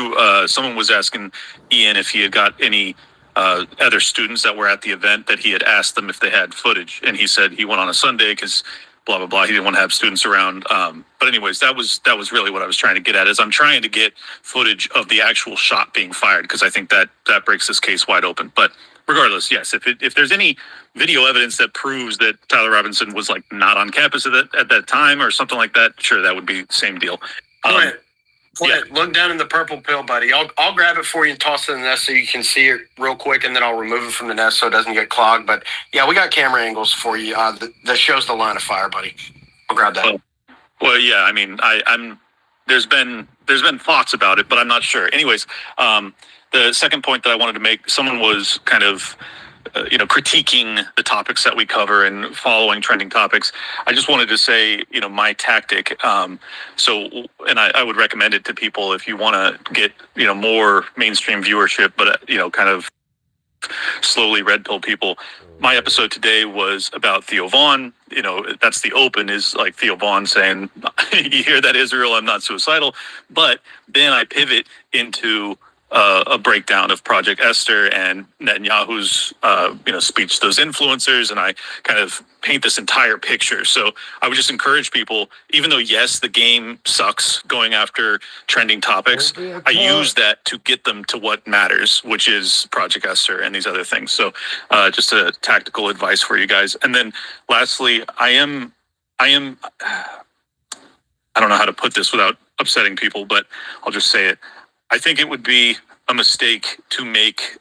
someone was asking Ian if he had got any other students that were at the event that he had asked them if they had footage, and he said he went on a Sunday because blah blah blah. He didn't want to have students around. But anyways, that was really what I was trying to get at. Is I'm trying to get footage of the actual shot being fired because I think that breaks this case wide open. But regardless, yes, if there's any video evidence that proves that Tyler Robinson was like not on campus at that time or something like that, sure, that would be the same deal.
Look down in the purple pill, buddy. I'll grab it for you and toss it in the nest so you can see it real quick, and then I'll remove it from the nest so it doesn't get clogged. But yeah, we got camera angles for you that shows the line of fire, buddy. I'll grab that.
Well, yeah. I mean, I'm. There's been thoughts about it, but I'm not sure. Anyways, the second point that I wanted to make, someone was kind of critiquing the topics that we cover and following trending topics. I just wanted to say, my tactic. And I would recommend it to people if you want to get, more mainstream viewership, but, kind of slowly red pill people. My episode today was about Theo Vaughn. That's the open, is like Theo Vaughn saying, you hear that, Israel, I'm not suicidal. But then I pivot into a breakdown of Project Esther and Netanyahu's, speech to those influencers, and I kind of paint this entire picture. So I would just encourage people, even though yes, the game sucks going after trending topics, I use that to get them to what matters, which is Project Esther and these other things. So just a tactical advice for you guys. And then lastly, I don't know how to put this without upsetting people, but I'll just say it. I think it would be a mistake to make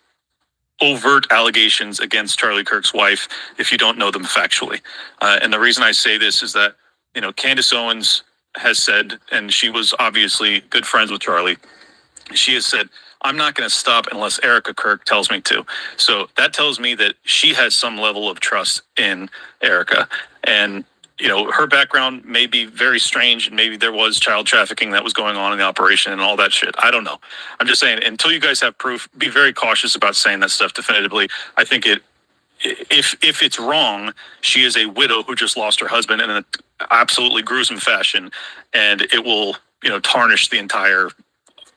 overt allegations against Charlie Kirk's wife if you don't know them factually. And the reason I say this is that, Candace Owens has said, and she was obviously good friends with Charlie, she has said, I'm not going to stop unless Erika Kirk tells me to. So that tells me that she has some level of trust in Erika. And her background may be very strange, and maybe there was child trafficking that was going on in the operation and all that shit. I don't know. I'm just saying, until you guys have proof, be very cautious about saying that stuff definitively. I think if it's wrong, she is a widow who just lost her husband in an absolutely gruesome fashion, and it will, tarnish the entire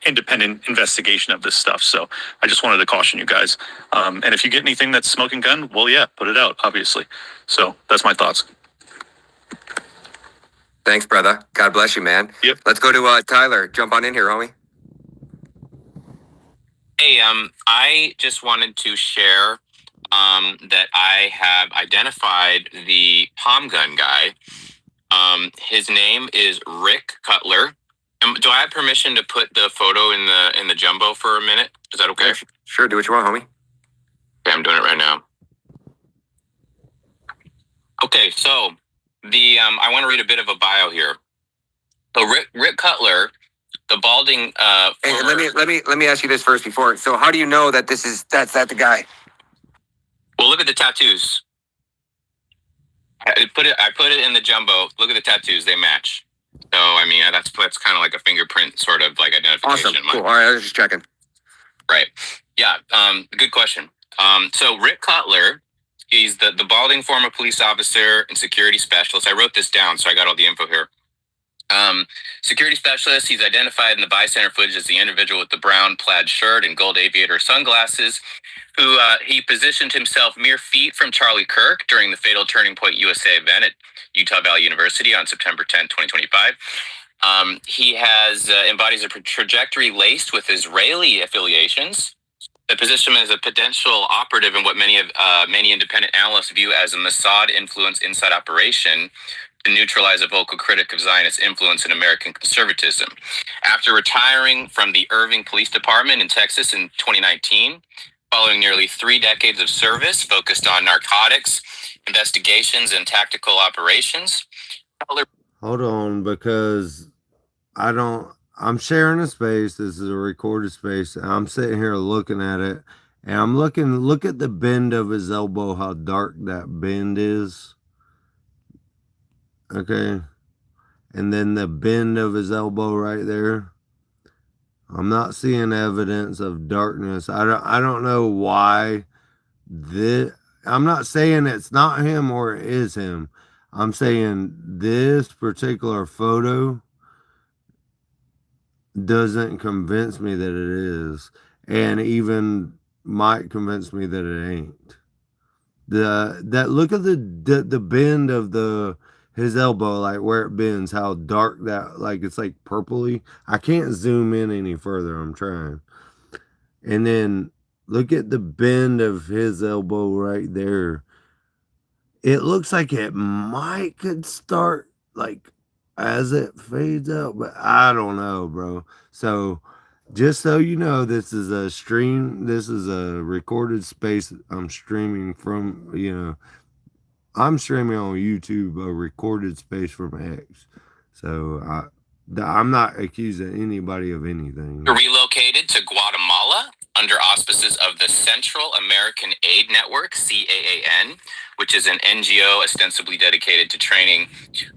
independent investigation of this stuff. So I just wanted to caution you guys. And if you get anything that's smoking gun, well, yeah, put it out, obviously. So that's my thoughts.
Thanks, brother. God bless you, man.
Yep.
Let's go to Tyler. Jump on in here, homie.
Hey, I just wanted to share that I have identified the palm gun guy. His name is Rick Cutler. Do I have permission to put the photo in the jumbo for a minute? Is that okay?
Sure, do what you want, homie.
Okay, I'm doing it right now. Okay, so I want to read a bit of a bio here. So Rick Cutler, the balding.
Hey, let me ask you this first before. So how do you know that that's the guy?
Well, look at the tattoos. I put it in the jumbo. Look at the tattoos; they match. So I mean, that's kind of like a fingerprint sort of like identification.
Awesome. Cool. All right, I was just checking.
Right. Yeah. Good question. So Rick Cutler. He's the balding former police officer and security specialist. I wrote this down, so I got all the info here. Security specialist. He's identified in the bystander footage as the individual with the brown plaid shirt and gold aviator sunglasses, who he positioned himself mere feet from Charlie Kirk during the fatal Turning Point USA event at Utah Valley University on September 10, 2025. He embodies a trajectory laced with Israeli affiliations that position him as a potential operative in what many independent analysts view as a Mossad-influenced inside operation to neutralize a vocal critic of Zionist influence in American conservatism. After retiring from the Irving Police Department in Texas in 2019, following nearly 3 decades of service focused on narcotics, investigations, and tactical operations.
Hold on, because I'm sharing a space. This is a recorded space. I'm sitting here looking at it, and I'm look at the bend of his elbow, how dark that bend is. Okay. And then the bend of his elbow right there. I'm not seeing evidence of darkness. I don't know why I'm not saying it's not him or it is him. I'm saying this particular photo doesn't convince me that it is. And even Mike convinced me that it ain't. That look at the bend of his elbow, like where it bends, how dark that, like it's like purpley. I can't zoom in any further. I'm trying. And then look at the bend of his elbow right there. It looks like it might could start like as it fades out, but I don't know, bro. So just so you know, this is a stream. This is a recorded space. I'm streaming from, I'm streaming on YouTube a recorded space from X. So I'm not accusing anybody of anything.
Relocated to Guatemala under auspices of the Central American Aid Network, CAAN, which is an NGO ostensibly dedicated to training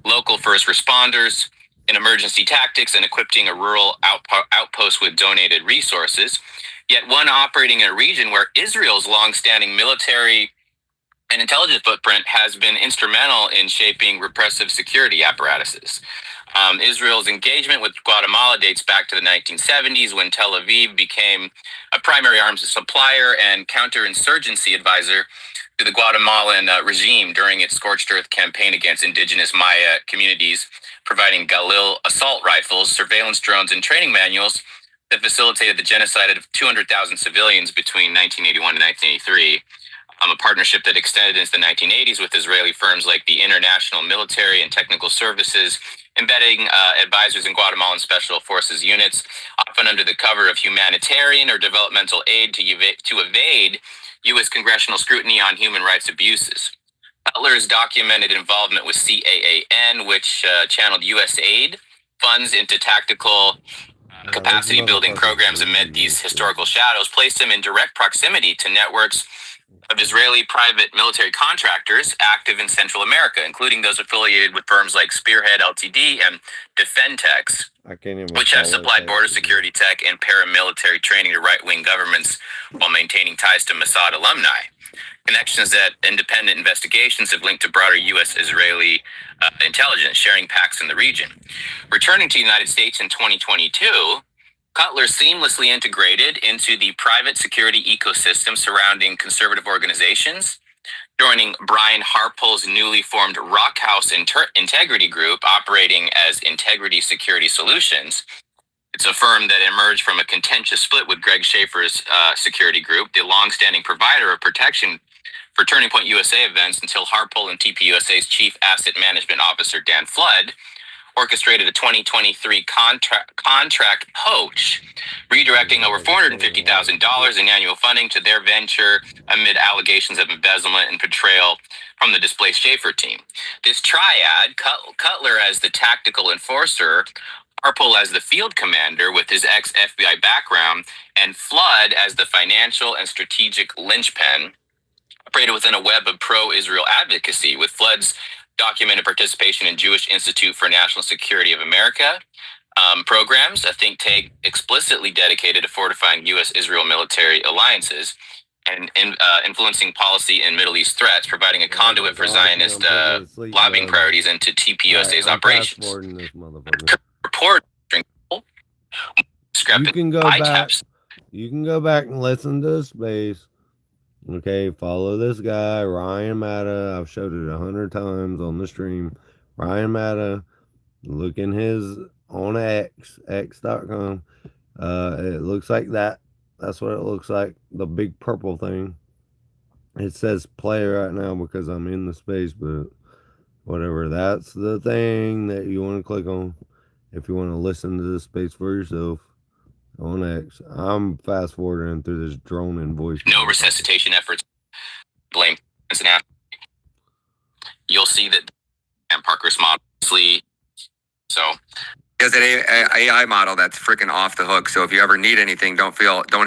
local first responders in emergency tactics and equipping a rural outpost with donated resources, yet one operating in a region where Israel's longstanding military and intelligence footprint has been instrumental in shaping repressive security apparatuses. Israel's engagement with Guatemala dates back to the 1970s when Tel Aviv became a primary arms supplier and counterinsurgency advisor to the Guatemalan regime during its scorched earth campaign against indigenous Maya communities, providing Galil assault rifles, surveillance drones, and training manuals that facilitated the genocide of 200,000 civilians between 1981 and 1983. A partnership that extended into the 1980s with Israeli firms like the International Military and Technical Services, embedding advisors in Guatemalan Special Forces units, often under the cover of humanitarian or developmental aid to evade U.S. congressional scrutiny on human rights abuses. Butler's documented involvement with CAAN, which channeled U.S. aid funds into tactical capacity building programs amid these historical shadows, placed him in direct proximity to networks of Israeli private military contractors active in Central America, including those affiliated with firms like Spearhead Ltd. And Defentex, which have supplied border security tech and paramilitary training to right-wing governments while maintaining ties to Mossad alumni. Connections that independent investigations have linked to broader U.S.-Israeli intelligence sharing pacts in the region. Returning to the United States in 2022, Cutler seamlessly integrated into the private security ecosystem surrounding conservative organizations, joining Brian Harpole's newly formed Rockhouse Integrity Group, operating as Integrity Security Solutions. It's a firm that emerged from a contentious split with Greg Schaefer's security group, the longstanding provider of protection for Turning Point USA events, until Harpole and TPUSA's Chief Asset Management Officer, Dan Flood, orchestrated a 2023 contract poach, redirecting over $450,000 in annual funding to their venture amid allegations of embezzlement and betrayal from the displaced Schaefer team. This triad, Cutler as the tactical enforcer, Harpole as the field commander with his ex-FBI background, and Flood as the financial and strategic linchpin, operated within a web of pro-Israel advocacy, with Flood's documented participation in Jewish Institute for National Security of America programs, a think tank explicitly dedicated to fortifying U.S.-Israel military alliances and influencing policy in Middle East threats, providing a conduit for Zionist lobbying priorities into TPUSA's operations. Report.
You can go back and listen to the space. Okay, follow this guy, Ryan Matta. I've showed it 100 times on the stream. Ryan Matta, look in his on x.com. It looks like that. That's what it looks like. The big purple thing. It says play right now because I'm in the space, but whatever. That's the thing that you want to click on if you want to listen to the space for yourself. On X. I'm fast forwarding through this drone and voice.
No resuscitation efforts. Blame Cincinnati. You'll see that Parker's model. So
he has an AI model that's freaking off the hook. So if you ever need anything, don't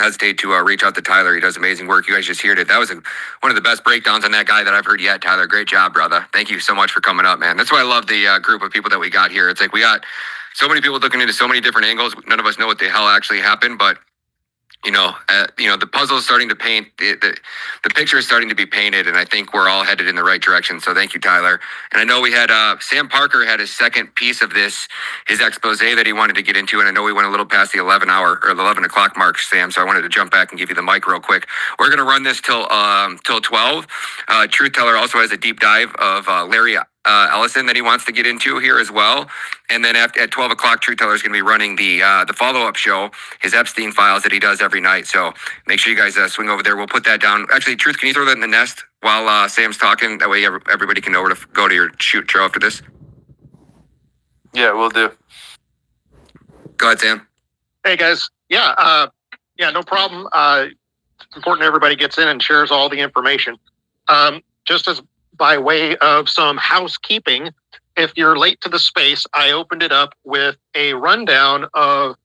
hesitate to reach out to Tyler. He does amazing work. You guys just heard it. That was one of the best breakdowns on that guy that I've heard yet, Tyler. Great job, brother. Thank you so much for coming up, man. That's why I love the group of people that we got here. It's like we got so many people looking into so many different angles. None of us know what the hell actually happened, but the puzzle is starting to paint. The picture is starting to be painted, and I think we're all headed in the right direction. So thank you, Tyler. And I know we had Sam Parker had his second piece of this, his expose that he wanted to get into, and I know we went a little past the 11 o'clock mark, Sam. So I wanted to jump back and give you the mic real quick. We're going to run this till 12. Truth Teller also has a deep dive of Larry Ellison that he wants to get into here as well. And then at 12 o'clock, Truth Teller is going to be running the follow-up show, his Epstein files that he does every night. So make sure you guys swing over there. We'll put that down. Actually, Truth, can you throw that in the nest while Sam's talking? That way everybody can know where to go to your shoot show after this.
Yeah, we'll do.
Go ahead, Sam.
Hey guys, no problem. It's important everybody gets in and shares all the information. Just as by way of some housekeeping, if you're late to the space, I opened it up with a rundown of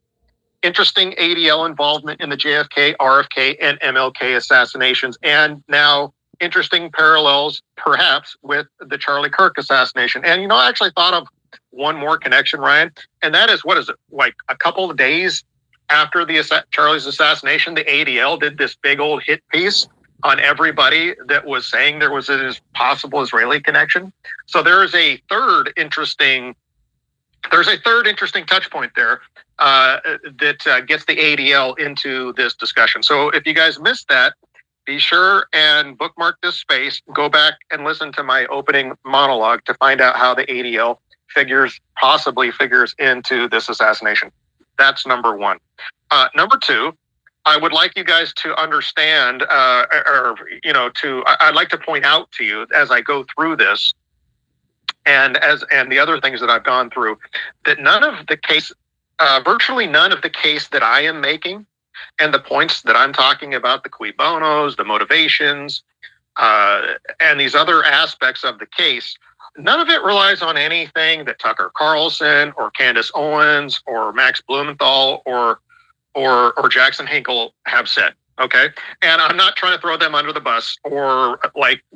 interesting ADL involvement in the JFK, RFK, and MLK assassinations, and now interesting parallels perhaps with the Charlie Kirk assassination. And I actually thought of one more connection, Ryan, and that is, what is it, like a couple of days after Charlie's assassination, the ADL did this big old hit piece on everybody that was saying there was a possible Israeli connection. So there's a third interesting touch point there that gets the ADL into this discussion. So if you guys missed that, be sure and bookmark this space, go back and listen to my opening monologue to find out how the ADL possibly figures into this assassination. That's number one. Number two, I would like you guys to understand, I'd like to point out to you as I go through this, and the other things that I've gone through, that virtually none of the case that I am making, and the points that I'm talking about, the cui bonos, the motivations, and these other aspects of the case, none of it relies on anything that Tucker Carlson or Candace Owens or Max Blumenthal or Jackson Hinkle have said. Okay. And I'm not trying to throw them under the bus or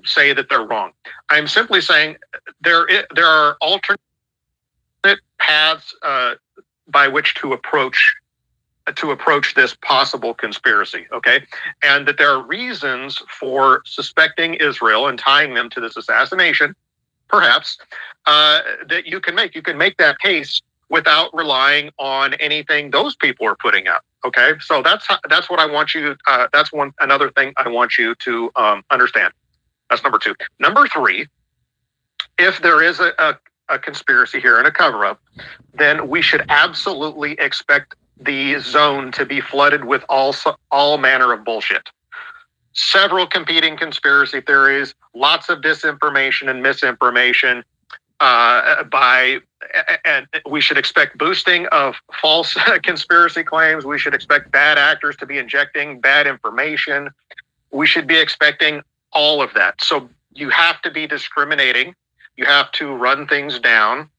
say that they're wrong. I'm simply saying there are alternate paths by which to approach this possible conspiracy. Okay. And that there are reasons for suspecting Israel and tying them to this assassination, perhaps, that you can make. You can make that case without relying on anything those people are putting out. Okay, so that's what I want you. That's another thing I want you to understand. That's number two. Number three, if there is a conspiracy here and a cover-up, then we should absolutely expect the zone to be flooded with all manner of bullshit. Several competing conspiracy theories, lots of disinformation and misinformation. And we should expect boosting of false conspiracy claims. We should expect bad actors to be injecting bad information. We should be expecting all of that. So you have to be discriminating. You have to run things down,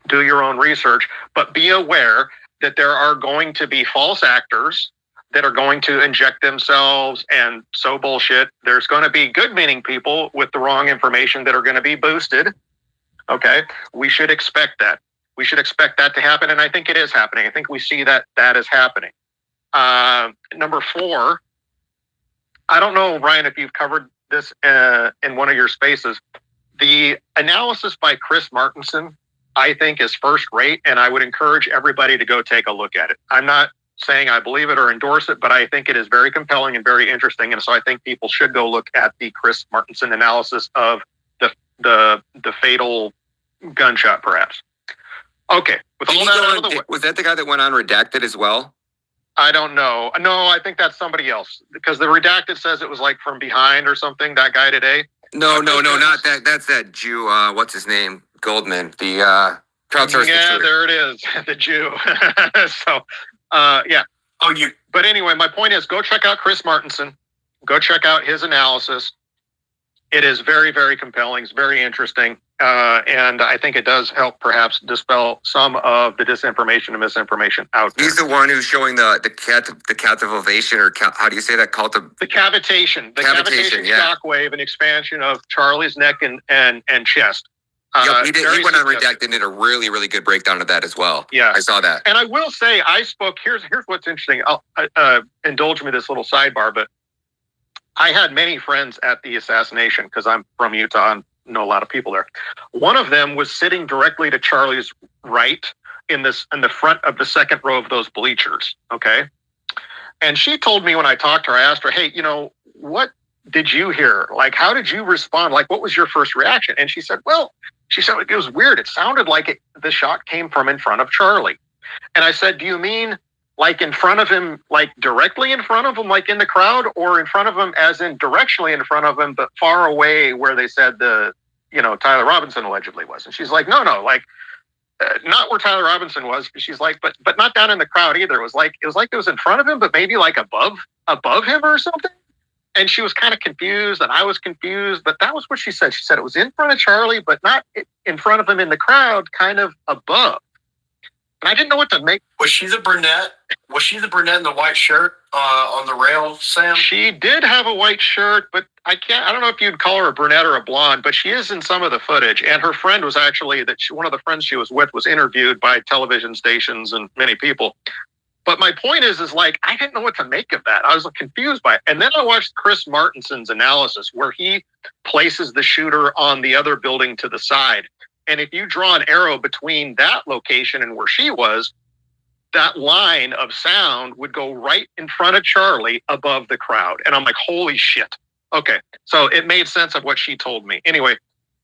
do your own research, but be aware that there are going to be false actors that are going to inject themselves and sow bullshit. There's going to be good-meaning people with the wrong information that are going to be boosted. Okay, we should expect that. We should expect that to happen, and I think it is happening. I think we see that is happening. Number four, I don't know, Ryan, if you've covered this in one of your spaces. The analysis by Chris Martenson, I think, is first rate, and I would encourage everybody to go take a look at it. I'm not saying I believe it or endorse it, but I think it is very compelling and very interesting, and so I think people should go look at the Chris Martenson analysis of the fatal gunshot, perhaps. Okay, with all that out of the way,
was that the guy that went on Redacted as well?
I don't know. No, I think that's somebody else, because the Redacted says it was like from behind or something. That guy today.
No, not that. That's that Jew. What's his name? Goldman. The crowdsourced.
Yeah, there it is. The Jew. So, yeah. But anyway, my point is, go check out Chris Martenson. Go check out his analysis. It is very, very compelling. It's very interesting. And I think it does help perhaps dispel some of the disinformation and misinformation out there.
He's the one who's showing the cavitation, or how do you say that?
The cavitation. The cavitation
yeah.
shockwave and expansion of Charlie's neck and chest.
Yep, he did.
very
He went on
suggestive.
Redacted and did a really, really good breakdown of that as well.
Yeah.
I saw that.
And I will say, I spoke. Here's what's interesting. I'll indulge me this little sidebar, but I had many friends at the assassination because I'm from Utah and know a lot of people there. One of them was sitting directly to Charlie's right in the front of the second row of those bleachers. Okay, and she told me when I talked to her, I asked her, "Hey, what did you hear? Like, how did you respond? Like, what was your first reaction?" And she said, "Well." She said it was weird. It sounded like the shot came from in front of Charlie. And I said, do you mean like in front of him, like directly in front of him, like in the crowd, or in front of him as in directionally in front of him, but far away where they said Tyler Robinson allegedly was? And she's like, no, like not where Tyler Robinson was. She's like, but not down in the crowd either. It was like it was in front of him, but maybe like above him or something. And she was kind of confused, and I was confused, but that was what she said. She said it was in front of Charlie, but not in front of him in the crowd, kind of above. And I didn't know what to make.
Was she the brunette? Was she the brunette in the white shirt on the rail, Sam?
She did have a white shirt, but I don't know if you'd call her a brunette or a blonde, but she is in some of the footage. And her friend was actually, one of the friends she was with was interviewed by television stations and many people. But my point is like, I didn't know what to make of that. I was confused by it. And then I watched Chris Martinson's analysis where he places the shooter on the other building to the side. And if you draw an arrow between that location and where she was, that line of sound would go right in front of Charlie above the crowd. And I'm like, holy shit. Okay. So it made sense of what she told me. Anyway.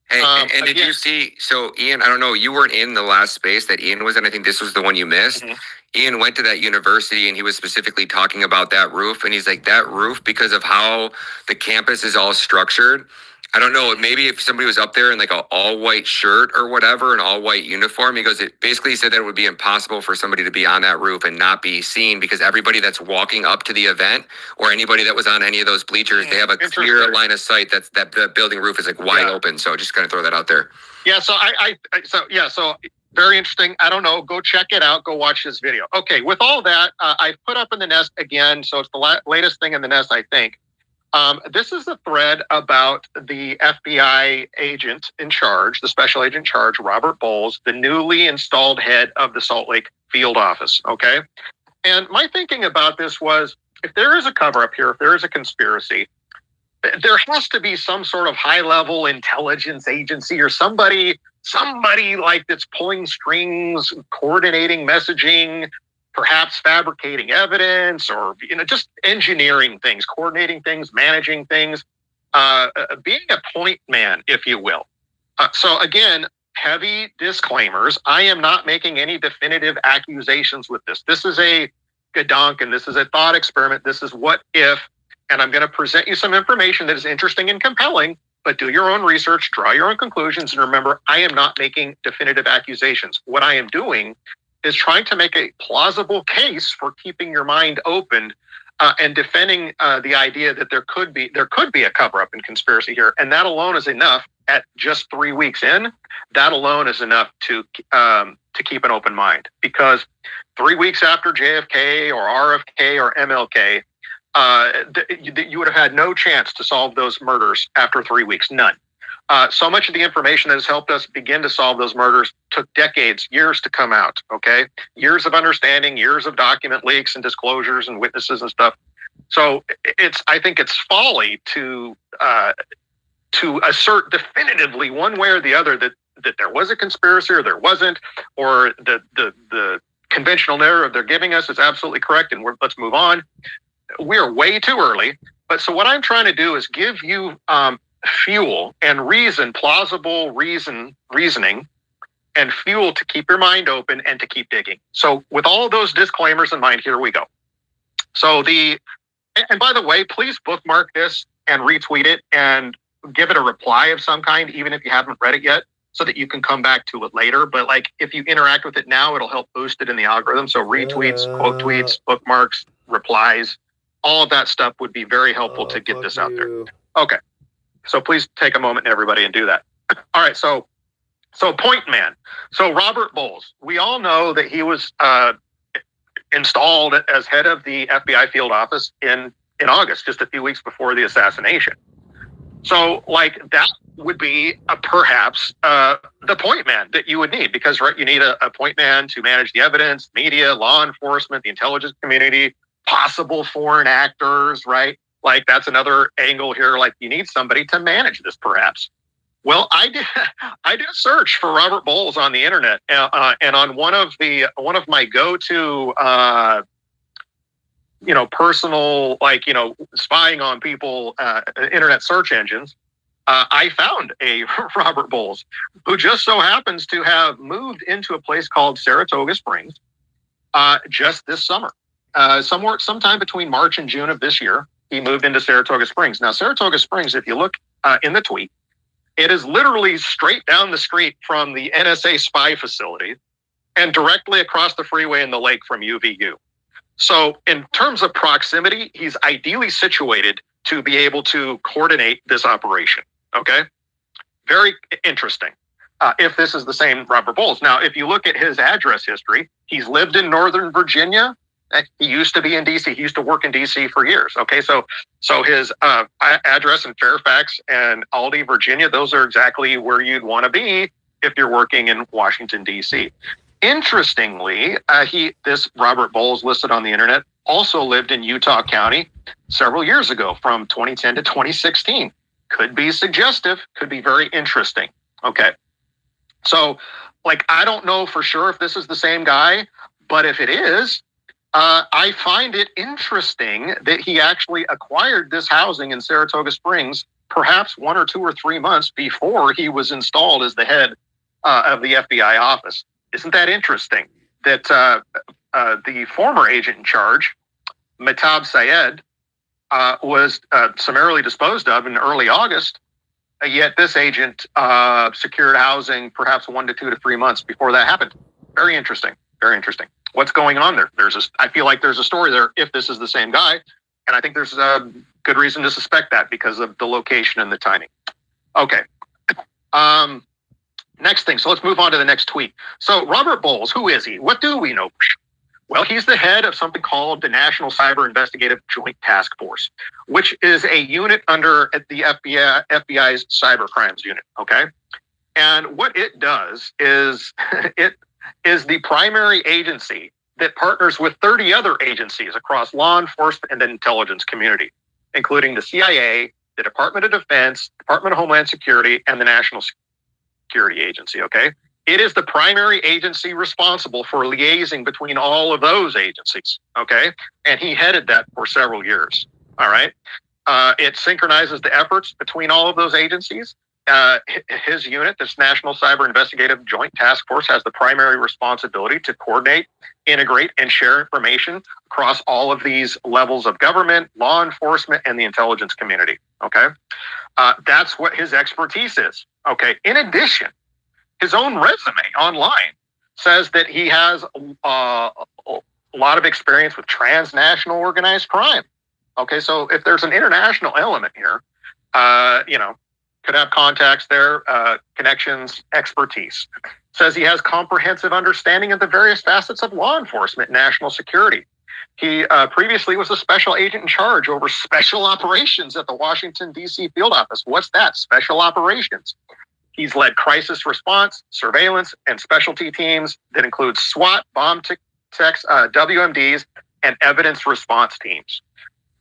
Hey, and did you see, so Ian, I don't know, you weren't in the last space that Ian was in. I think this was the one you missed. Mm-hmm. Ian went to that university and he was specifically talking about that roof. And he's like, that roof, because of how the campus is all structured, I don't know, maybe if somebody was up there in like an all white shirt or whatever, an all white uniform, he goes, it basically said that it would be impossible for somebody to be on that roof and not be seen because everybody that's walking up to the event or anybody that was on any of those bleachers, they have a clear line of sight that the building roof is like wide open. So just kind of throw that out there.
Yeah. So so very interesting. I don't know. Go check it out. Go watch this video. Okay. With all that, I put up in the nest again. So it's the latest thing in the nest, I think. This is a thread about the FBI agent in charge, the special agent in charge, Robert Bowles, the newly installed head of the Salt Lake field office. Okay. And my thinking about this was, if there is a cover up here, if there is a conspiracy, there has to be some sort of high level intelligence agency or somebody like that's pulling strings, coordinating messaging, perhaps fabricating evidence, or just engineering things, coordinating things, managing things, being a point man, if you will. So again, heavy disclaimers. I am not making any definitive accusations with this. This is a gadonk, and this is a thought experiment. This is what if, and I'm going to present you some information that is interesting and compelling, but do your own research, draw your own conclusions, and remember, I am not making definitive accusations. What I am doing is trying to make a plausible case for keeping your mind open and defending the idea that there could be a cover-up and conspiracy here, and that alone is enough. At just 3 weeks in, that alone is enough to keep an open mind. Because 3 weeks after JFK or RFK or MLK, you would have had no chance to solve those murders after 3 weeks, none. So much of the information that has helped us begin to solve those murders took decades, years to come out, okay? Years of understanding, years of document leaks and disclosures and witnesses and stuff. So I think it's folly to assert definitively one way or the other that there was a conspiracy or there wasn't, or the conventional narrative they're giving us is absolutely correct and let's move on. We're way too early. But so what I'm trying to do is give you fuel and reason, plausible reasoning and fuel to keep your mind open and to keep digging. So with all those disclaimers in mind, here we go. So and by the way, please bookmark this and retweet it and give it a reply of some kind, even if you haven't read it yet, so that you can come back to it later. But like, if you interact with it now, it'll help boost it in the algorithm. So retweets, quote tweets, bookmarks, replies, all of that stuff would be very helpful to get this out there. Okay. So please take a moment, everybody, and do that. All right. So point man. So Robert Bowles, we all know that he was installed as head of the FBI field office in August, just a few weeks before the assassination. So, like, that would be perhaps the point man that you would need, because right, you need a point man to manage the evidence, media, law enforcement, the intelligence community, possible foreign actors, right? Like, that's another angle here. Like, you need somebody to manage this, perhaps. Well, I did a search for Robert Bowles on the internet, and on one of my go-to personal, like, spying on people, internet search engines, I found a Robert Bowles who just so happens to have moved into a place called Saratoga Springs just this summer. Sometime between March and June of this year, he moved into Saratoga Springs. Now, Saratoga Springs, if you look in the tweet, it is literally straight down the street from the NSA spy facility and directly across the freeway in the lake from UVU. So in terms of proximity, he's ideally situated to be able to coordinate this operation. Okay. Very interesting. If this is the same Robert Bowles. Now, if you look at his address history, he's lived in Northern Virginia. He used to be in DC. He used to work in DC for years. Okay. So his address in Fairfax and Aldie, Virginia, those are exactly where you'd want to be if you're working in Washington, DC. Interestingly, this Robert Bowles listed on the internet also lived in Utah County several years ago, from 2010 to 2016. Could be suggestive, could be very interesting. Okay. So, like, I don't know for sure if this is the same guy, but if it is, I find it interesting that he actually acquired this housing in Saratoga Springs perhaps 1 or 2 or 3 months before he was installed as the head of the FBI office. Isn't that interesting that the former agent in charge, Matta Syed, was summarily disposed of in early August, yet this agent secured housing perhaps 1 to 2 to 3 months before that happened. Very interesting. Very interesting. What's going on there? I feel like there's a story there if this is the same guy, and I think there's a good reason to suspect that because of the location and the timing. Okay. Next thing. So let's move on to the next tweet. So Robert Bowles, who is he? What do we know? Well, he's the head of something called the National Cyber Investigative Joint Task Force, which is a unit under the FBI's Cyber Crimes Unit. Okay. And what it does is it is the primary agency that partners with 30 other agencies across law enforcement and the intelligence community, including the CIA, the Department of Defense, Department of Homeland Security, and the National Security Agency. Okay. It is the primary agency responsible for liaising between all of those agencies. Okay. And he headed that for several years. All right. It synchronizes the efforts between all of those agencies. His unit, this National Cyber Investigative Joint Task Force, has the primary responsibility to coordinate, integrate, and share information across all of these levels of government, law enforcement, and the intelligence community. Okay. That's what his expertise is. Okay. In addition, his own resume online says that he has a lot of experience with transnational organized crime. Okay, so if there's an international element here, could have contacts there, connections, expertise. Says he has comprehensive understanding of the various facets of law enforcement, national security. He previously was a special agent in charge over special operations at the Washington, D.C. field office. What's that? Special operations. He's led crisis response, surveillance, and specialty teams that include SWAT, bomb techs, WMDs, and evidence response teams.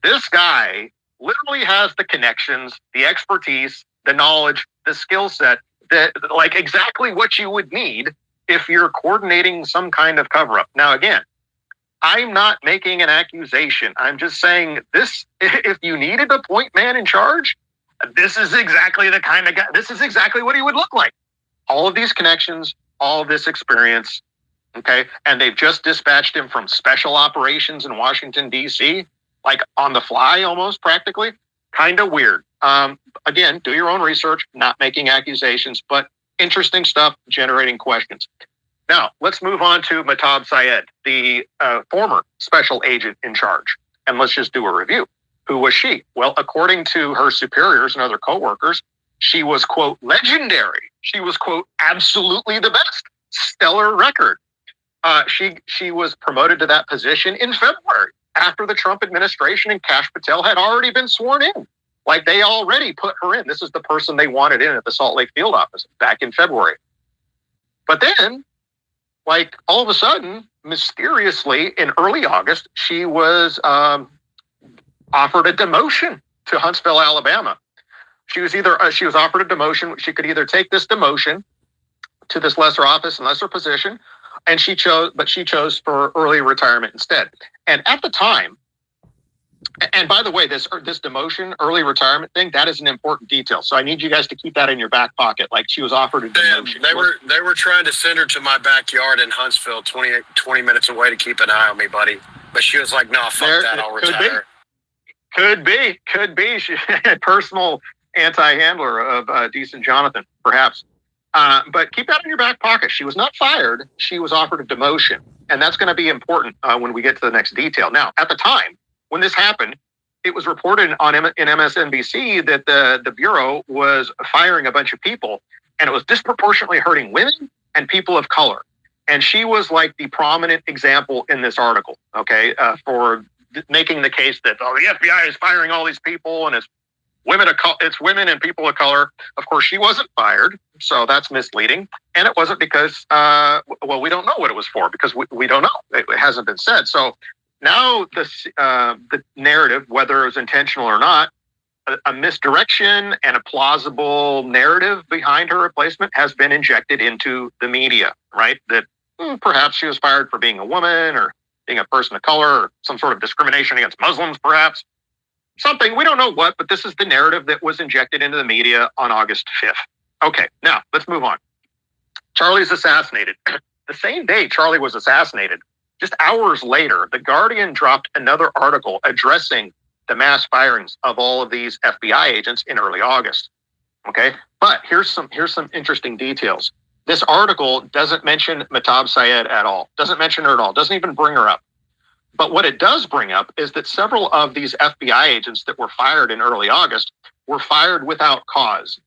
This guy literally has the connections, the expertise, the knowledge, the skill set, that, like, exactly what you would need if you're coordinating some kind of cover-up. Now, again, I'm not making an accusation. I'm just saying this, if you needed a point man in charge, this is exactly the kind of guy, this is exactly what he would look like. All of these connections, all of this experience, okay? And they've just dispatched him from special operations in Washington, D.C., like on the fly almost practically. Kind of weird. Again, do your own research, not making accusations, but interesting stuff, generating questions. Now, let's move on to Matta Syed, the former special agent in charge. And let's just do a review. Who was she? Well, according to her superiors and other coworkers, she was, quote, legendary. She was, quote, absolutely the best. Stellar record. She was promoted to that position in February after the Trump administration and Kash Patel had already been sworn in. Like they already put her in. This is the person they wanted in at the Salt Lake field office back in February. But then, like all of a sudden, mysteriously in early August, she was offered a demotion to Huntsville, Alabama. She was offered a demotion. She could either take this demotion to this lesser office and lesser position, and she chose for early retirement instead. And at the time, and by the way, this demotion, early retirement thing, that is an important detail. So I need you guys to keep that in your back pocket. Like she was offered a demotion.
They were trying to send her to my backyard in Huntsville, 20 minutes away to keep an eye on me, buddy. But she was like, "No, fuck that, I'll retire."
Could be. She had personal anti-handler of Decent Jonathan, perhaps. But keep that in your back pocket. She was not fired. She was offered a demotion. And that's going to be important when we get to the next detail. Now, at the time, when this happened, it was reported in MSNBC that the Bureau was firing a bunch of people, and it was disproportionately hurting women and people of color. And she was like the prominent example in this article, okay, for making the case that, the FBI is firing all these people and it's women and people of color. Of course, she wasn't fired, so that's misleading. And it wasn't because, we don't know what it was for, because we don't know. It hasn't been said. So now the narrative, whether it was intentional or not, a misdirection and a plausible narrative behind her replacement has been injected into the media, right? That perhaps she was fired for being a woman or being a person of color or some sort of discrimination against Muslims, perhaps. Something, we don't know what, but this is the narrative that was injected into the media on August 5th. Okay, now let's move on. Charlie's assassinated. The same day Charlie was assassinated, just hours later, The Guardian dropped another article addressing the mass firings of all of these FBI agents in early August. Okay, but here's some interesting details. This article doesn't mention Matta Syed at all. Doesn't mention her at all. Doesn't even bring her up. But what it does bring up is that several of these FBI agents that were fired in early August were fired without cause,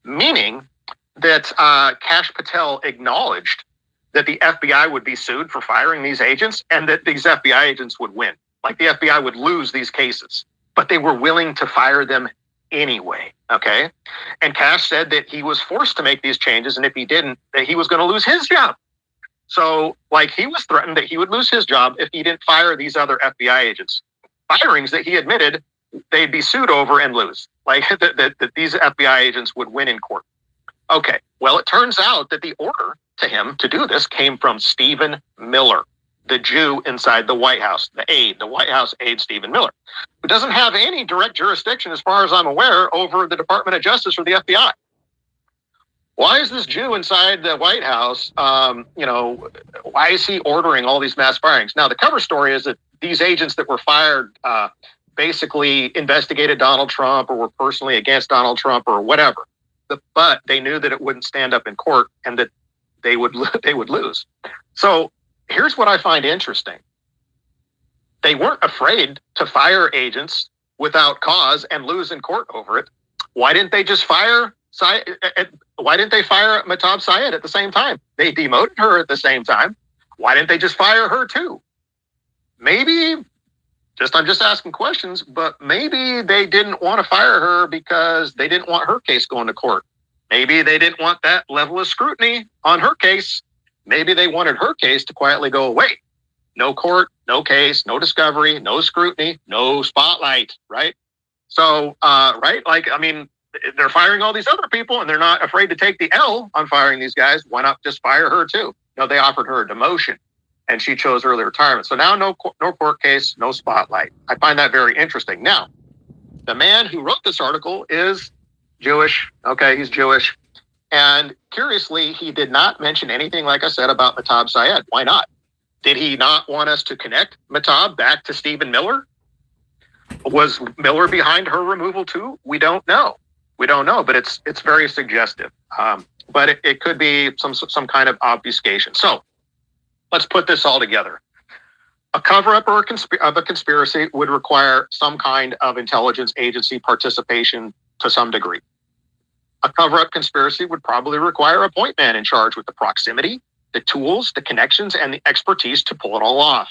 meaning that Kash Patel acknowledged that the FBI would be sued for firing these agents and that these FBI agents would win. Like the FBI would lose these cases, but they were willing to fire them anyway, okay? And Kash said that he was forced to make these changes, and if he didn't, that he was going to lose his job. So, like, he was threatened that he would lose his job if he didn't fire these other FBI agents. Firings that he admitted they'd be sued over and lose. Like, that these FBI agents would win in court. Okay, well, it turns out that the order to him to do this came from Stephen Miller, the Jew inside the White House, the White House aide Stephen Miller, who doesn't have any direct jurisdiction, as far as I'm aware, over the Department of Justice or the FBI. Why is this Jew inside the White House, why is he ordering all these mass firings? Now, the cover story is that these agents that were fired basically investigated Donald Trump or were personally against Donald Trump or whatever. But they knew that it wouldn't stand up in court and that they would lose. So here's what I find interesting. They weren't afraid to fire agents without cause and lose in court over it. Why didn't they just fire Matta Syed at the same time? They demoted her at the same time. Why didn't they just fire her too? Maybe, I'm just asking questions, but maybe they didn't want to fire her because they didn't want her case going to court. Maybe they didn't want that level of scrutiny on her case. Maybe they wanted her case to quietly go away. No court, no case, no discovery, no scrutiny, no spotlight, right? So, they're firing all these other people and they're not afraid to take the L on firing these guys. Why not just fire her too? No, they offered her a demotion and she chose early retirement. So now no court case, no spotlight. I find that very interesting. Now, the man who wrote this article is Jewish. Okay, he's Jewish. And curiously, he did not mention anything, like I said, about Matta Syed. Why not? Did he not want us to connect Matta back to Stephen Miller? Was Miller behind her removal too? We don't know. But it's very suggestive. But it could be some kind of obfuscation. So let's put this all together. A cover-up or of a conspiracy would require some kind of intelligence agency participation to some degree. A cover-up conspiracy would probably require a point man in charge with the proximity, the tools, the connections, and the expertise to pull it all off.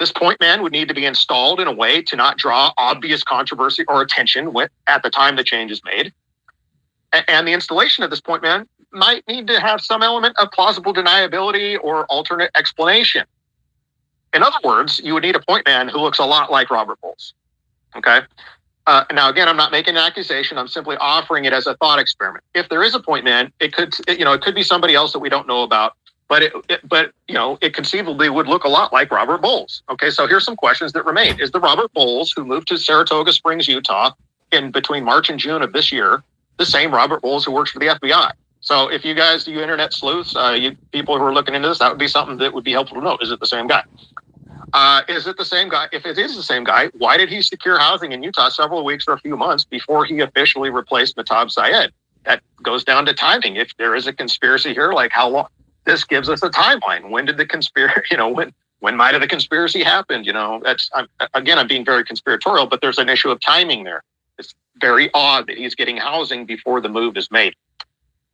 This point man would need to be installed in a way to not draw obvious controversy or attention at the time the change is made. And the installation of this point man might need to have some element of plausible deniability or alternate explanation. In other words, you would need a point man who looks a lot like Robert Bowles. Okay. Now, again, I'm not making an accusation. I'm simply offering it as a thought experiment. If there is a point man, it could be somebody else that we don't know about, but it conceivably would look a lot like Robert Bowles. Okay. So here's some questions that remain. Is the Robert Bowles who moved to Saratoga Springs, Utah in between March and June of this year the same Robert Bowles who works for the FBI? So if you guys do internet sleuths, you people who are looking into this, that would be something that would be helpful to know. Is it the same guy? Is it the same guy? If it is the same guy, why did he secure housing in Utah several weeks or a few months before he officially replaced Matta Syed? That goes down to timing. If there is a conspiracy here, like how long? This gives us a timeline. When did the conspiracy? When might have the conspiracy happened? I'm being very conspiratorial, but there's an issue of timing there. It's very odd that he's getting housing before the move is made.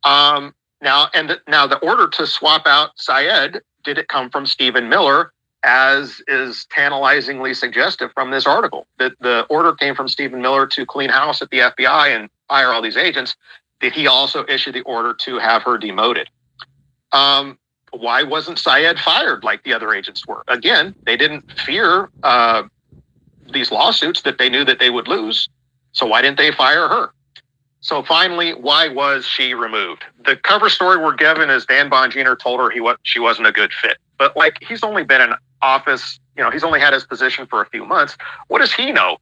Now the order to swap out Syed, did it come from Stephen Miller, as is tantalizingly suggestive from this article? The order came from Stephen Miller to clean house at the FBI and fire all these agents. Did he also issue the order to have her demoted? Why wasn't Syed fired like the other agents were? Again, they didn't fear these lawsuits that they knew that they would lose. So why didn't they fire her? So finally, why was she removed? The cover story we're given is Dan Bonginer told her she wasn't a good fit. But he's only been in office, he's only had his position for a few months. What does he know?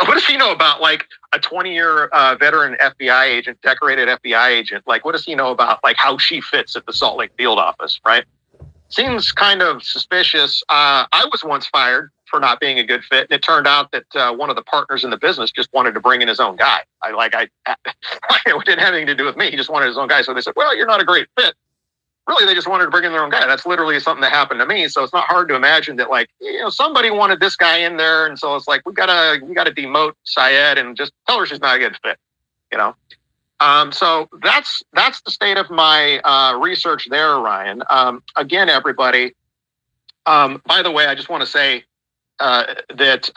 What does he know about a 20-year veteran FBI agent, decorated FBI agent? What does he know about how she fits at the Salt Lake field office, right? Seems kind of suspicious. I was once fired for not being a good fit, and it turned out that one of the partners in the business just wanted to bring in his own guy. It didn't have anything to do with me. He just wanted his own guy. So they said, well, you're not a great fit. Really, they just wanted to bring in their own guy. That's literally something that happened to me. So it's not hard to imagine that, somebody wanted this guy in there, and so it's we gotta demote Syed and just tell her she's not a good fit. So that's the state of my research there, Ryan. Again, everybody. By the way, I just want to say that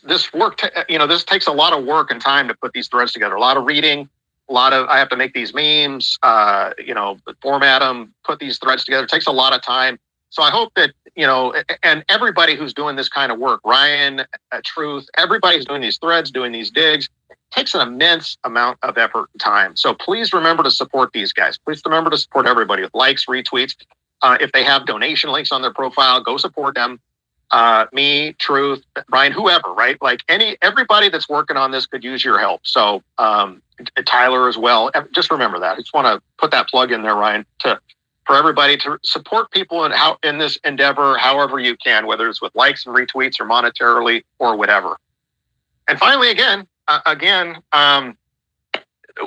this work. This takes a lot of work and time to put these threads together. A lot of reading. I have to make these memes, format them, put these threads together. It takes a lot of time. So I hope that, and everybody who's doing this kind of work, Ryan, Truth, everybody who's doing these threads, doing these digs, takes an immense amount of effort and time. So please remember to support these guys. Please remember to support everybody with likes, retweets. If they have donation links on their profile, go support them. Me, Truth, Ryan, whoever, right? Everybody that's working on this could use your help. So Tyler as well. Just remember that. I just want to put that plug in there, Ryan, for everybody to support people in this endeavor, however you can, whether it's with likes and retweets or monetarily or whatever. And finally,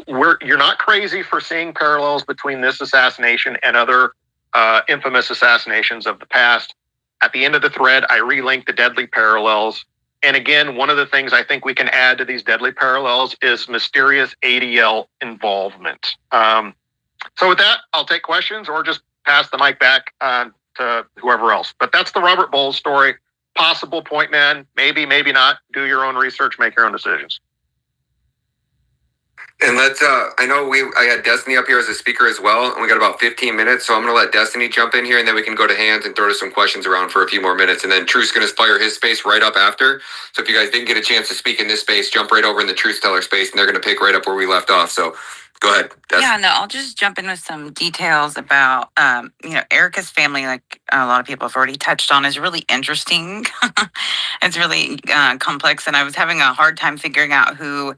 you're not crazy for seeing parallels between this assassination and other infamous assassinations of the past. At the end of the thread, I relink the deadly parallels. And again, one of the things I think we can add to these deadly parallels is mysterious ADL involvement. So with that, I'll take questions or just pass the mic back to whoever else. But that's the Robert Bowles story. Possible point man, maybe, maybe not. Do your own research, make your own decisions.
And I had Destiny up here as a speaker as well, and we got about 15 minutes, so I'm going to let Destiny jump in here, and then we can go to hands and throw some questions around for a few more minutes, and then Truth's going to fire his space right up after. So if you guys didn't get a chance to speak in this space, jump right over in the Truth Teller space, and they're going to pick right up where we left off. So go ahead, Destiny.
Yeah, no, I'll just jump in with some details about, Erika's family, like a lot of people have already touched on, is really interesting. It's really complex, and I was having a hard time figuring out who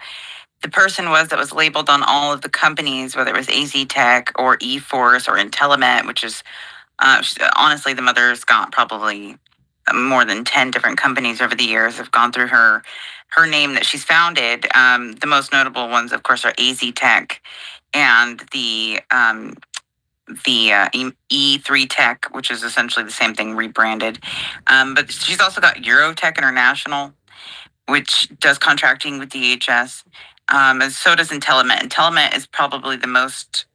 the person was that was labeled on all of the companies, whether it was AZ Tech or eForce or Intellimet, which is honestly, the mother's got probably more than 10 different companies over the years have gone through her name that she's founded. The most notable ones, of course, are AZ Tech and the E3 Tech, which is essentially the same thing rebranded. But she's also got Eurotech International, which does contracting with DHS. And so does Intellimet. Intellimet is probably the most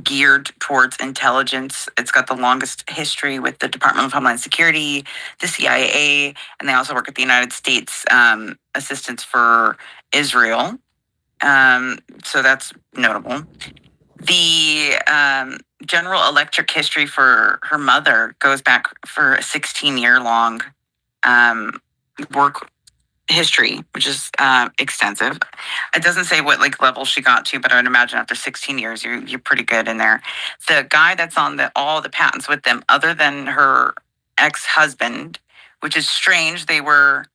geared towards intelligence. It's got the longest history with the Department of Homeland Security, the CIA, and they also work with the United States Assistance for Israel. So that's notable. The General Electric history for her mother goes back for a 16-year long work history, which is extensive. It doesn't say what like level she got to, but I would imagine after 16 years, you're pretty good in there. The guy that's on all the patents with them, other than her ex-husband, which is strange. They were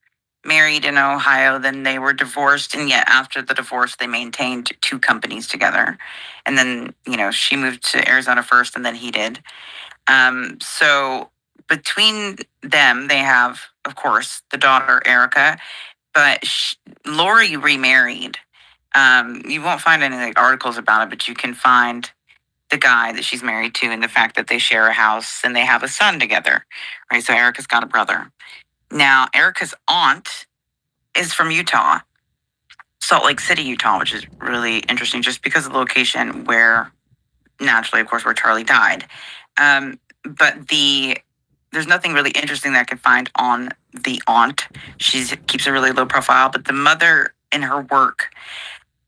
married in Ohio, then they were divorced, and yet after the divorce, they maintained 2 companies together. And then she moved to Arizona first, and then he did. So between them, they have, of course, the daughter Erika, but Lori remarried. You won't find any like articles about it, but you can find the guy that she's married to and the fact that they share a house and they have a son together, right? So Erika's got a brother. Now, Erika's aunt is from Utah, Salt Lake City, Utah, which is really interesting just because of the location where, naturally, of course, where Charlie died. But there's nothing really interesting that I could find on the aunt. She keeps a really low profile, but the mother in her work,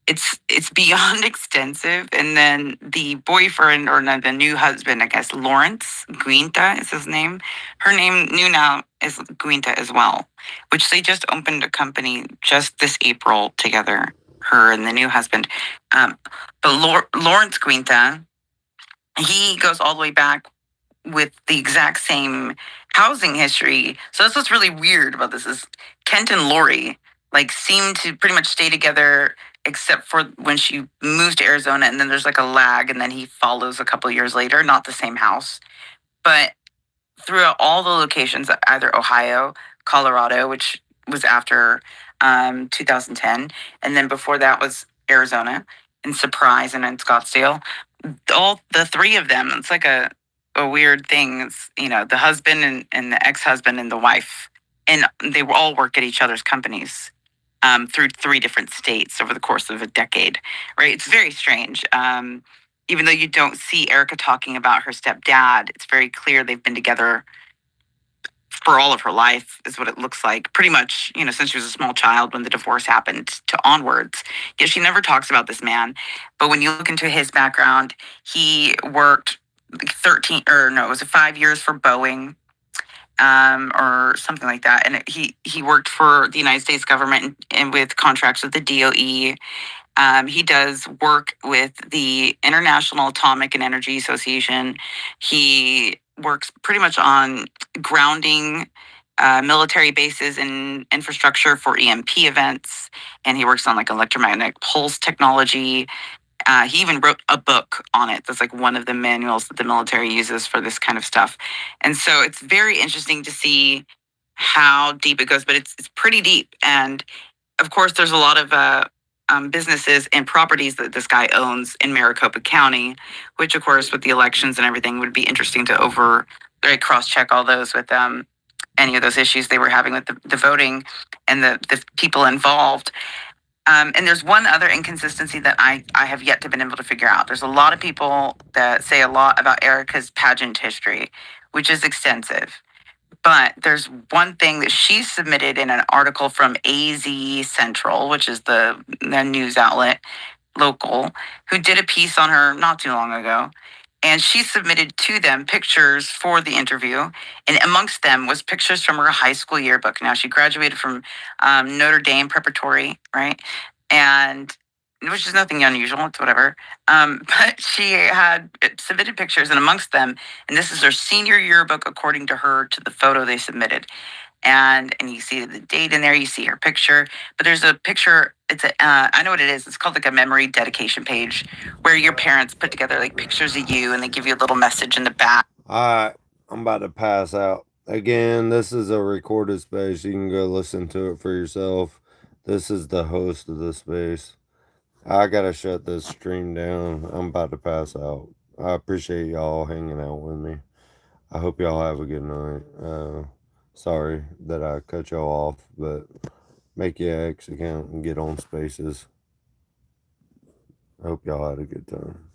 it's beyond extensive. And then the boyfriend, or no, the new husband, I guess, Lawrence Guinta is his name. Her name new now is Guinta as well, which they just opened a company just this April together, her and the new husband. But Lawrence Guinta, he goes all the way back with the exact same housing history. So that's what's really weird about this is Kent and Lori like seem to pretty much stay together except for when she moves to Arizona, and then there's like a lag, and then he follows a couple of years later, not the same house. But throughout all the locations, either Ohio, Colorado, which was after 2010, and then before that was Arizona and Surprise and in Scottsdale, all the 3 of them, it's like a weird thing. It's, the husband and the ex-husband and the wife, and they all work at each other's companies through 3 different states over the course of a decade, right? It's very strange. Even though you don't see Erika talking about her stepdad, it's very clear they've been together for all of her life, is what it looks like. Pretty much, since she was a small child when the divorce happened to onwards. Yet she never talks about this man. But when you look into his background, he worked like 5 years for Boeing, or something like that. And he worked for the United States government and with contracts with the DOE. He does work with the International Atomic and Energy Association. He works pretty much on grounding military bases and infrastructure for EMP events. And he works on like electromagnetic pulse technology. He even wrote a book on it. That's like one of the manuals that the military uses for this kind of stuff. And so it's very interesting to see how deep it goes, but it's pretty deep. And of course, there's a lot of businesses and properties that this guy owns in Maricopa County, which of course with the elections and everything would be interesting to cross-check all those with any of those issues they were having with the voting and the people involved. And there's one other inconsistency that I have yet to been able to figure out. There's a lot of people that say a lot about Erika's pageant history, which is extensive. But there's one thing that she submitted in an article from AZ Central, which is the news outlet local, who did a piece on her not too long ago. And she submitted to them pictures for the interview. And amongst them was pictures from her high school yearbook. Now, she graduated from Notre Dame Preparatory, right? And which is nothing unusual, it's whatever. But she had submitted pictures, and amongst them, and this is her senior yearbook according to her, to the photo they submitted. And you see the date in there, you see her picture, but there's a picture, I know what it is, it's called like a memory dedication page, where your parents put together like pictures of you, and they give you a little message in the back.
Alright, I'm about to pass out. Again, this is a recorded space. You can go listen to it for yourself. This is the host of the space. I gotta shut this stream down. I'm about to pass out. I appreciate y'all hanging out with me. I hope y'all have a good night. Sorry that I cut y'all off, but make your X account and get on spaces. I hope y'all had a good time.